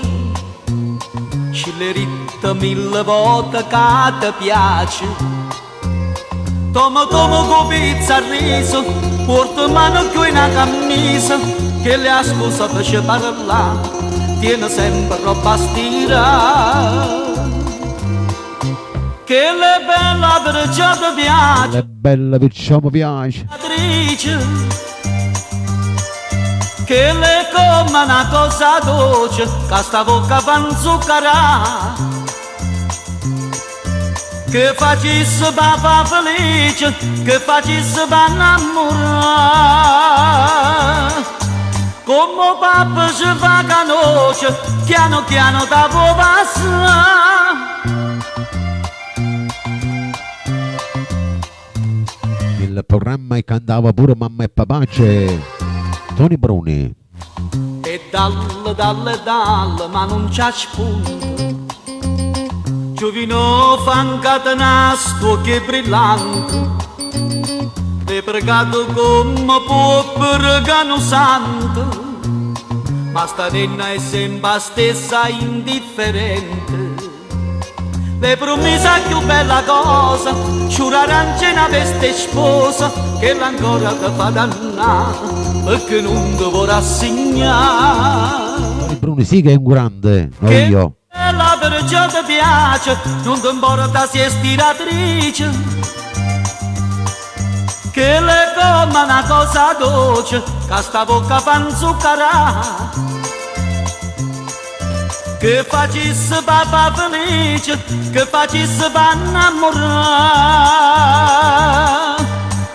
Ci le ritta mille volte che ti piace. Toma con pizza al riso, porta mano qui una camisa, che le ha scusa per parlare, tiene sempre roba stira. Che le bella perciò ti piace. Le belle perciò mi piace. Che le come una cosa dolce, che sta bocca fa zuccherà. Che facesse papà felice, che facesse pa innamorare. Come papà ci fa canoce, piano piano da può passare. Il programma che cantava pure mamma e papà c'è Toni Bruni. E dalle, ma non c'ha spunto. Giovino fa un catenasto che è brillante. È pregato come può pregare un santo. Ma sta nenna è sempre stessa indifferente. Le promessa più bella cosa, giurare una veste sposa, che l'ancora ti fa dannare, perché non ti vorrà assegnare. Toni Bruni sì che è un grande, non Che io. bella perciò ti piace, non ti importa se è stiratrice. Che le come una cosa dolce, che sta bocca fa zuccherà. Che facesse papà felice, che facesse pa innamorare.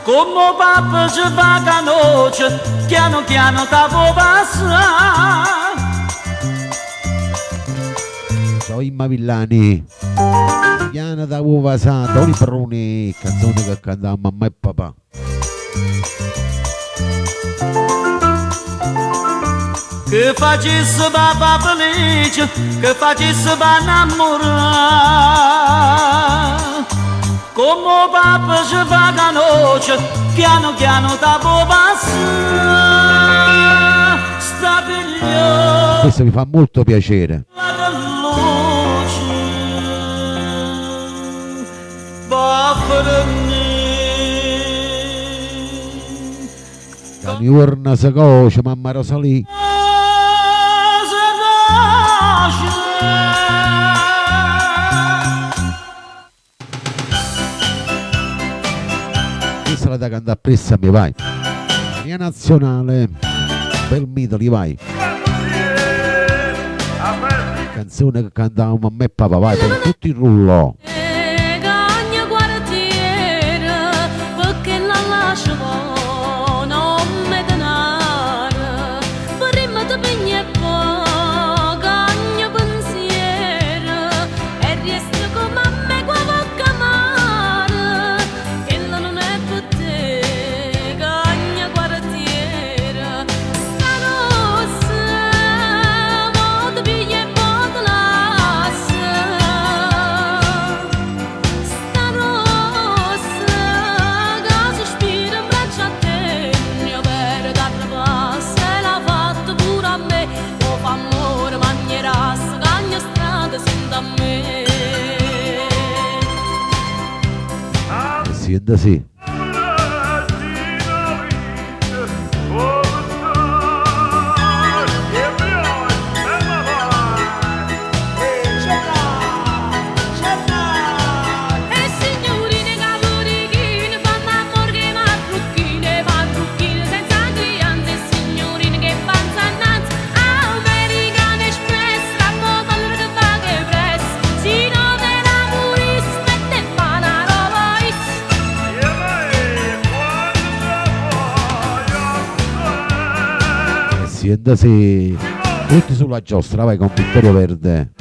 Come papà ci fa canoce, piano piano ta può passare. Ciao Imma Villani. Diana da Uvasa, Toni Bruni, canzone che cantava mamma e papà. Che facesse papà felice, che facesse pa innamorare. Come papà ci fa canoce, piano piano ta può passare. Sta figlio Questo mi fa molto piacere. la luce va per me. Da Niurna si coce, mamma Rosalì. Questa la da cantare appresso a me, vai. Mia nazionale, bel Mitoli, vai. Canzone che cantavamo mamma e papà, vai, per tutto il rullo. Sì. Grazie, se tutti sulla giostra, vai con Vittorio Verde.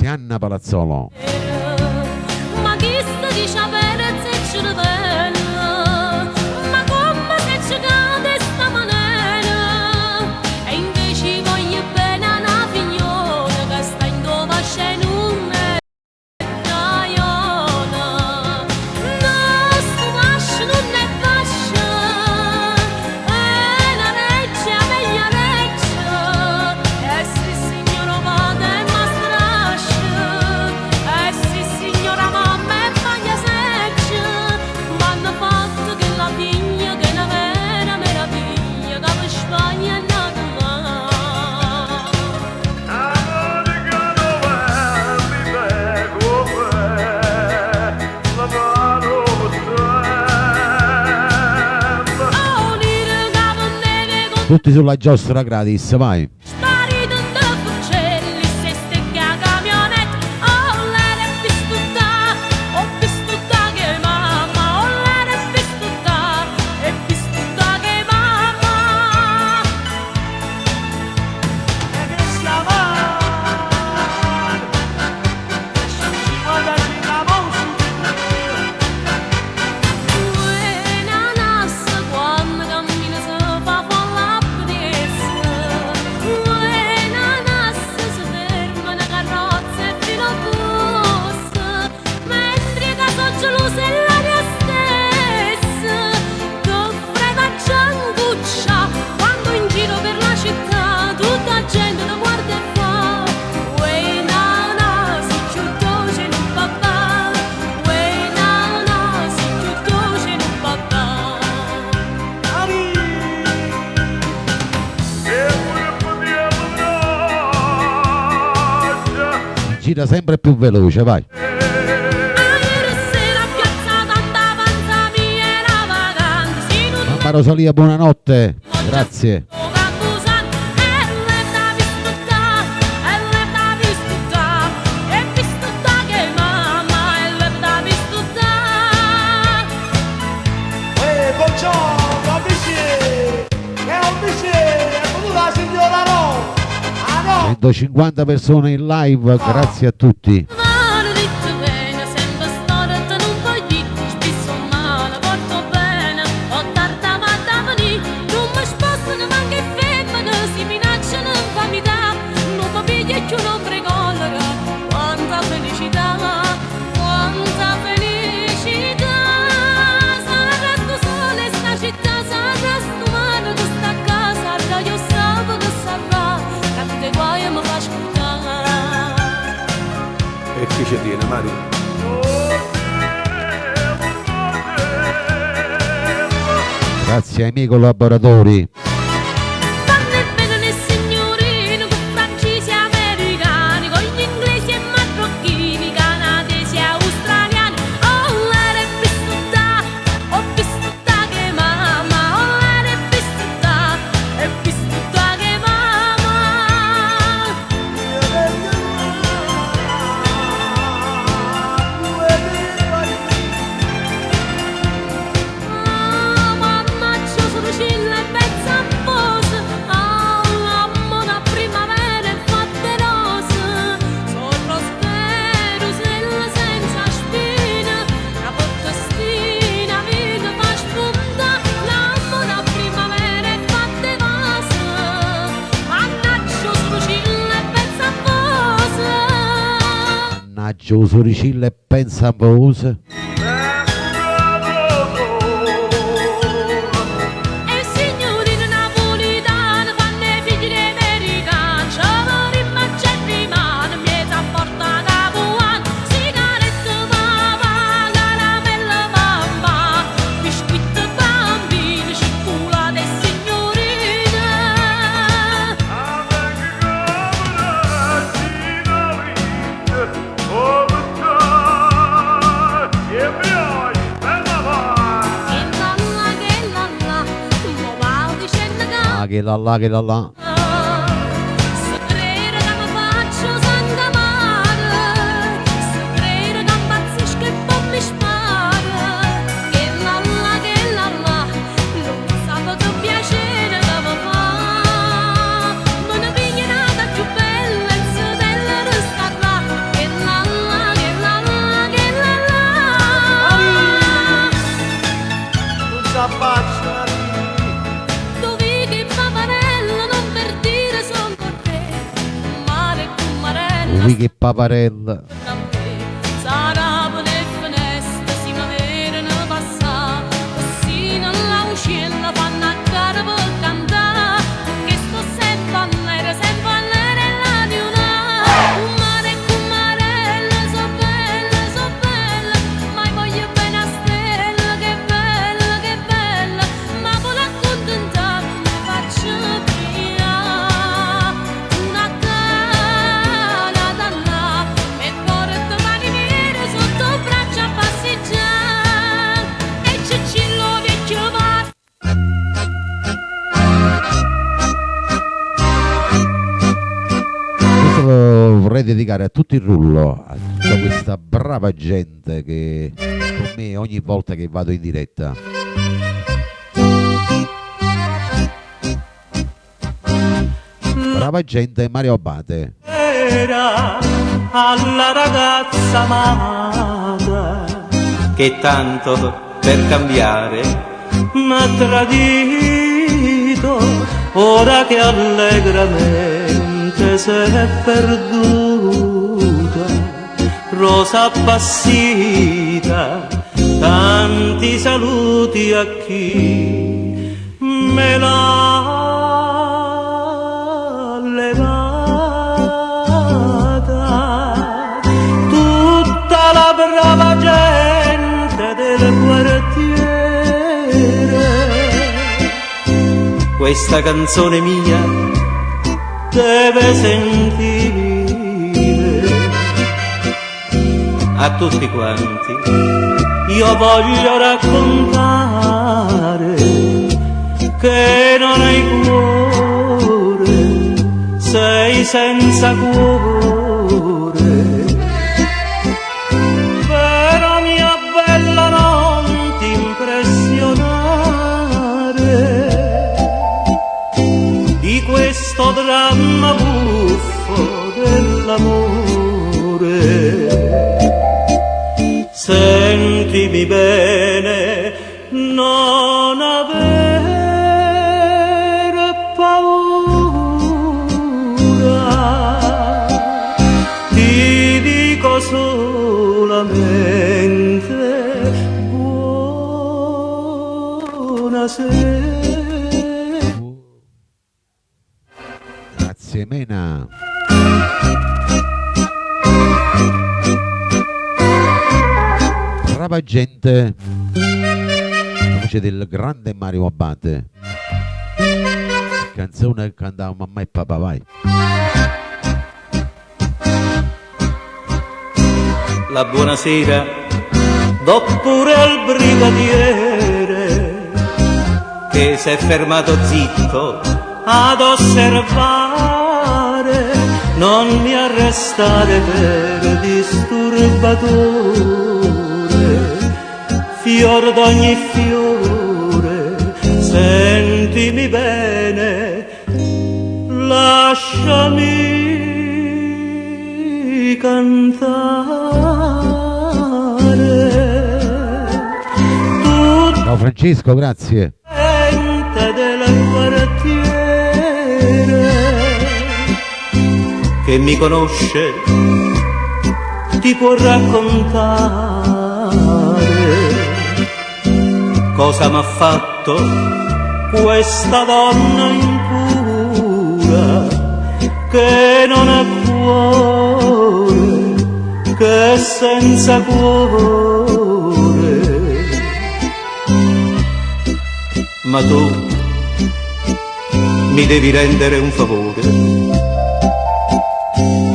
Anna Palazzolo. Ma chi sta dice avere se ce ne venna? Ma come se ci cade sta maniera? E invece voglio bene a una figliona che sta in dove c'è non è taiona. No, sto fascio non è fascio, è la reggia, meglio reggia. E sì signora vada e tutti sulla giostra gratis, vai. Gira sempre più veloce, vai. Mamma Rosalia, buonanotte, grazie. Buongiorno, amici, è un piacere, è venuta la signora Ro. 150 persone in live, grazie a tutti. E che ci tiene, Mario? Grazie ai miei collaboratori. Mamma, c'ho solo cilla e pezza faccio sorricilla e pensa a voi. E signorina napolitana fanno i figli di americani, ci vorremmo c'è rimane, miezza a porta capuano, sigarette mamma, caramella mamma, biscuit bambini, cioccolate e signorine. Che la là, che la là. Se crede che mi faccio santa mare, se crede che impazzisco e poi mi spara, che la non sa che piacere che mi fa, me ne piglia nata più bella e se della resta là, che la Non s'abbaccia Qui che paparella. sarà le finestre si mi vedono passare, così non la uscilla fanno a gara per cantare, che sto sempre all'aria la luna, un mare con marella, so bella, ma voglio bene a stella, che bella, ma vuole accontentarmi, mi faccio via una e porto marinere sotto braccia a passeggiare e Cicillo vecchio va. Questo lo vorrei dedicare a tutto il rullo, a tutta questa brava gente che con me ogni volta che vado in diretta. Brava gente Mario Abate. Era alla ragazza amata che tanto per cambiare m'ha tradito, ora che allegramente se è perduta, rosa appassita, tanti saluti a chi me l'ha tutta la brava gente del quartiere. Questa canzone mia deve sentire a tutti quanti. Io voglio raccontare che non hai cuore, sei senza cuore, però mia bella non ti impressionare di questo dramma buffo dell'amore. Sentimi bene, non aver paura, ti dico solamente buonasera. Grazie Mena. Brava gente, la voce del grande Mario Abate, canzone che cantava mamma e papà, vai. La buonasera do pure al brigadiere che si è fermato zitto ad osservare, non mi arrestare per disturbatore, fior d'ogni fiore, sentimi bene, lasciami cantare. Ciao Francesco, grazie. Gente del quartiere che mi conosce ti può raccontare cosa m'ha fatto questa donna impura che non ha cuore, che è senza cuore. Ma tu mi devi rendere un favore,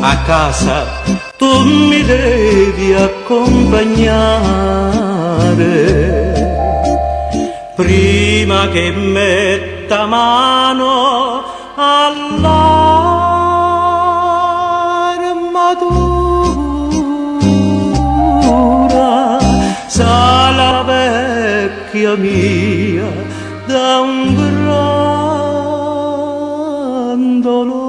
a casa tu mi devi accompagnare prima che metta mano all'armatura. Sa la vecchia mia da un gran dolore.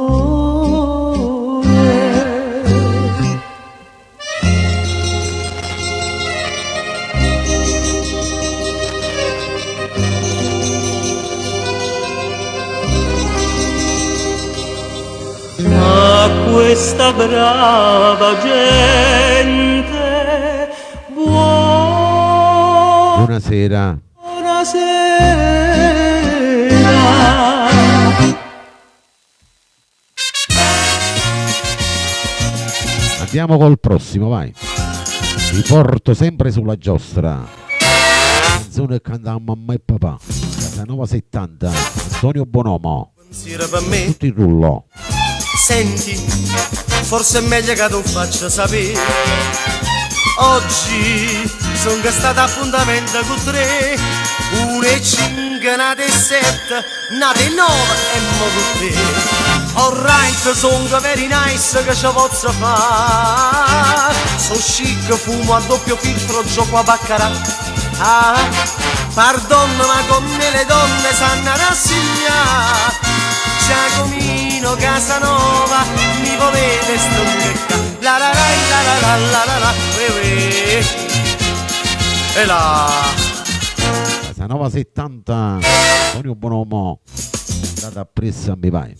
A questa brava gente buonasera. Andiamo col prossimo, vai. Vi porto sempre sulla giostra. Canzone che cantava mamma e papà. Casanova 70. Antonio Bonomo. Tutto il rullo. Senti, forse è meglio che tu faccia sapere. Oggi sono stato appuntamento con 3, 1 e 5, nate e 7, nate e 9 e mo con te. Alright, sono very nice che ce posso fare. So chic, fumo a doppio filtro, gioco a baccarat. Ah, pardon, ma come le donne sanno rassegnare. Giacomino Casanova, mi volete stonchecca. La la la la la la la la la, e là. Casanova 70, Antonio Bonomo, andata appresso a mi vai.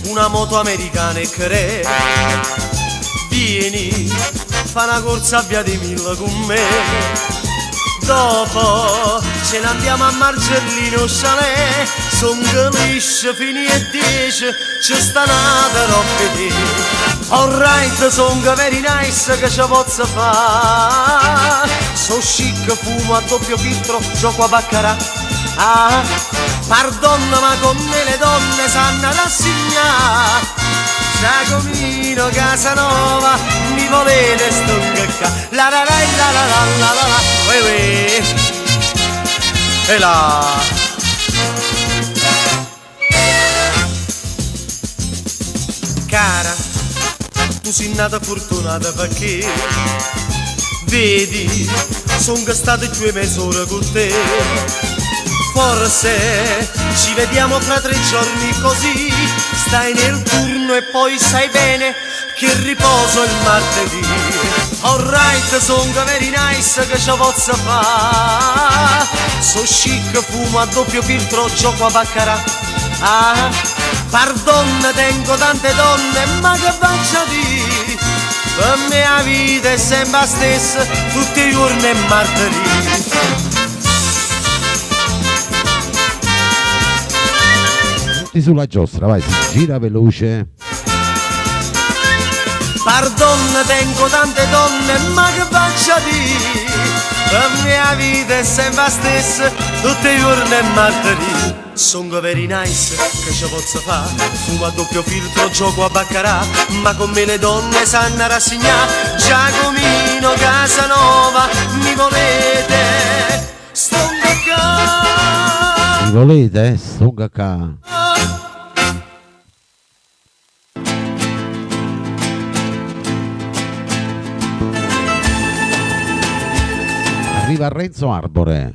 Una moto americana e che vieni, fa una corsa a via di Mille con me. Dopo ce ne andiamo a Margellino Chalet, son lisce fini e 10, ci sta nata roba di. Alright, son very nice che ce posso fare. So chic, fumo a doppio filtro, gioco a baccarat. Ah, pardon, ma come le donne sanno rassegnare. Giacomino Casanova, mi volete stonchecca. La la la la la la la la la, e là. Cara, tu sei nata fortunata perché vedi, son state 2 mezz'ore con te. Forse ci vediamo fra 3 giorni così, stai nel turno e poi sai bene che riposo il martedì. Alright, son very nice che ce posso fare. So chic, fumo a doppio filtro, gioco a baccarat. Ah, pardon, tengo tante donne, ma che faccio di? Per me la vita è sempre la stessa, tutti i giorni è martedì. Sulla giostra, vai, si gira veloce. Pardon, tengo tante donne, ma che faccia di? La mia vita è sempre la stessa, tutti i giorni è martedì. Sono very nice, che ci posso fare? Fumo a doppio filtro, gioco a baccarat. Ma come le donne sanno rassegnare. Giacomino Casanova, mi volete? Stonga qua. Mi volete? Stonga qua. Arriva Renzo Arbore.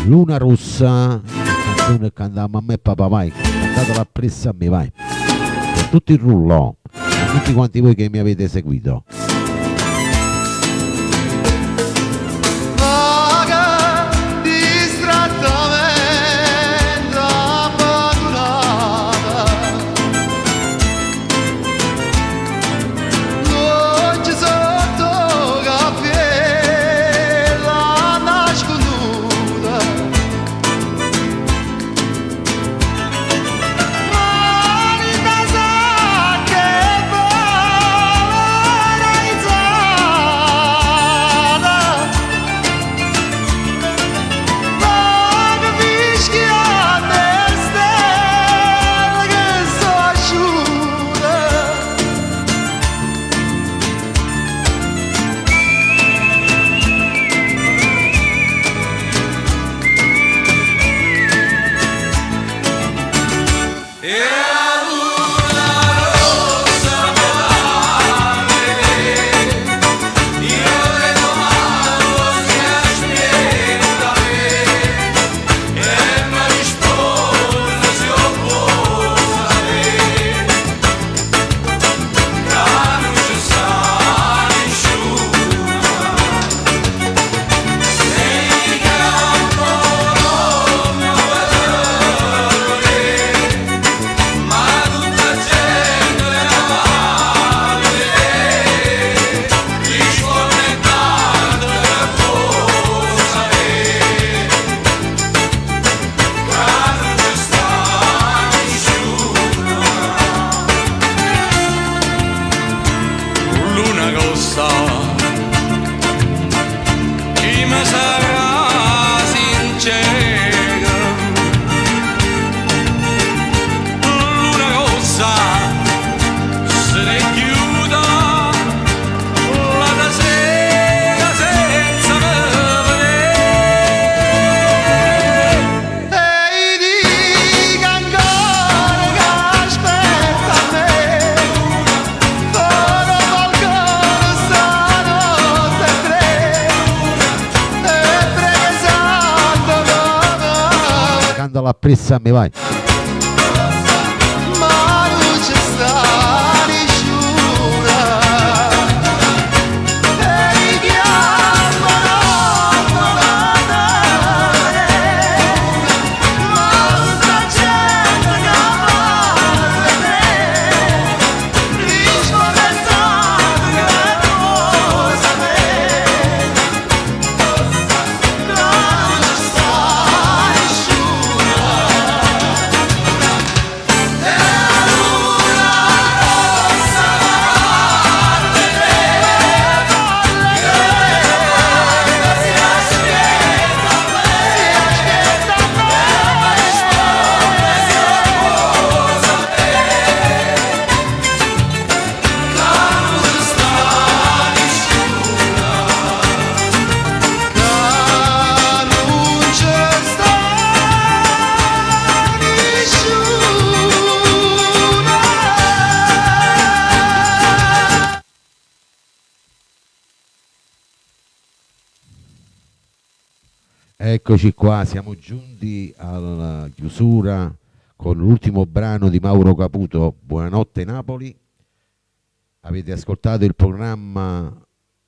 Luna Rossa, canzone che cantava mamma e papà, vai, cantatela pressa a me, vai. Per tutto il rullo, a tutti quanti voi che mi avete seguito. Vaga, distrattamente abbandonata, sa chi mi sarà sincero. Luna rossa se ne chiuda la sera senza me vedere. Ehi, dica ancora che aspetta me, farò qualcosa stanotte tre, e prega santo nome, Cantala appresso a me, vai. ma luce sta risciura. Ehi, chiamano volare, ma sta gente che parla rispondenzato che cosa me, la luce sta risciura. Eccoci qua, siamo giunti alla chiusura con l'ultimo brano di Mauro Caputo, Buonanotte Napoli. Avete ascoltato il programma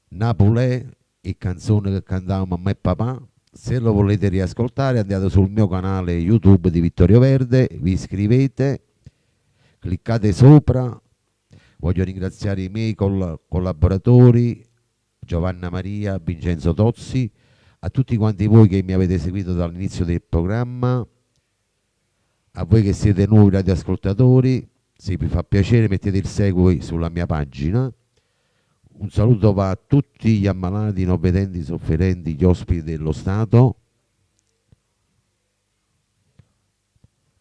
Napolè e canzone che cantava mamma e papà. Se lo volete riascoltare andate sul mio canale YouTube di Vittorio Verde, vi iscrivete, cliccate sopra. Voglio ringraziare i miei collaboratori Giovanna Maria, Vincenzo Tozzi, a tutti quanti voi che mi avete seguito dall'inizio del programma, a voi che siete nuovi radioascoltatori, se vi fa piacere mettete il segui sulla mia pagina. Un saluto va a tutti gli ammalati, non vedenti, sofferenti, gli ospiti dello Stato,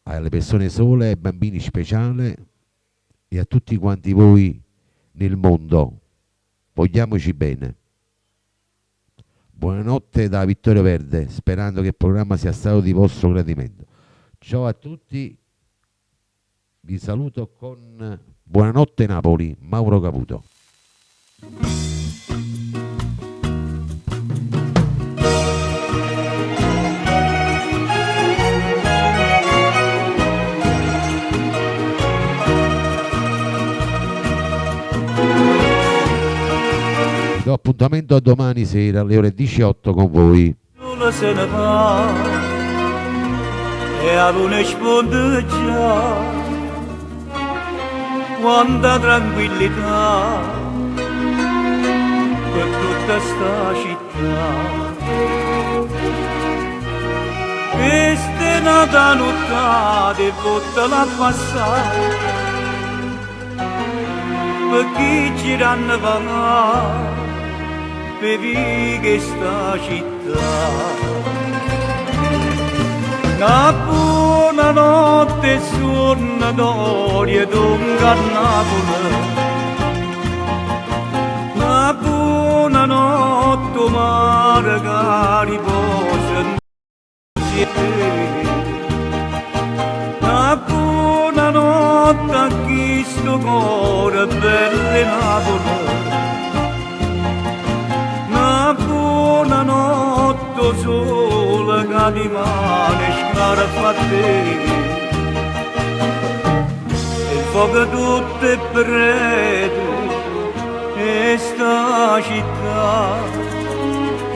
alle persone sole, ai bambini speciali e a tutti quanti voi nel mondo. Vogliamoci bene. Buonanotte da Vittorio Verde, sperando che il programma sia stato di vostro gradimento. Ciao a tutti, vi saluto con Buonanotte Napoli, Mauro Caputo. Do appuntamento a domani sera alle ore 18 con voi. Solo se ne va e a luna spondeggia quanta tranquillità per tutta sta città. Questa è nata nottata e bottala passare per chi giranno va per vivere sta città. Una buona notte suonatoria d'onga a Napoli, una buona notte mare che riposa insieme, una buona notte a chi sto cuore belle Napoli, una buona notte sola che rimane scarpa a te. Il fuoco tutto è prete e sta città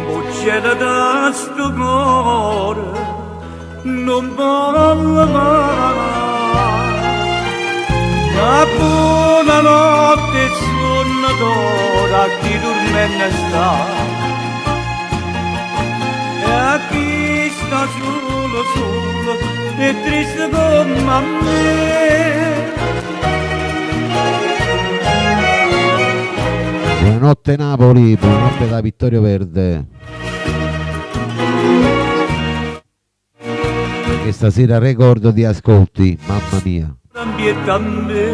bucciata da sto cuore non molla mai. Una buona notte suonatore a chi dormenne sta e a chi sta solo e triste come me. Buonanotte Napoli, buonanotte da Vittorio Verde. Che stasera record di ascolti, mamma mia. Ambietta a me,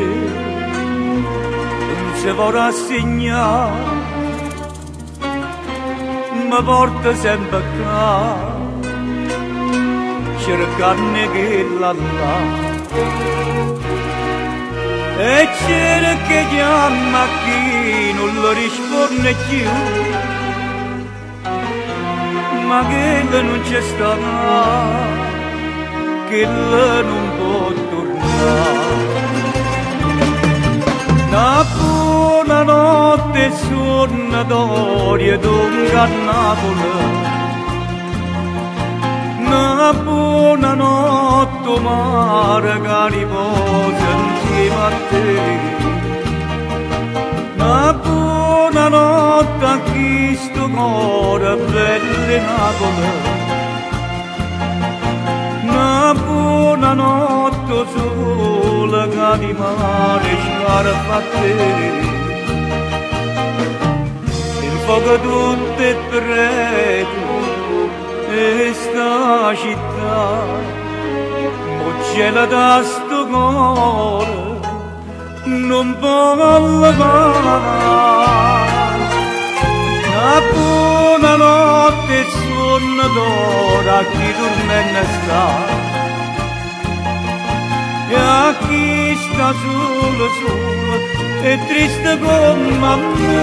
non si può rassegnare, mi porta sempre a casa, cercando che là e cerca chiama chi non lo risponde più, ma che non c'è stata, che non può tornare. Una buona notte suonatoria dunque a Napoli, una buona notte mare che riposa insieme a te, una buona notte a chi sto cuore belle Napoli, una buona notte sola che di mare scarpa a te. Il fuoco tutto è freddo e sta città moggela da sto cuore non può levare. Una buona notte suona d'ora a chi dorme sta e a chi sta solo e triste come me.